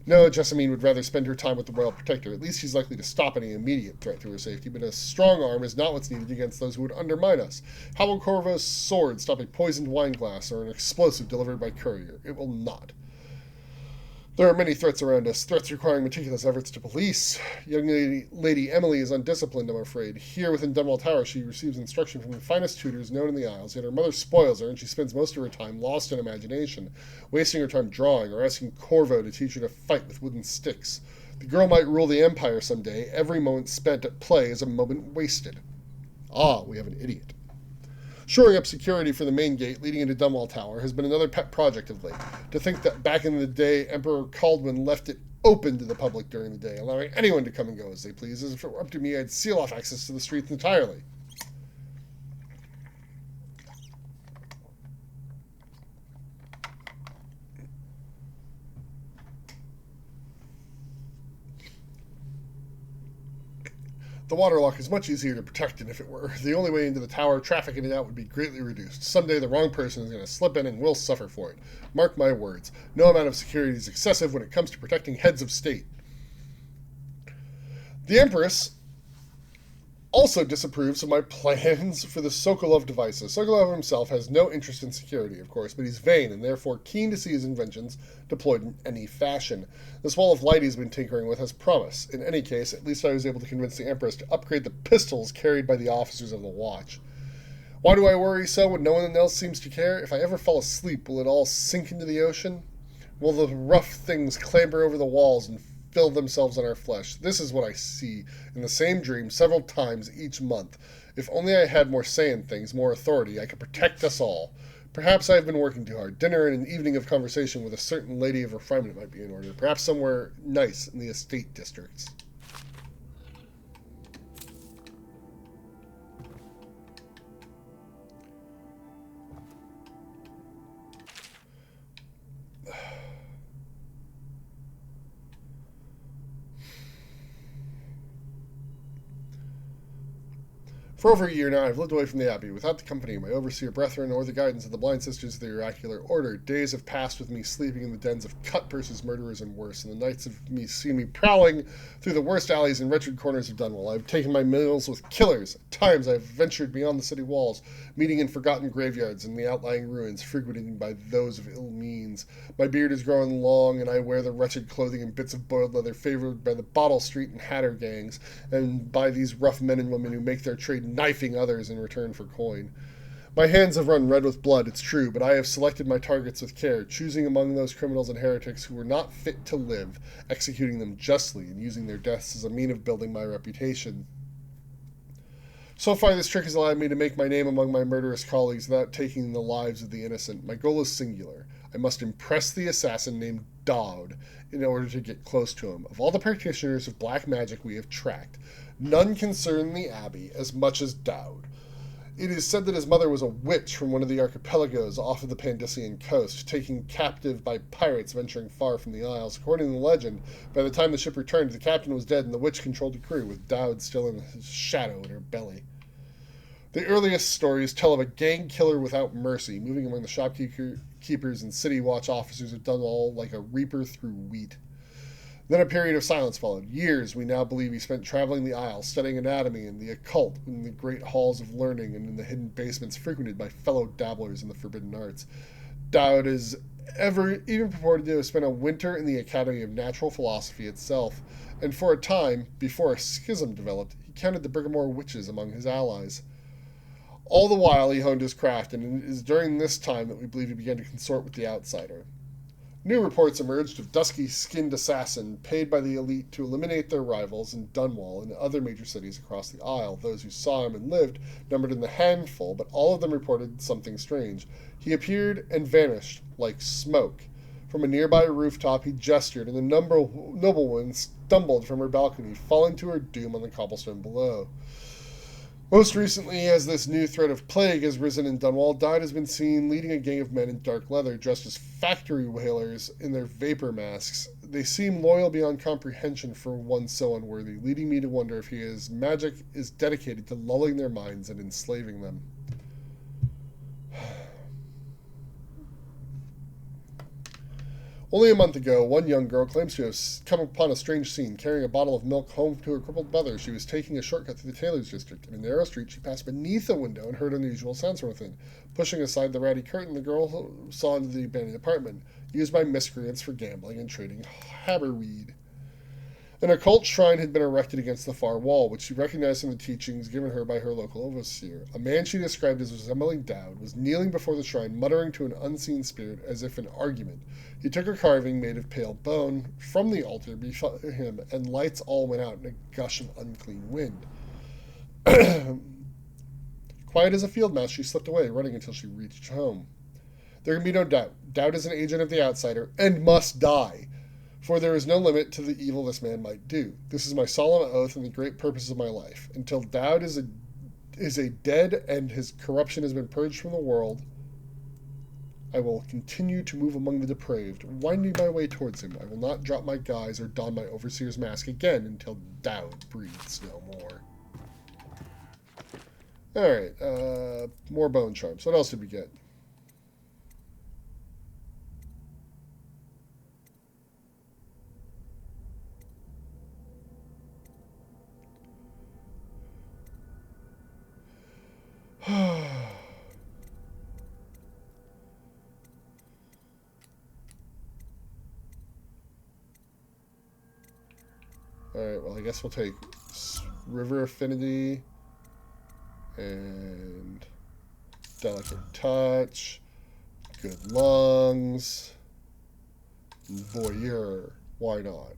No, Jessamine would rather spend her time with the Royal Protector. At least she's likely to stop any immediate threat to her safety, but a strong arm is not what's needed against those who would undermine us. How will Corvo's sword stop a poisoned wine glass or an explosive delivered by courier? It will not. There are many threats around us, threats requiring meticulous efforts to police. Young Lady Emily is undisciplined, I'm afraid. Here within Dunwall Tower, she receives instruction from the finest tutors known in the Isles, yet her mother spoils her, and she spends most of her time lost in imagination, wasting her time drawing or asking Corvo to teach her to fight with wooden sticks. The girl might rule the Empire someday. Every moment spent at play is a moment wasted. Ah, we have an idiot. Shoring up security for the main gate leading into Dunwall Tower has been another pet project of late. To think that back in the day, Emperor Caldwin left it open to the public during the day, allowing anyone to come and go as they please. As if it were up to me, I'd seal off access to the streets entirely. The waterlock is much easier to protect than if it were. The only way into the tower, traffic in and out would be greatly reduced. Someday the wrong person is going to slip in and will suffer for it. Mark my words. No amount of security is excessive when it comes to protecting heads of state. The Empress also disapproves of my plans for the Sokolov devices. Sokolov himself has no interest in security, of course, but he's vain and therefore keen to see his inventions deployed in any fashion. This wall of light he's been tinkering with has promise. In any case, at least I was able to convince the Empress to upgrade the pistols carried by the officers of the watch. Why do I worry so when no one else seems to care? If I ever fall asleep, will it all sink into the ocean? Will the rough things clamber over the walls and fill themselves on our flesh? This is what I see in the same dream several times each month. If only I had more say in things, more authority, I could protect us all. Perhaps I have been working too hard. Dinner and an evening of conversation with a certain lady of refinement might be in order. Perhaps somewhere nice in the estate districts. For over a year now, I've lived away from the Abbey, without the company of my overseer brethren or the guidance of the blind sisters of the oracular order. Days have passed with me sleeping in the dens of cut-purses, murderers, and worse, and the nights have seen me prowling through the worst alleys and wretched corners of Dunwall. I've taken my meals with killers. At times I've ventured beyond the city walls, meeting in forgotten graveyards and the outlying ruins, frequented by those of ill means. My beard is growing long, and I wear the wretched clothing and bits of boiled leather favored by the Bottle Street and Hatter gangs, and by these rough men and women who make their trade knifing others in return for coin. My hands have run red with blood, it's true, but I have selected my targets with care, choosing among those criminals and heretics who were not fit to live, executing them justly, and using their deaths as a mean of building my reputation. So far, this trick has allowed me to make my name among my murderous colleagues without taking the lives of the innocent. My goal is singular. I must impress the assassin named Dowd in order to get close to him. Of all the practitioners of black magic we have tracked, none concern the Abbey as much as Dowd. It is said that his mother was a witch from one of the archipelagos off of the Pandician coast, taken captive by pirates venturing far from the Isles. According to the legend, by the time the ship returned, the captain was dead and the witch controlled the crew, with Dowd still in his shadow in her belly. The earliest stories tell of a gang killer without mercy, moving among the shopkeepers and city watch officers of Dunwall like a reaper through wheat. Then a period of silence followed. Years, we now believe, he spent traveling the Isles, studying anatomy and the occult in the great halls of learning and in the hidden basements frequented by fellow dabblers in the forbidden arts. Dowd is even purported to have spent a winter in the Academy of Natural Philosophy itself, and for a time, before a schism developed, he counted the Brigamore witches among his allies. All the while he honed his craft, and it is during this time that we believe he began to consort with the outsider. New reports emerged of dusky-skinned assassin paid by the elite to eliminate their rivals in Dunwall and other major cities across the Isle. Those who saw him and lived numbered in the handful, but all of them reported something strange. He appeared and vanished like smoke. From a nearby rooftop he gestured, and the noblewoman stumbled from her balcony, falling to her doom on the cobblestone below. Most recently, as this new threat of plague has risen in Dunwall, Dowd has been seen leading a gang of men in dark leather, dressed as factory whalers in their vapor masks. They seem loyal beyond comprehension for one so unworthy, leading me to wonder if his magic is dedicated to lulling their minds and enslaving them. Only a month ago, one young girl claims to have come upon a strange scene, carrying a bottle of milk home to her crippled mother. She was taking a shortcut through the tailor's district. In a narrow street, she passed beneath a window and heard unusual sounds from within. Pushing aside the ratty curtain, the girl saw into the abandoned apartment, used by miscreants for gambling and trading haberweed. An occult shrine had been erected against the far wall, which she recognized from the teachings given her by her local overseer. A man she described as resembling Dowd was kneeling before the shrine, muttering to an unseen spirit as if in argument. He took a carving made of pale bone from the altar before him, and lights all went out in a gush of unclean wind. Quiet as a field mouse, she slipped away, running until she reached home. There can be no doubt. Dowd is an agent of the outsider, and must die. For there is no limit to the evil this man might do. This is my solemn oath and the great purpose of my life. Until Dowd is a dead and his corruption has been purged from the world, I will continue to move among the depraved, winding my way towards him. I will not drop my guise or don my overseer's mask again until Dowd breathes no more. Alright, more bone charms. What else did we get? Alright, well, I guess we'll take River Affinity and Delicate Touch, Good Lungs, and Voyeur. Why not?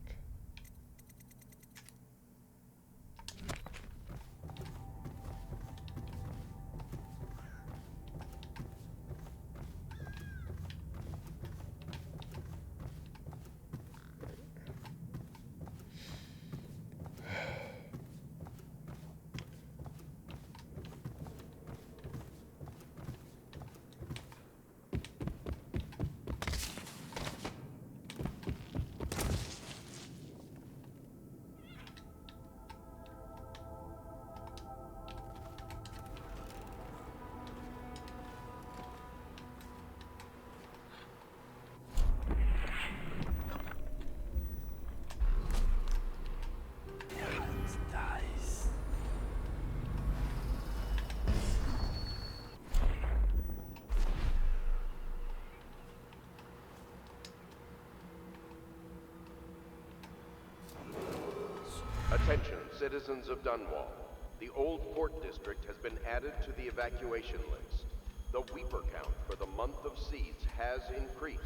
citizens of Dunwall, the Old Port District has been added to the evacuation list. The Weeper count for the month of siege has increased.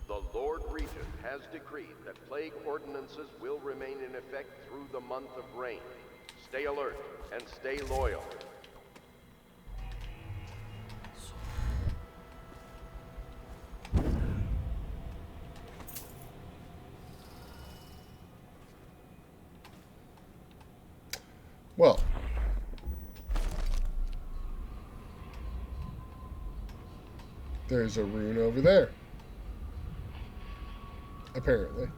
The Lord Regent has decreed that plague ordinances will remain in effect through the month of rain. Stay alert and stay loyal. Well, there's a rune over there. Apparently.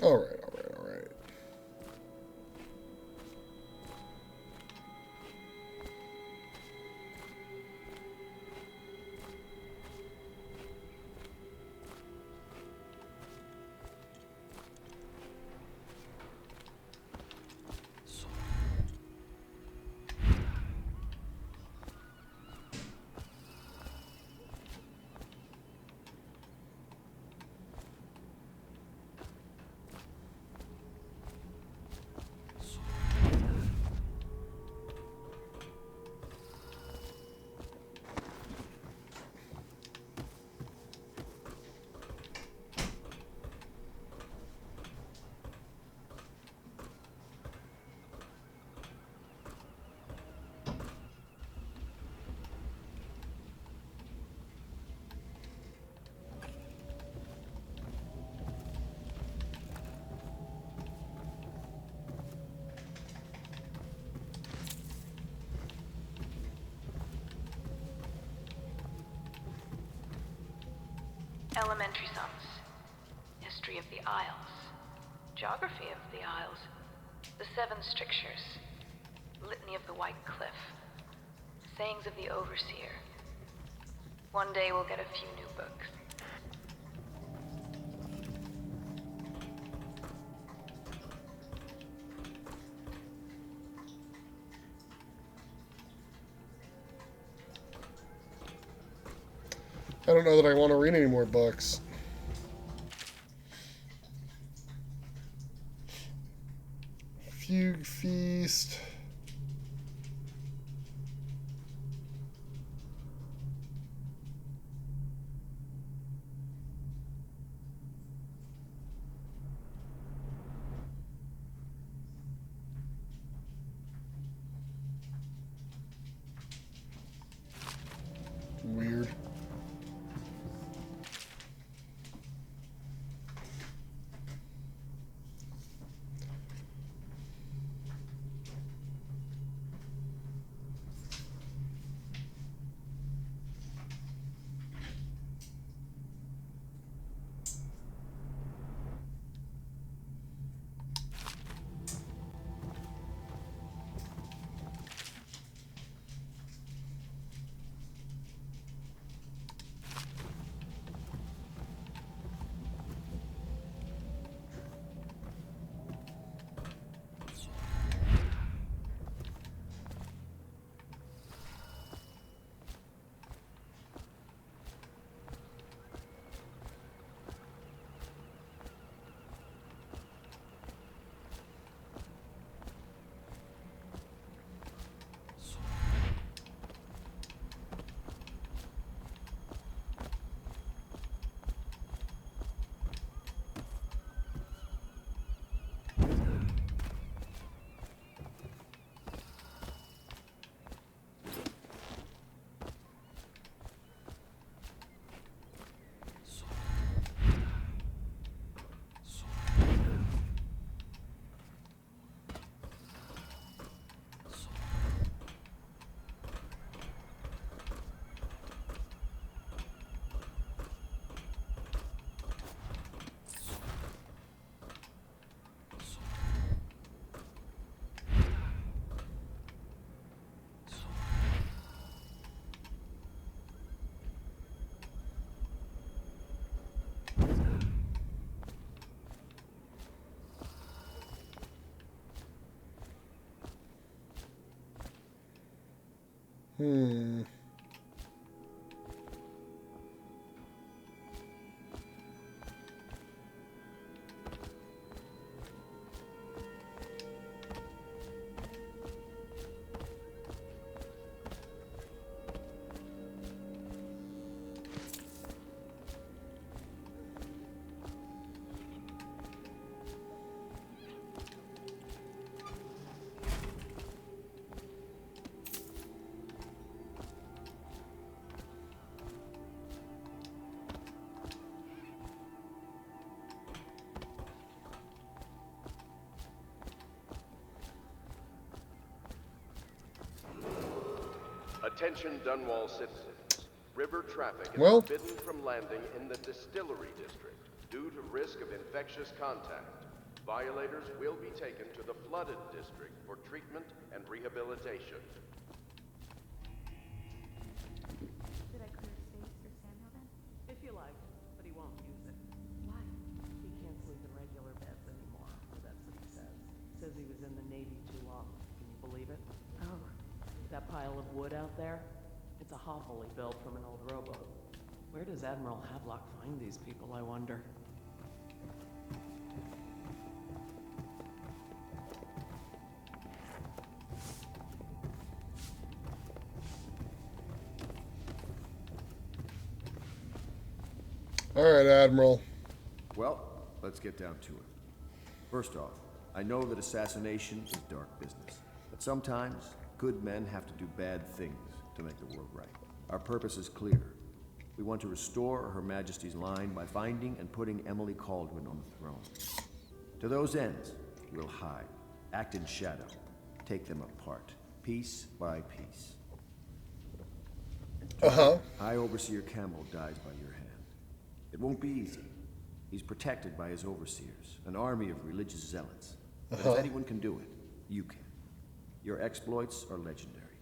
All right. Elementary sums. History of the Isles. Geography of the Isles. The Seven Strictures. Litany of the White Cliff. Sayings of the Overseer. One day we'll get a few new books. I don't know that I want to read any more books. Fugue Feast. Attention Dunwall citizens. River traffic is Well, forbidden from landing in the Distillery District due to risk of infectious contact. Violators will be taken to the Flooded District for treatment and rehabilitation. Did I clear space for Samuel then? If you like, but he won't use it. Why? He can't sleep in regular beds anymore, or that's what he says. Says he was in the Navy too long. Can you believe it? Oh. That pile of wood out there? It's a hovel he built from an old rowboat. Where does Admiral Havelock find these people, I wonder? All right, Admiral. Well, let's get down to it. First off, I know that assassination is dark business, but sometimes good men have to do bad things to make the world right. Our purpose is clear. We want to restore Her Majesty's line by finding and putting Emily Caldwin on the throne. To those ends, we'll hide, act in shadow, take them apart, piece by piece. High Overseer Campbell dies by your hand. It won't be easy. He's protected by his overseers, an army of religious zealots. But if anyone can do it, you can. Your exploits are legendary.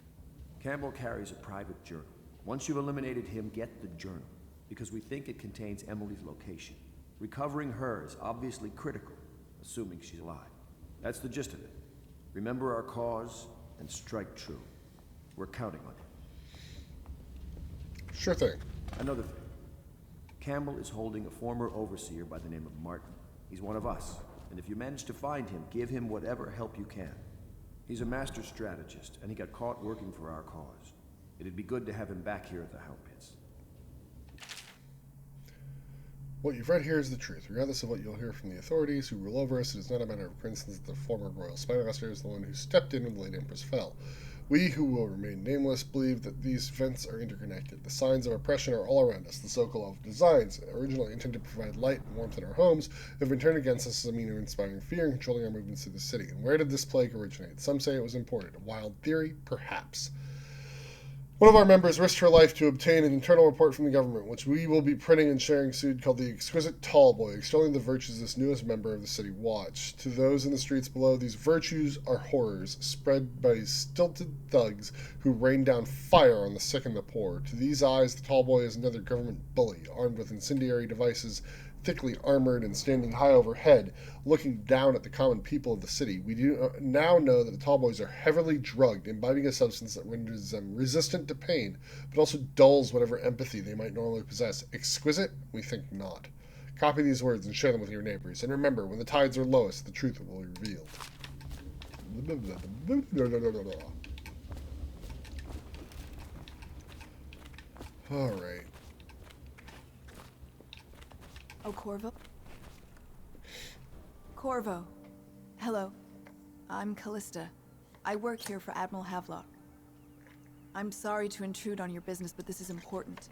Campbell carries a private journal. Once you've eliminated him, get the journal, because we think it contains Emily's location. Recovering her is obviously critical, assuming she's alive. That's the gist of it. Remember our cause and strike true. We're counting on it. Sure thing. Another thing. Campbell is holding a former overseer by the name of Martin. He's one of us, and if you manage to find him, give him whatever help you can. He's a master strategist, and he got caught working for our cause. It'd be good to have him back here at the Hound Pits. What you've read here is the truth. Regardless of what you'll hear from the authorities who rule over us, it is not a matter of coincidence that the former royal spymaster is the one who stepped in when the late Empress fell. We, who will remain nameless, believe that these events are interconnected. The signs of oppression are all around us. The so-called designs, originally intended to provide light and warmth in our homes, have been turned against us as a means of inspiring fear and controlling our movements through the city. And where did this plague originate? Some say it was imported. A wild theory? Perhaps. One of our members risked her life to obtain an internal report from the government, which we will be printing and sharing soon, called The Exquisite Tallboy, extolling the virtues of this newest member of the City Watch. To those in the streets below, these virtues are horrors, spread by stilted thugs who rain down fire on the sick and the poor. To these eyes, the Tallboy is another government bully, armed with incendiary devices, thickly armored and standing high overhead, looking down at the common people of the city. We do now know that the Tallboys are heavily drugged, imbibing a substance that renders them resistant to pain, but also dulls whatever empathy they might normally possess. Exquisite? We think not. Copy these words and share them with your neighbors. And remember, when the tides are lowest, the truth will be revealed. All right. Oh, Corvo? Corvo. Hello. I'm Callista. I work here for Admiral Havelock. I'm sorry to intrude on your business, but this is important.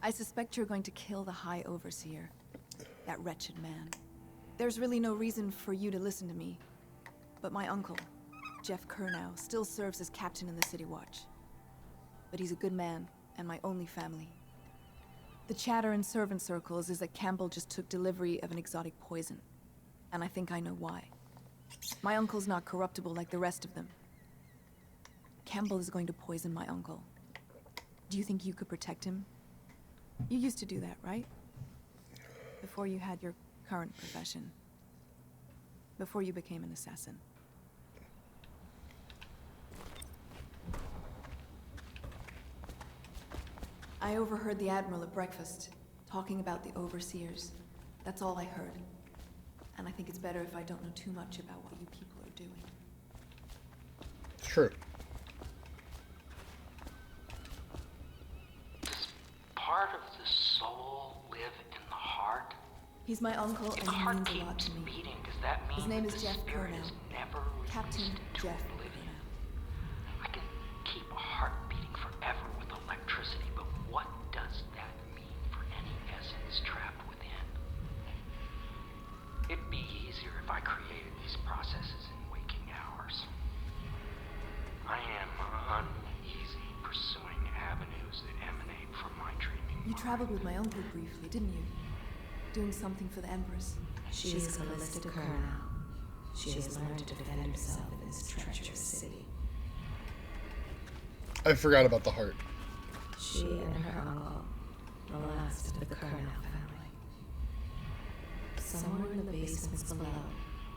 I suspect you're going to kill the High Overseer. That wretched man. There's really no reason for you to listen to me. But my uncle, Jeff Kernow, still serves as captain in the City Watch. But he's a good man, and my only family. The chatter in servant circles is that Campbell just took delivery of an exotic poison. And I think I know why. My uncle's not corruptible like the rest of them. Campbell is going to poison my uncle. Do you think you could protect him? You used to do that, right? Before you had your current profession. Before you became an assassin. I overheard the Admiral at breakfast, talking about the Overseers. That's all I heard. And I think it's better if I don't know too much about what you people are doing. Sure. Does part of the soul live in the heart? He's my uncle, If and the he heart means a lot keeps to me. beating, does that mean His name that is the Jeff spirit Curnow. is never Captain released to Jeff oblivion? I can keep a heart beating forever with electricity, but what does that mean for any essence trapped within? It'd be easier if I created these processes in waking hours. I am uneasy pursuing avenues that emanate from my dreaming. You traveled with my uncle briefly, didn't you? Doing something for the Empress. She is Callista Curnow. She has learned to defend herself in this treacherous city. I forgot about the heart. She and her uncle, the last of the Curnow family. Somewhere in the basements below,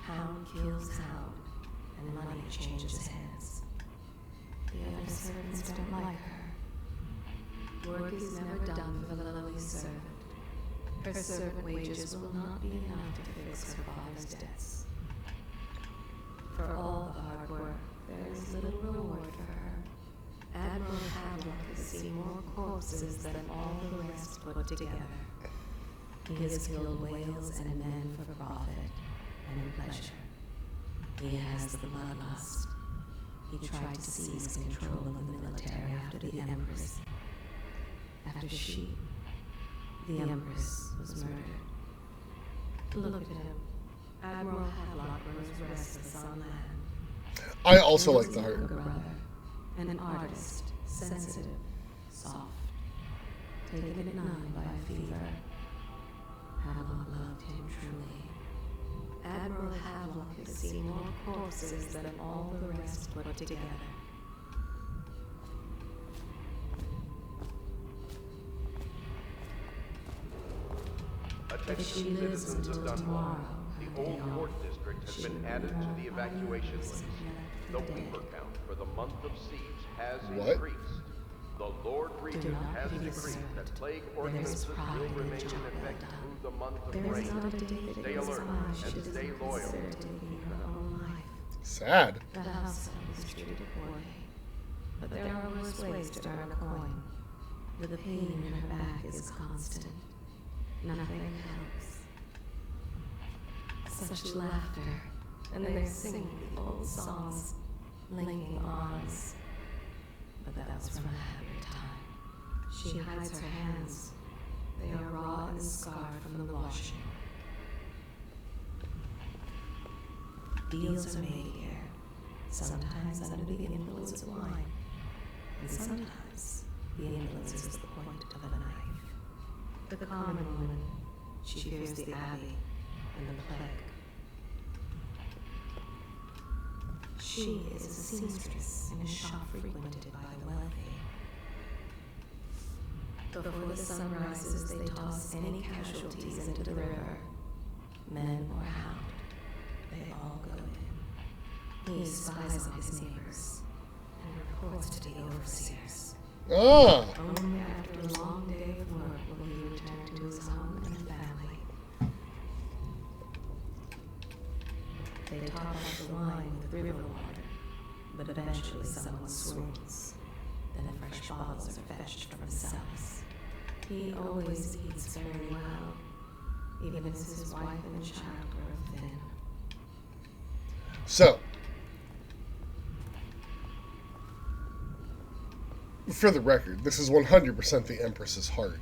hound kills hound, and money changes hands. The other servants don't like her. Work is never done for the lowly servant. Her servant wages will not be enough to fix her father's debts. For all the hard work, there is little reward for her. Admiral Hadlock has seen more corpses than all the rest put together. He has killed whales and men for profit and in pleasure. He has the bloodlust. He tried to seize control of the military after the Empress. After she, the Empress, was murdered. Look at him. Admiral Hadlock grows restless on land. I also like the heart. Brother, an artist, sensitive, soft, taken at 9 by a fever. Hadlock loved him truly. Admiral Hadlock has seen more corpses than all the rest put together. Attention citizens of Dunwall. The Old Port District has been added to the evacuation list. The weeper count for the month of siege has increased. The Lord Regent has decreed that plague ordinances will remain in effect through the month of rain. Stay alert and stay loyal. Sad. The house is treated poorly, but there are worse ways to earn a coin. The pain in her back is constant. Nothing helps. Such laughter, and they're singing the old songs, linking arms. But that was from a happier time. She hides her hands. They are raw and scarred from the washing. Deals are made here, sometimes under the influence of wine, and sometimes the influence is the point of a knife. The common woman, she fears the abbey and the plague. She is a seamstress in a shop frequented by the wealthy. Before the sun rises, they toss any casualties into the river. Men or hound, they all go in. He spies on his neighbors and reports to the overseers. Ah! Only after a long day of work will he return to his home and family. They top off the wine with river water, but eventually someone swoons. Then fresh bottles are fetched from the cellars. He always eats very well, even as his wife and child grow thin. So, for the record, this is 100% the Empress's heart.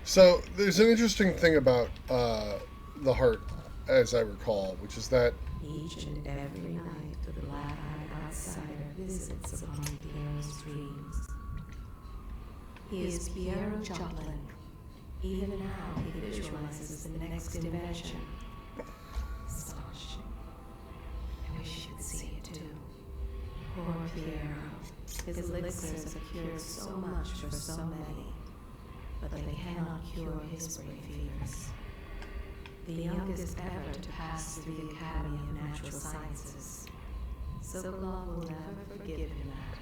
So there's an interesting thing about the heart, as I recall, which is that Each and every night the black-eyed outsider visits upon Piero's dreams. He is Piero Joplin. Even now he visualizes the next invention. Astonishing. I wish you could see it too. Poor Piero. His elixirs have cured so much for so many, but they cannot cure his brain fevers. The youngest ever to pass through the Academy of Natural Sciences. Sokolov will never forgive him that.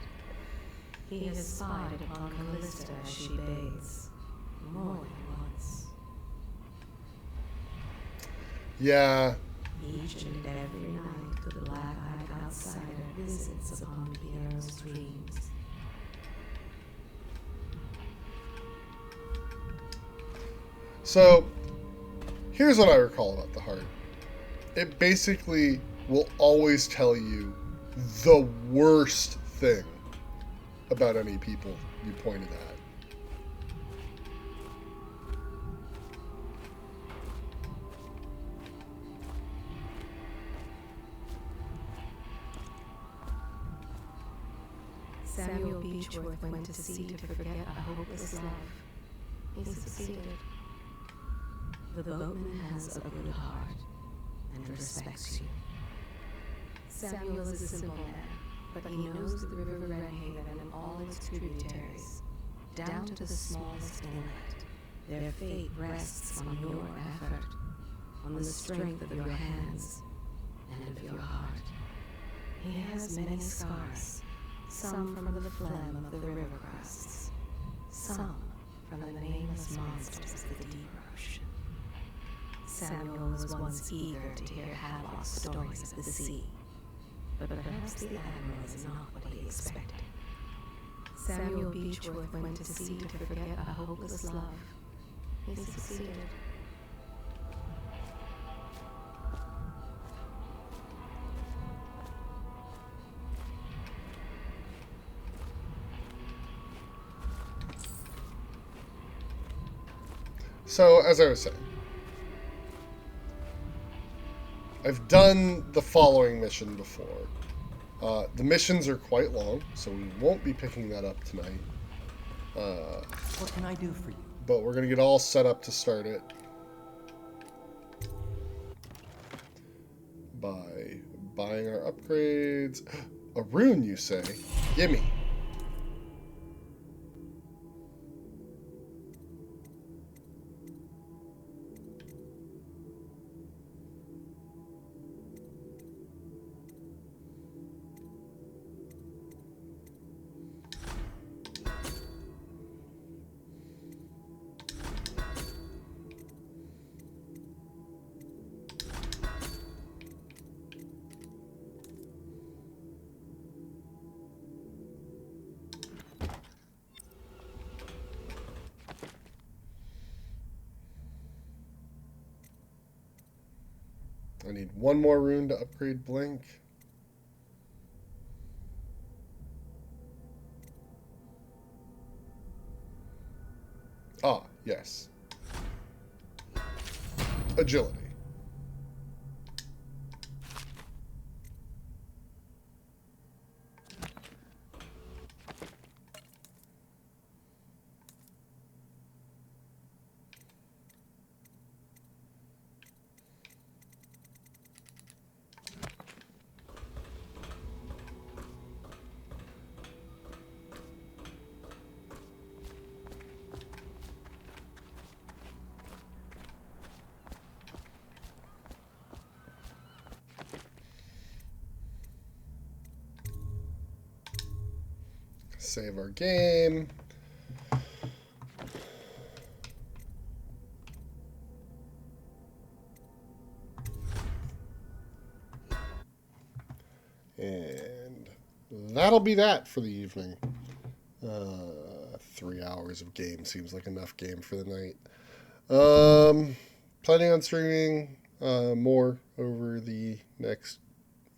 He has spied upon Callista as she bathes, more than once. Yeah. Each and every night the black-eyed outsider visits upon Piero's dreams. So, here's what I recall about the heart. It basically will always tell you the worst thing about any people you pointed at. Samuel Beechworth went to sea to forget a hopeless love. He succeeded. The boatman has a good heart and respects you. Samuel is a simple man, but he knows the River Redhaven and all its tributaries, down to the smallest inlet. Their fate rests on your effort, on the strength of your hands and of your heart. He has many scars, some from the phlegm of the river crusts, some from the nameless monsters of the deep ocean. Samuel was once eager to hear Havelock's stories of the sea, but perhaps the Admiral is not what he expected. Samuel Beechworth went to sea to forget a hopeless love. He succeeded. So, as I was saying, I've done the following mission before. The missions are quite long, so we won't be picking that up tonight. What can I do for you? But we're going to get all set up to start it by buying our upgrades. A rune, you say? Gimme. I need one more rune to upgrade Blink. Ah, yes. Agility. Save our game. And that'll be that for the evening. 3 hours of game seems like enough game for the night. Planning on streaming more over the next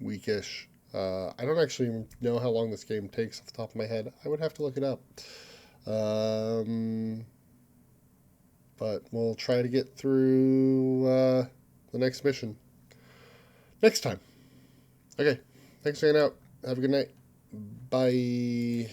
weekish. I don't actually know how long this game takes off the top of my head. I would have to look it up. But But we'll try to get through the next mission next time. Okay, thanks for hanging out. Have a good night. Bye.